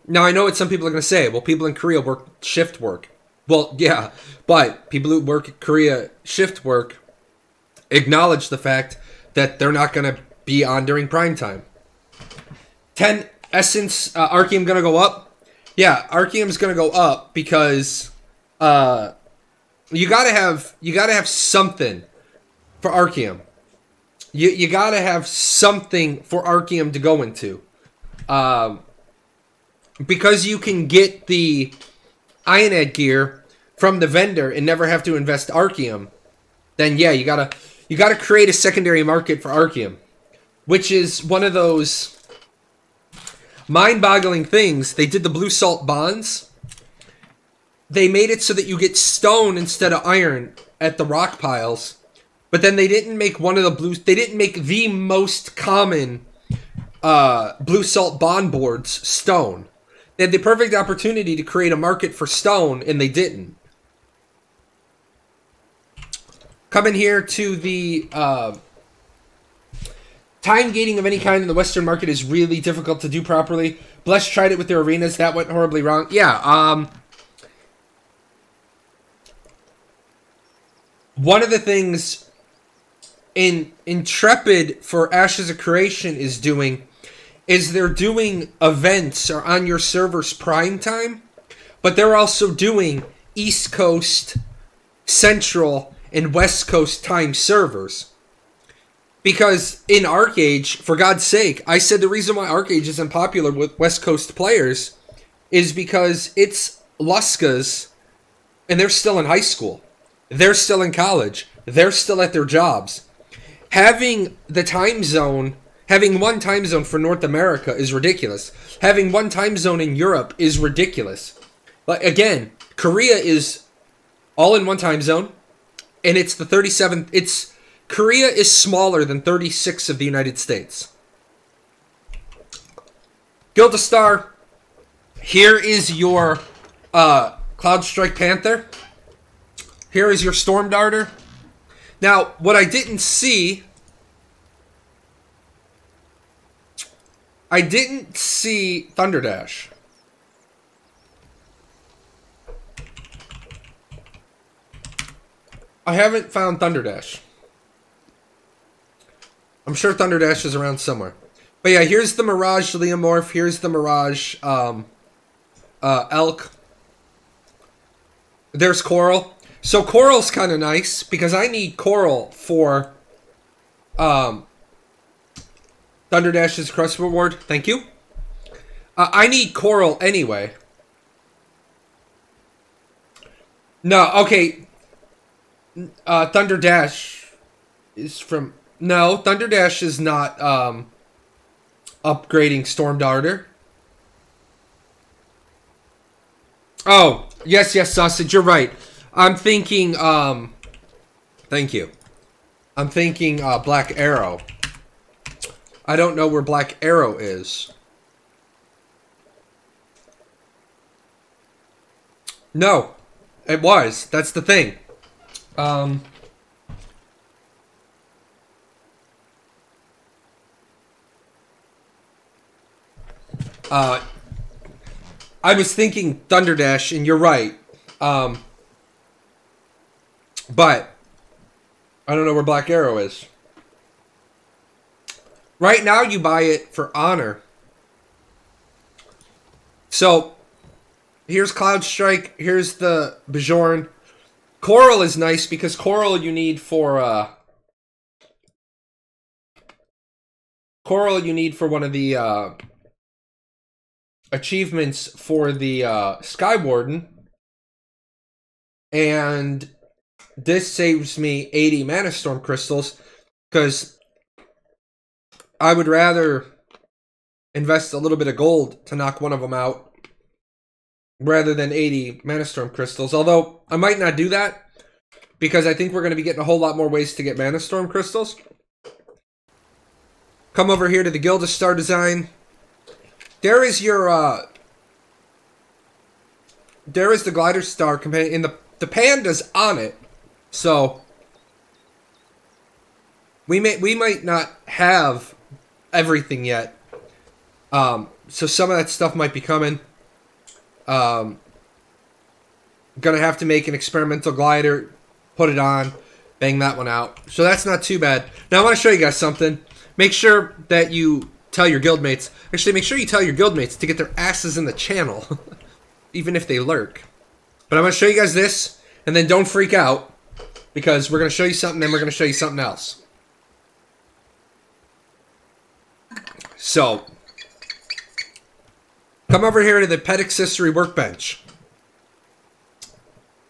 Now, I know what some people are going to say. Well, people in Korea work shift work. Well, yeah, but people who work at Korea shift work acknowledge the fact that they're not going to be on during prime time. 10 Essence, Archeum going to go up? Yeah, Archeum's going to go up because you gotta have something for Archeum. You gotta have something for Archeum to go into. Because you can get the Ionad gear from the vendor and never have to invest Archeum, then yeah, you gotta create a secondary market for Archeum, which is one of those mind-boggling things. They did the blue salt bonds. They made it so that you get stone instead of iron at the rock piles, but then they didn't make one of the blues. They didn't make the most common blue salt bond boards stone. They had the perfect opportunity to create a market for stone, and they didn't. Coming here to the time gating of any kind in the Western market is really difficult to do properly. Bless tried it with their arenas. That went horribly wrong. Yeah, one of the things Intrepid for Ashes of Creation is doing is they're doing events or on your server's prime time, but they're also doing East Coast, Central, and West Coast time servers. Because in Archeage, for God's sake, I said the reason why Archeage isn't popular with West Coast players is because it's Luskas, and they're still in high school. They're still in college. They're still at their jobs. Having the time zone, having one time zone for North America is ridiculous. Having one time zone in Europe is ridiculous. But again, Korea is all in one time zone, and it's the 37th. Korea is smaller than 36 of the United States. Gildastar, here is your Cloudstrike Panther. Here is your Storm Darter. Now, what I didn't see Thunderdash. I haven't found Thunderdash. I'm sure Thunderdash is around somewhere. But yeah, here's the Mirage Leomorph. Here's the Mirage Elk. There's Coral. So Coral's kind of nice because I need Coral for Thunderdash's Crust Reward. Thank you. I need Coral anyway. No, okay. Thunderdash is from... No, Thunderdash is not upgrading Storm Darter. Oh, yes, Sausage, you're right. I'm thinking, thank you. I'm thinking Black Arrow. I don't know where Black Arrow is. No, it was. That's the thing. I was thinking Thunderdash, and you're right. But I don't know where Black Arrow is. Right now, you buy it for honor. So, here's Cloudstrike. Here's the Bjorn. Coral is nice because Coral you need for one of the achievements for the Sky Warden. And this saves me 80 Mana Storm Crystals because I would rather invest a little bit of gold to knock one of them out rather than 80 Mana Storm Crystals. Although, I might not do that because I think we're going to be getting a whole lot more ways to get Mana Storm Crystals. Come over here to the Gildastar design. There is your, there is the Glider Star companion, and the Panda's on it. So, we might not have everything yet. So some of that stuff might be coming. Gonna have to make an experimental glider, put it on, bang that one out. So that's not too bad. Now I want to show you guys something. Make sure that you tell your guildmates. Actually, make sure you tell your guildmates to get their asses in the channel, even if they lurk. But I'm going to show you guys this, and then don't freak out, because we're going to show you something, then we're going to show you something else. So, come over here to the Pet Accessory Workbench.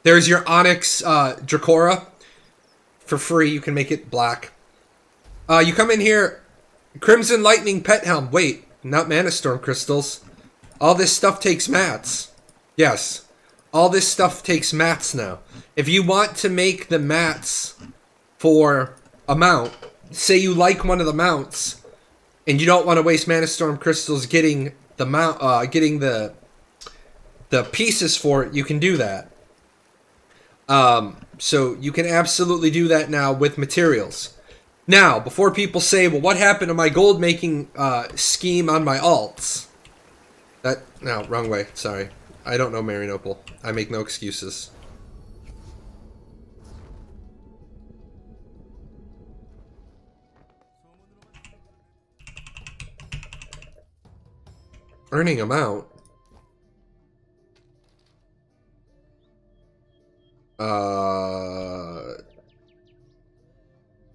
There's your Onyx Dracora. For free, you can make it black. You come in here, Crimson Lightning Pet Helm. Wait, not Mana Storm Crystals. All this stuff takes mats. Yes, all this stuff takes mats now. If you want to make the mats for a mount, say you like one of the mounts, and you don't want to waste Mana Storm Crystals getting the mount, getting the pieces for it, you can do that. So you can absolutely do that now with materials. Now, before people say, well, what happened to my gold making scheme on my alts? No, wrong way, sorry. I don't know Marianople. I make no excuses. Earning amount?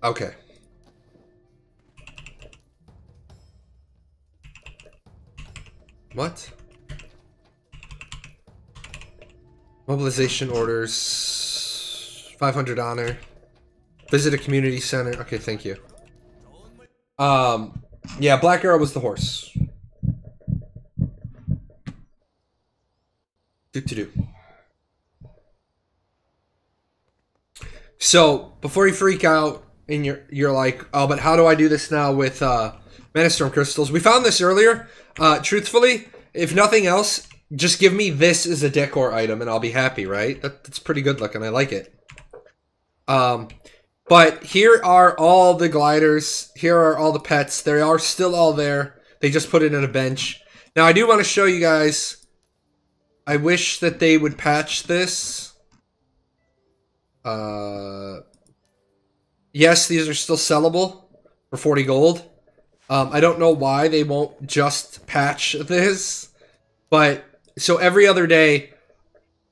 Okay. What? Mobilization orders. 500 honor. Visit a community center. Okay, thank you. Yeah, Black Arrow was the horse. Do. So, before you freak out and you're like, oh, but how do I do this now with Mana Storm Crystals? We found this earlier. Truthfully, if nothing else, just give me this as a decor item and I'll be happy, right? That's pretty good looking. I like it. But here are all the gliders. Here are all the pets. They are still all there. They just put it in a bench. Now, I do want to show you guys. I wish that they would patch this. Yes, these are still sellable for 40 gold. I don't know why they won't just patch this. But, so every other day,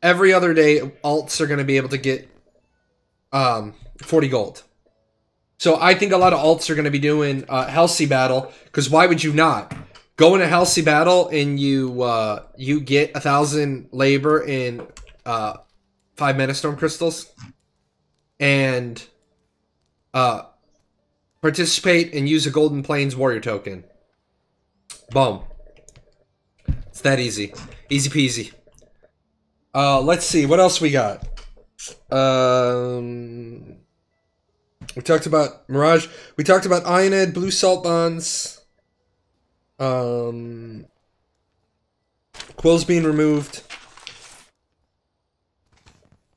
alts are going to be able to get 40 gold. So I think a lot of alts are going to be doing Halsey Battle, because why would you not? Go in a Halsey Battle and you get 1,000 labor in 5 Mana Storm Crystals. And participate and use a Golden Plains Warrior token. Boom. It's that easy. Easy peasy. Let's see. What else we got? We talked about Mirage. We talked about Ioned, Blue Salt Bonds. Quills being removed.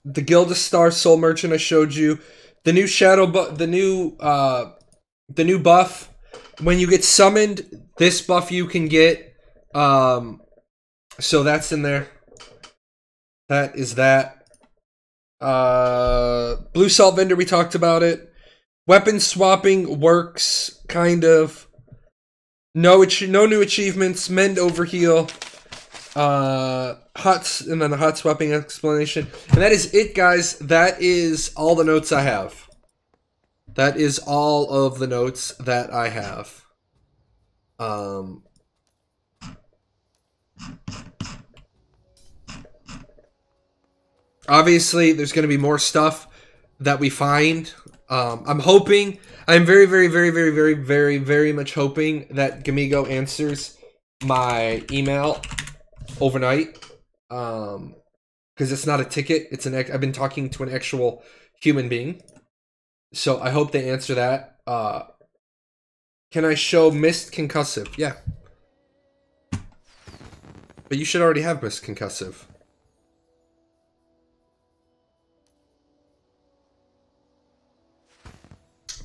The Gilda Star Soul Merchant I showed you. The new Shadow the new buff. When you get summoned, this buff you can get. So that's in there. That is that. Blue Salt Vendor, we talked about it. Weapon swapping works, kind of. No new achievements. Mend Overheal. And then the hot swapping explanation. And that is it, guys. That is all the notes I have. That is all of the notes that I have. Obviously, there's going to be more stuff that we find. I'm hoping, I'm very, very, very, very, very, very, very much hoping that Gamigo answers my email overnight. Because it's not a ticket. It's I've been talking to an actual human being. So I hope they answer that. Can I show Mist Concussive? Yeah. But you should already have Mist Concussive.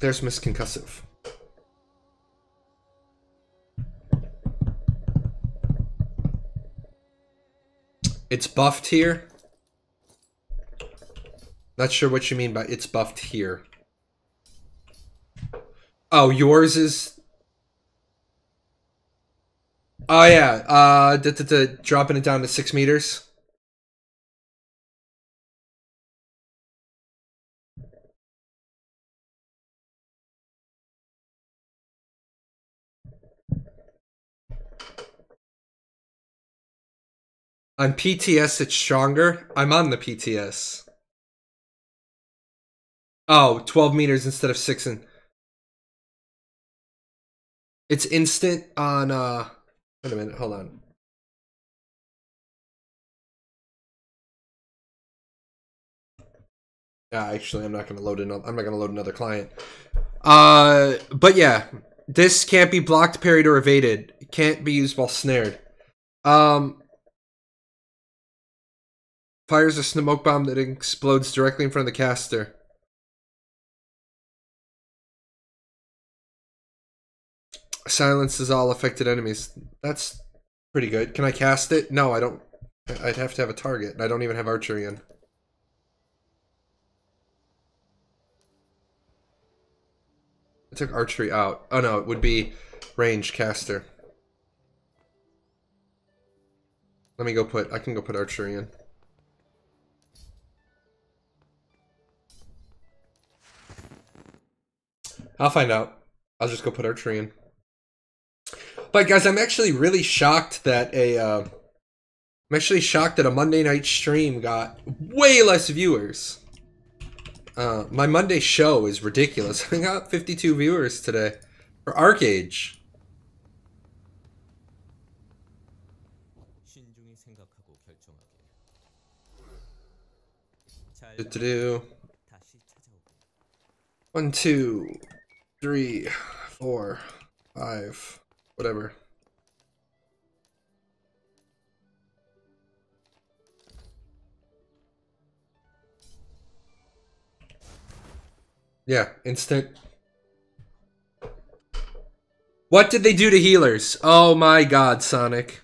There's Mist Concussive. It's buffed here. Not sure what you mean by it's buffed here. Oh, yours is... Oh, yeah. Dropping it down to 6 meters. On PTS, it's stronger. I'm on the PTS. Oh, 12 meters instead of 6 and... It's instant on, Wait a minute, hold on. Actually, I'm not gonna load another client. But yeah, this can't be blocked, parried, or evaded. It can't be used while snared. Fires a smoke bomb that explodes directly in front of the caster. Silences all affected enemies. That's pretty good. Can I cast it? No, I don't. I'd have to have a target. I don't even have archery in. I took archery out. Oh no, it would be range caster. Let me go put... I can go put archery in. I'll find out. I'll just go put archery in. But guys, I'm actually really shocked that a Monday night stream got way less viewers. My Monday show is ridiculous. I got 52 viewers today for Archeage. Do 1, 2, 3, 4, 5, whatever. Yeah, instant. What did they do to healers? Oh my god, Sonic.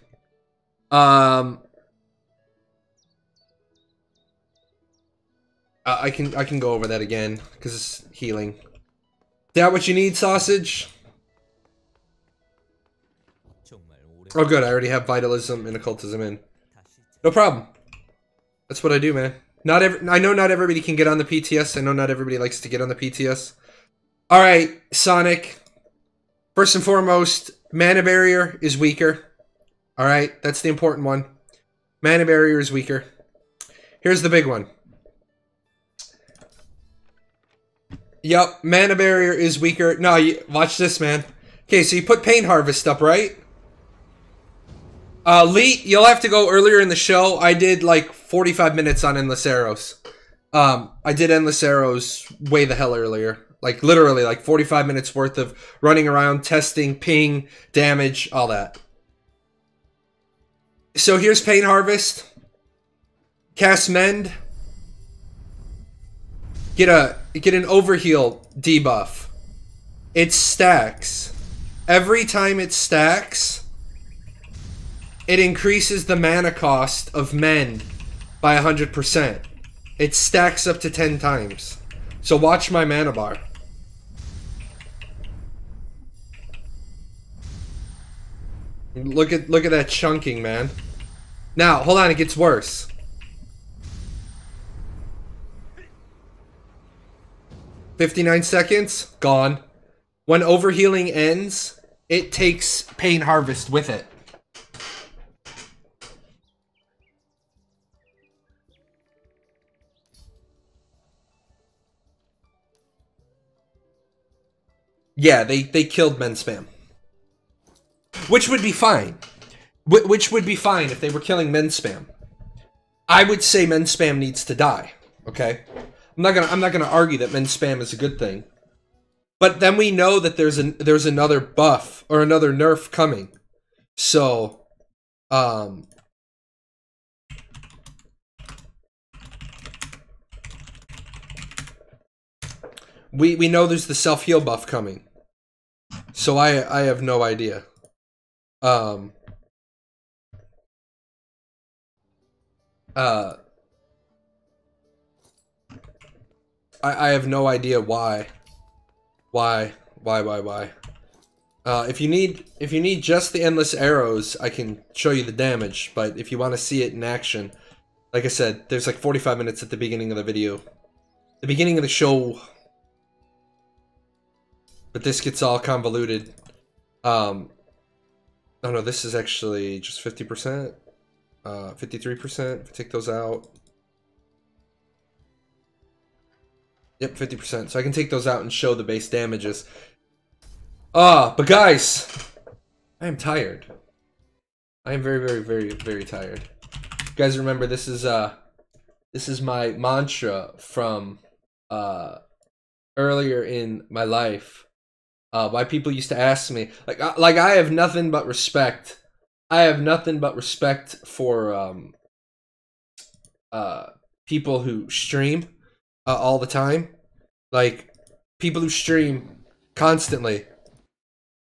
I can go over that again because it's healing. Is that what you need, Sausage? Oh good, I already have Vitalism and Occultism in. No problem. That's what I do, man. I know not everybody can get on the PTS. I know not everybody likes to get on the PTS. Alright, Sonic. First and foremost, Mana Barrier is weaker. Alright, that's the important one. Mana Barrier is weaker. Here's the big one. Yup, Mana Barrier is weaker. No, watch this, man. Okay, so you put Pain Harvest up, right? Lee, you'll have to go earlier in the show. I did like 45 minutes on Endless Arrows. I did Endless Arrows way the hell earlier. Like literally like 45 minutes worth of running around, testing, ping, damage, all that. So here's Pain Harvest. Cast Mend. Get an Overheal debuff. It stacks. Every time it stacks, it increases the mana cost of Mend by 100%. It stacks up to 10 times. So watch my mana bar. Look at that chunking, man. Now, hold on, it gets worse. "59 seconds, gone. When overhealing ends, it takes Pain Harvest with it. Yeah, they killed Men Spam. Which would be fine. Which would be fine if they were killing Men Spam. I would say Men Spam needs to die. Okay? I'm not gonna argue that Men Spam is a good thing. But then we know that there's another buff or another nerf coming. So we know there's the self-heal buff coming. So I have no idea. I have no idea why. Why? If you need just the endless arrows, I can show you the damage. But if you want to see it in action, like I said, there's like 45 minutes at the beginning of the video, the beginning of the show. But this gets all convoluted. Oh no, this is actually just 50%, 53%. If I take those out, yep, 50%. So I can take those out and show the base damages. But guys, I am tired. I am very tired. You guys remember this is my mantra from earlier in my life. Why people used to ask me, like I have nothing but respect. I have nothing but respect for people who stream all the time, like people who stream constantly.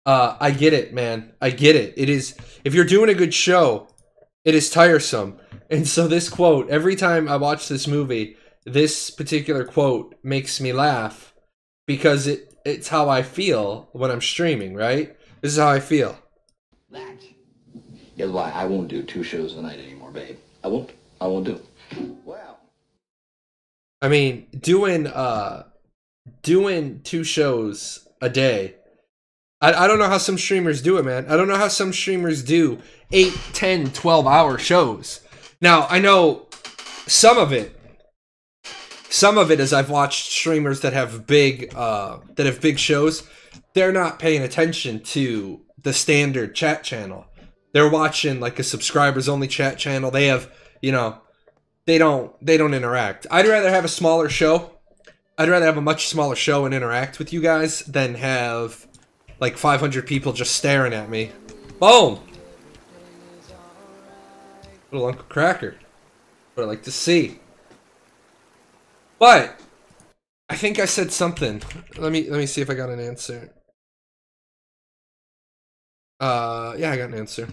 I get it, man. I get it. It is, if you're doing a good show, it is tiresome. And so this quote, every time I watch this movie, this particular quote makes me laugh because it's how I feel when I'm streaming, right? This is how I feel. That is why I won't do 2 shows a night anymore, babe. I won't do. Well, I mean, doing 2 shows a day. I don't know how some streamers do it, man. I don't know how some streamers do 8, 10, 12-hour shows. Now, I know some of it is I've watched streamers that have big shows. They're not paying attention to the standard chat channel. They're watching like a subscribers only chat channel. They have, you know, they don't interact. I'd rather have a smaller show. I'd rather have a much smaller show and interact with you guys than have like 500 people just staring at me. Boom! Little Uncle Cracker. What I like to see. But I think I said something. Let me see if I got an answer. Yeah, I got an answer.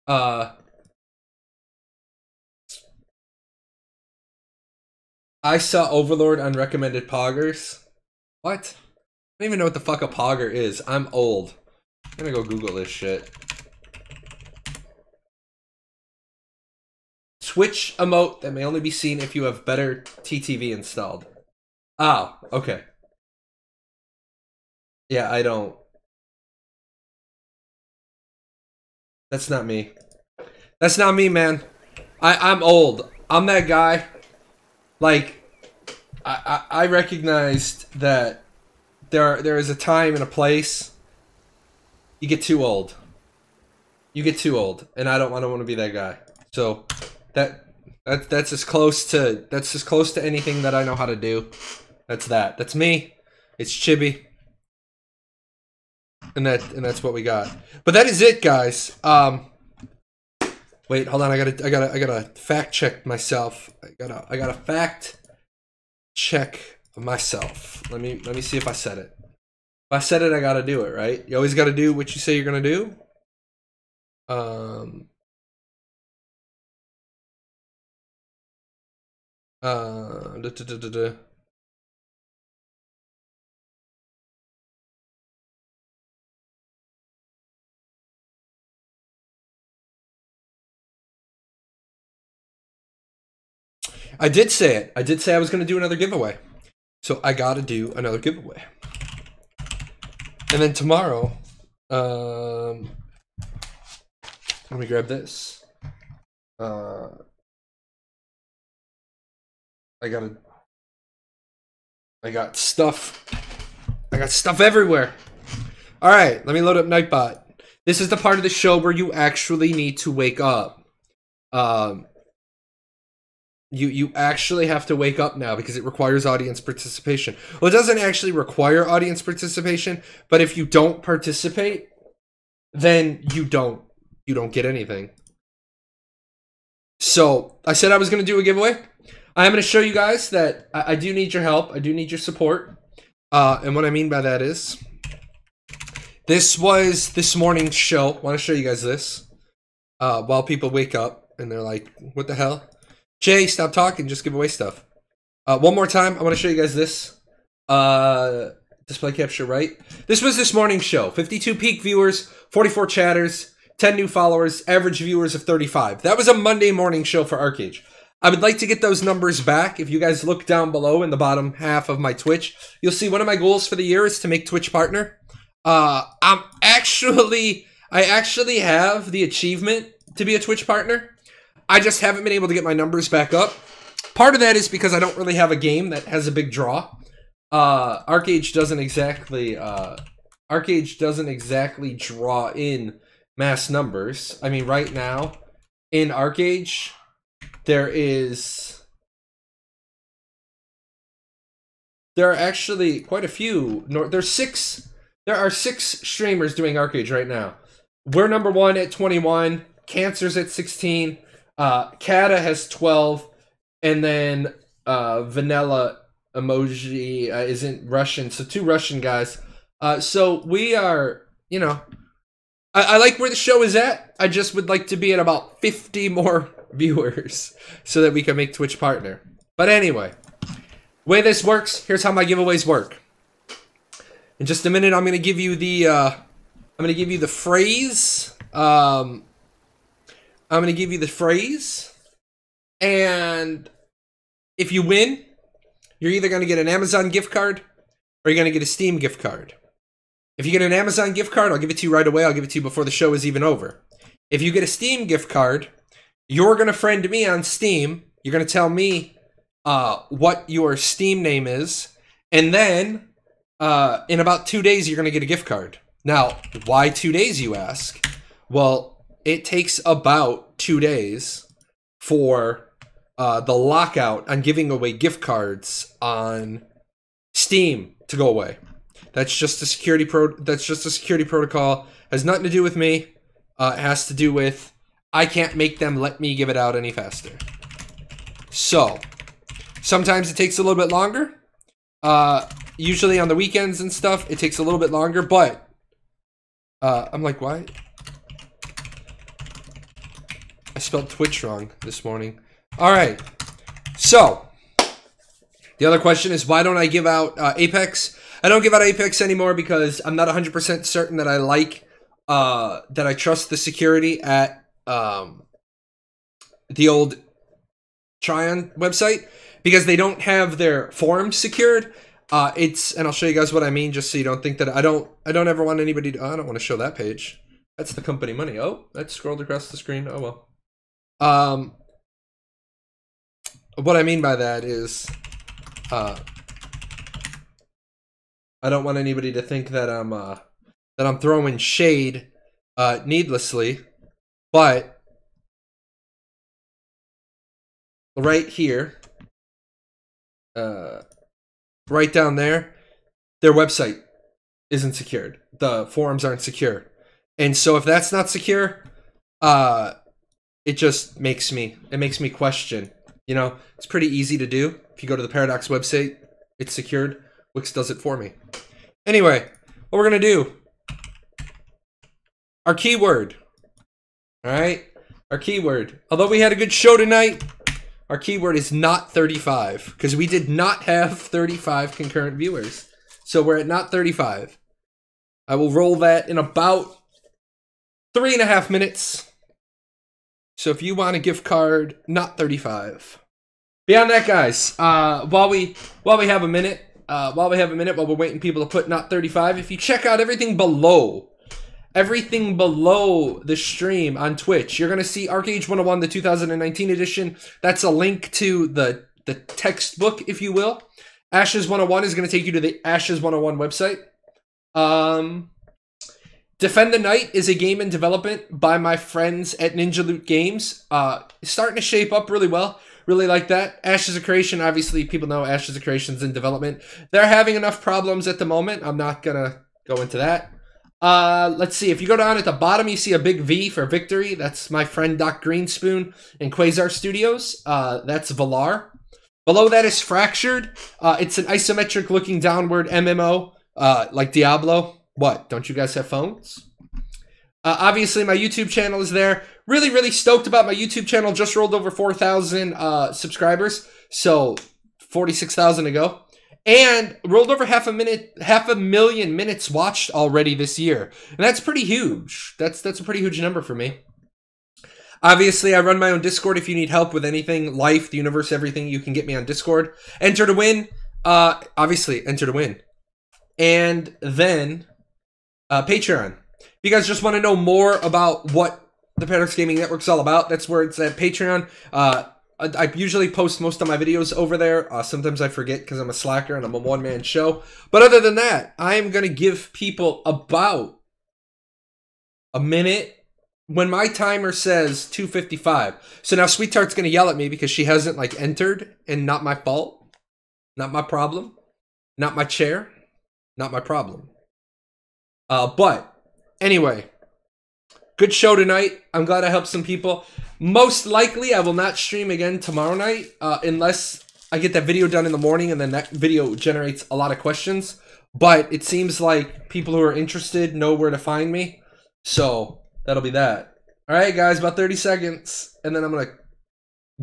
I saw Overlord on recommended poggers. What? I don't even know what the fuck a pogger is. I'm old. I'm gonna go Google this shit. Twitch emote that may only be seen if you have better TTV installed. Oh, okay. Yeah, I don't. That's not me. That's not me, man. I'm old. I'm that guy. Like, I recognized that there is a time and a place. You get too old. You get too old, and I don't want to be that guy. So that's as close to anything that I know how to do. That's me. It's Chibi. And that's what we got. But that is it, guys. Wait, hold on. I gotta fact check myself. I gotta fact check myself. Let me see if I said it. If I said it, I gotta do it, right? You always gotta do what you say you're gonna do. I did say it. I did say I was going to do another giveaway. So I got to do another giveaway. And then tomorrow, let me grab this. I got stuff everywhere. All right, let me load up Nightbot. This is the part of the show where you actually need to wake up. You actually have to wake up now because it requires audience participation. Well, it doesn't actually require audience participation, but if you don't participate, then you don't get anything. So I said I was going to do a giveaway. I am going to show you guys that I do need your help. I do need your support. And what I mean by that is, this was this morning's show. I want to show you guys this while people wake up and they're like, what the hell? Jay, stop talking. Just give away stuff. One more time, I want to show you guys this. Display capture, right? This was this morning's show. 52 peak viewers, 44 chatters, 10 new followers, average viewers of 35. That was a Monday morning show for Archeage. I would like to get those numbers back. If you guys look down below in the bottom half of my Twitch, you'll see one of my goals for the year is to make Twitch partner. I actually have the achievement to be a Twitch partner. I just haven't been able to get my numbers back up. Part of that is because I don't really have a game that has a big draw. Archeage doesn't exactly draw in mass numbers. I mean, right now in Archeage, there are actually quite a few. There are 6 streamers doing Archeage right now. We're number 1 at 21. Cancer's at 16. Kata has 12. And then Vanilla Emoji isn't Russian. So 2 Russian guys. So we are, you know, I like where the show is at. I just would like to be at about 50 more viewers so that we can make Twitch partner. But anyway, way this works, here's how my giveaways work. In just a minute, I'm going to give you the phrase. I'm going to give you the phrase. And if you win, you're either going to get an Amazon gift card or you're going to get a Steam gift card. If you get an Amazon gift card, I'll give it to you right away. I'll give it to you before the show is even over. If you get a Steam gift card, you're going to friend me on Steam. You're going to tell me what your Steam name is. And then in about 2 days, you're going to get a gift card. Now, why 2 days, you ask? Well, it takes about 2 days for the lockout on giving away gift cards on Steam to go away. That's just a security protocol. Has nothing to do with me. It has to do with I can't make them let me give it out any faster. So sometimes it takes a little bit longer. Usually on the weekends and stuff, it takes a little bit longer. But I'm like, why? I spelled Twitch wrong this morning. All right. So the other question is, why don't I give out Apex? I don't give out Apex anymore because I'm not 100% certain that I like, that I trust the security at the old Tryon website because they don't have their forums secured. And I'll show you guys what I mean just so you don't think that I don't ever want anybody to, I don't want to show that page. That's the company money. Oh, that scrolled across the screen. Oh, well. What I mean by that is, I don't want anybody to think that I'm throwing shade needlessly, but right here, right down there, their website isn't secured. The forums aren't secure, and so if that's not secure, it just makes me question. You know, it's pretty easy to do. If you go to the Paradox website, it's secured. Wix does it for me. Anyway, what we're going to do, our keyword. All right, our keyword. Although we had a good show tonight, our keyword is not 35 because we did not have 35 concurrent viewers. So we're at not 35. I will roll that in about 3.5 minutes. So if you want a gift card, not 35. Beyond that, guys, while we have a minute, while we're waiting people to put not 35, if you check out everything below the stream on Twitch, you're gonna see Archeage 101, the 2019 edition. That's a link to the textbook, if you will. Ashes 101 is gonna take you to the Ashes 101 website. Defend the Night is a game in development by my friends at Ninja Loot Games. Starting to shape up really well. Really like that. Ashes of Creation, obviously, people know Ashes of Creation's in development. They're having enough problems at the moment. I'm not going to go into that. Let's see. If you go down at the bottom, you see a big V for Victory. That's my friend Doc Greenspoon and Quasar Studios. That's Valar. Below that is Fractured. It's an isometric looking downward MMO, like Diablo. What? Don't you guys have phones? Obviously, my YouTube channel is there. really, really stoked about my YouTube channel. Just rolled over 4,000 subscribers, so 46,000 to go. And rolled over half a million minutes watched already this year. And that's pretty huge. That's a pretty huge number for me. Obviously, I run my own Discord. If you need help with anything, life, the universe, everything, you can get me on Discord. Enter to win. Obviously, enter to win. And then, Patreon. If you guys just want to know more about what the Paradox Gaming Network's all about, that's where it's at, Patreon. I usually post most of my videos over there. Sometimes I forget because I'm a slacker and I'm a one-man show. But other than that, I am going to give people about a minute when my timer says 2:55. So now Sweet Tart's going to yell at me because she hasn't like entered, and not my fault. Not my problem. Not my chair. Not my problem. But anyway, good show tonight. I'm glad I helped some people. Most likely, I will not stream again tomorrow night unless I get that video done in the morning and then that video generates a lot of questions. But it seems like people who are interested know where to find me. So that'll be that. All right, guys, about 30 seconds. And then I'm going to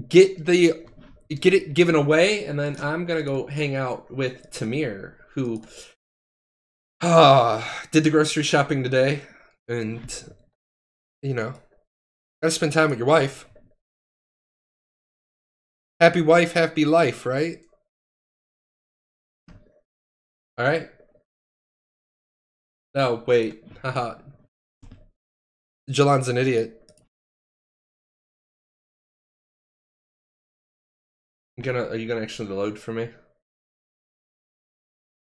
get it given away. And then I'm going to go hang out with Tamir, who did the grocery shopping today. And, you know, gotta spend time with your wife. Happy wife, happy life, right? All right. No, wait. Haha. Jalan's an idiot. Are you gonna actually load for me?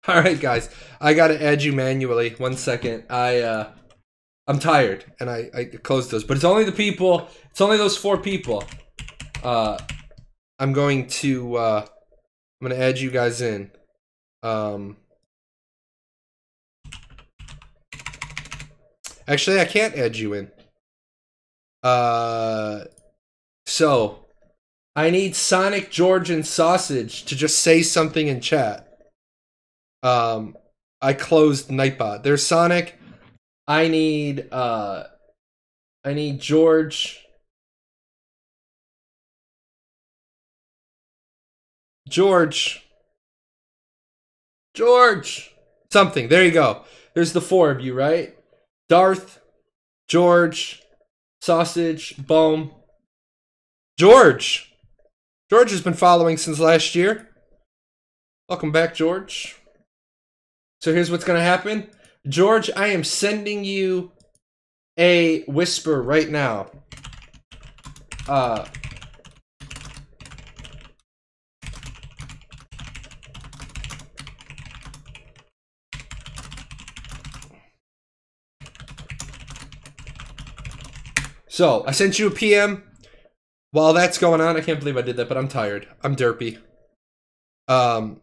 All right, guys. I gotta add you manually. 1 second. I'm tired, and I closed those, but it's only the people. It's only those 4 people. I'm gonna add you guys in. Actually, I can't add you in. So I need Sonic, George, and Sausage to just say something in chat. I closed Nightbot. There's Sonic. I need George. George. Something. There you go. There's the 4 of you, right? Darth, George, Sausage, Boom. George has been following since last year. Welcome back, George. So here's what's going to happen. George, I am sending you a whisper right now. So, I sent you a PM. While that's going on, I can't believe I did that, but I'm tired. I'm derpy. While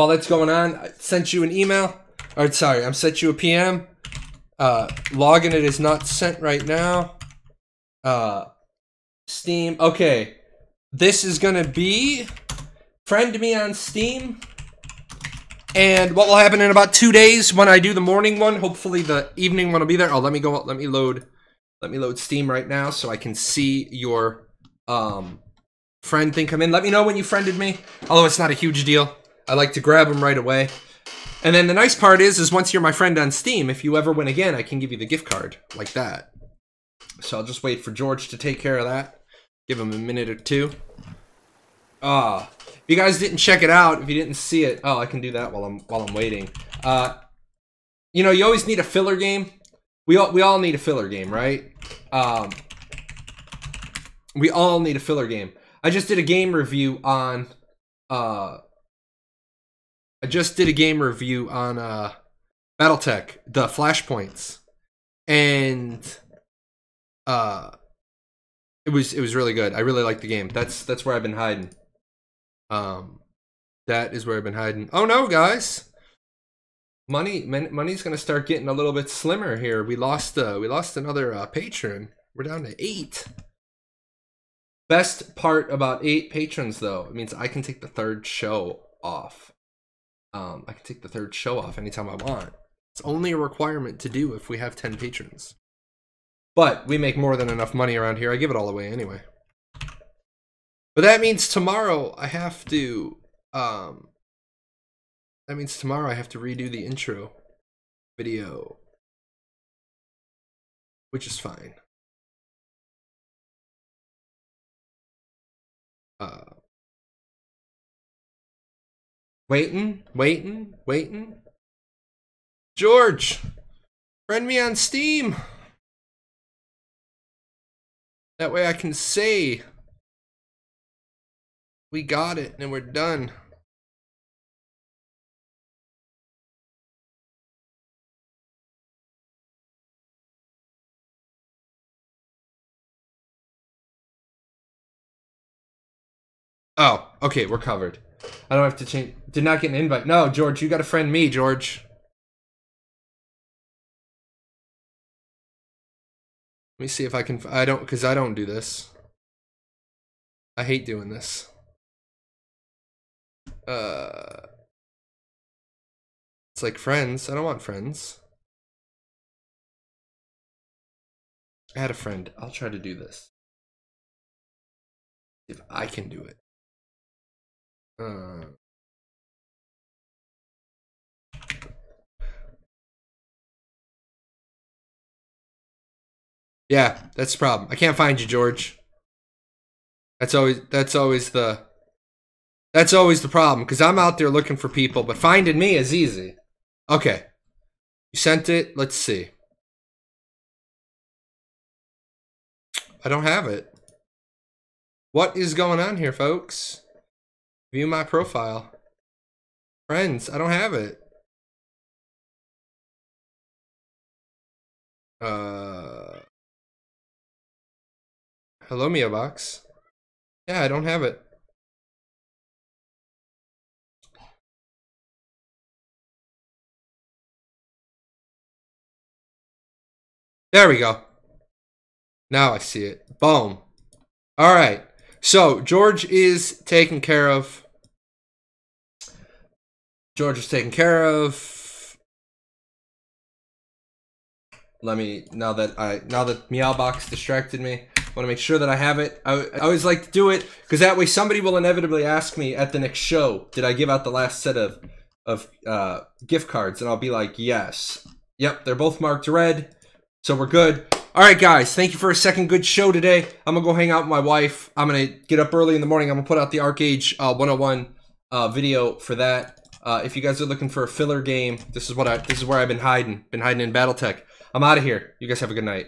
that's going on, I sent you an email. Or, sorry, I sent you a PM. Login it is not sent right now. Steam. Okay. This is going to be friend me on Steam. And what will happen in about 2 days when I do the morning one, hopefully the evening one will be there. Oh, let me load Steam right now so I can see your friend thing come in. Let me know when you friended me, although it's not a huge deal. I like to grab them right away. And then the nice part is once you're my friend on Steam, if you ever win again, I can give you the gift card like that. So I'll just wait for George to take care of that. Give him a minute or two. If you guys didn't check it out, if you didn't see it, I can do that while I'm waiting. You know, you always need a filler game. We all need a filler game, right? We all need a filler game. I just did a game review on Battletech, the flashpoints, and it was really good. I really liked the game. That's where I've been hiding. That is where I've been hiding. Oh no, guys. Money's gonna start getting a little bit slimmer here. We lost another patron. We're down to 8. Best part about 8 patrons, though, it means I can take the 3rd show off. I can take the 3rd show off anytime I want. It's only a requirement to do if we have 10 patrons. But we make more than enough money around here. I give it all away anyway. But that means tomorrow I have to redo the intro video, which is fine. Waiting. George, friend me on Steam. That way I can say we got it and we're done. Oh, okay, we're covered. I don't have to change. Did not get an invite. No, George, you gotta friend me, George. Let me see if I can. Because I don't do this. I hate doing this. It's like friends. I don't want friends. I had a friend. I'll try to do this. If I can do it. Yeah, that's the problem. I can't find you, George. That's always the problem, because I'm out there looking for people, but finding me is easy. Okay. You sent it. Let's see. I don't have it. What is going on here, folks? View my profile. Friends, I don't have it. Hello, Mia Box. Yeah, I don't have it. There we go. Now I see it. Boom. All right. So George is taken care of. Let me, now that Meowbox distracted me, I want to make sure that I have it. I always like to do it because that way somebody will inevitably ask me at the next show, did I give out the last set of gift cards? And I'll be like, yes. Yep, they're both marked red, so we're good. All right, guys, thank you for a second good show today. I'm going to go hang out with my wife. I'm going to get up early in the morning. I'm going to put out the Archeage 101 video for that. If you guys are looking for a filler game, this is where I've been hiding in Battletech. I'm out of here. You guys have a good night.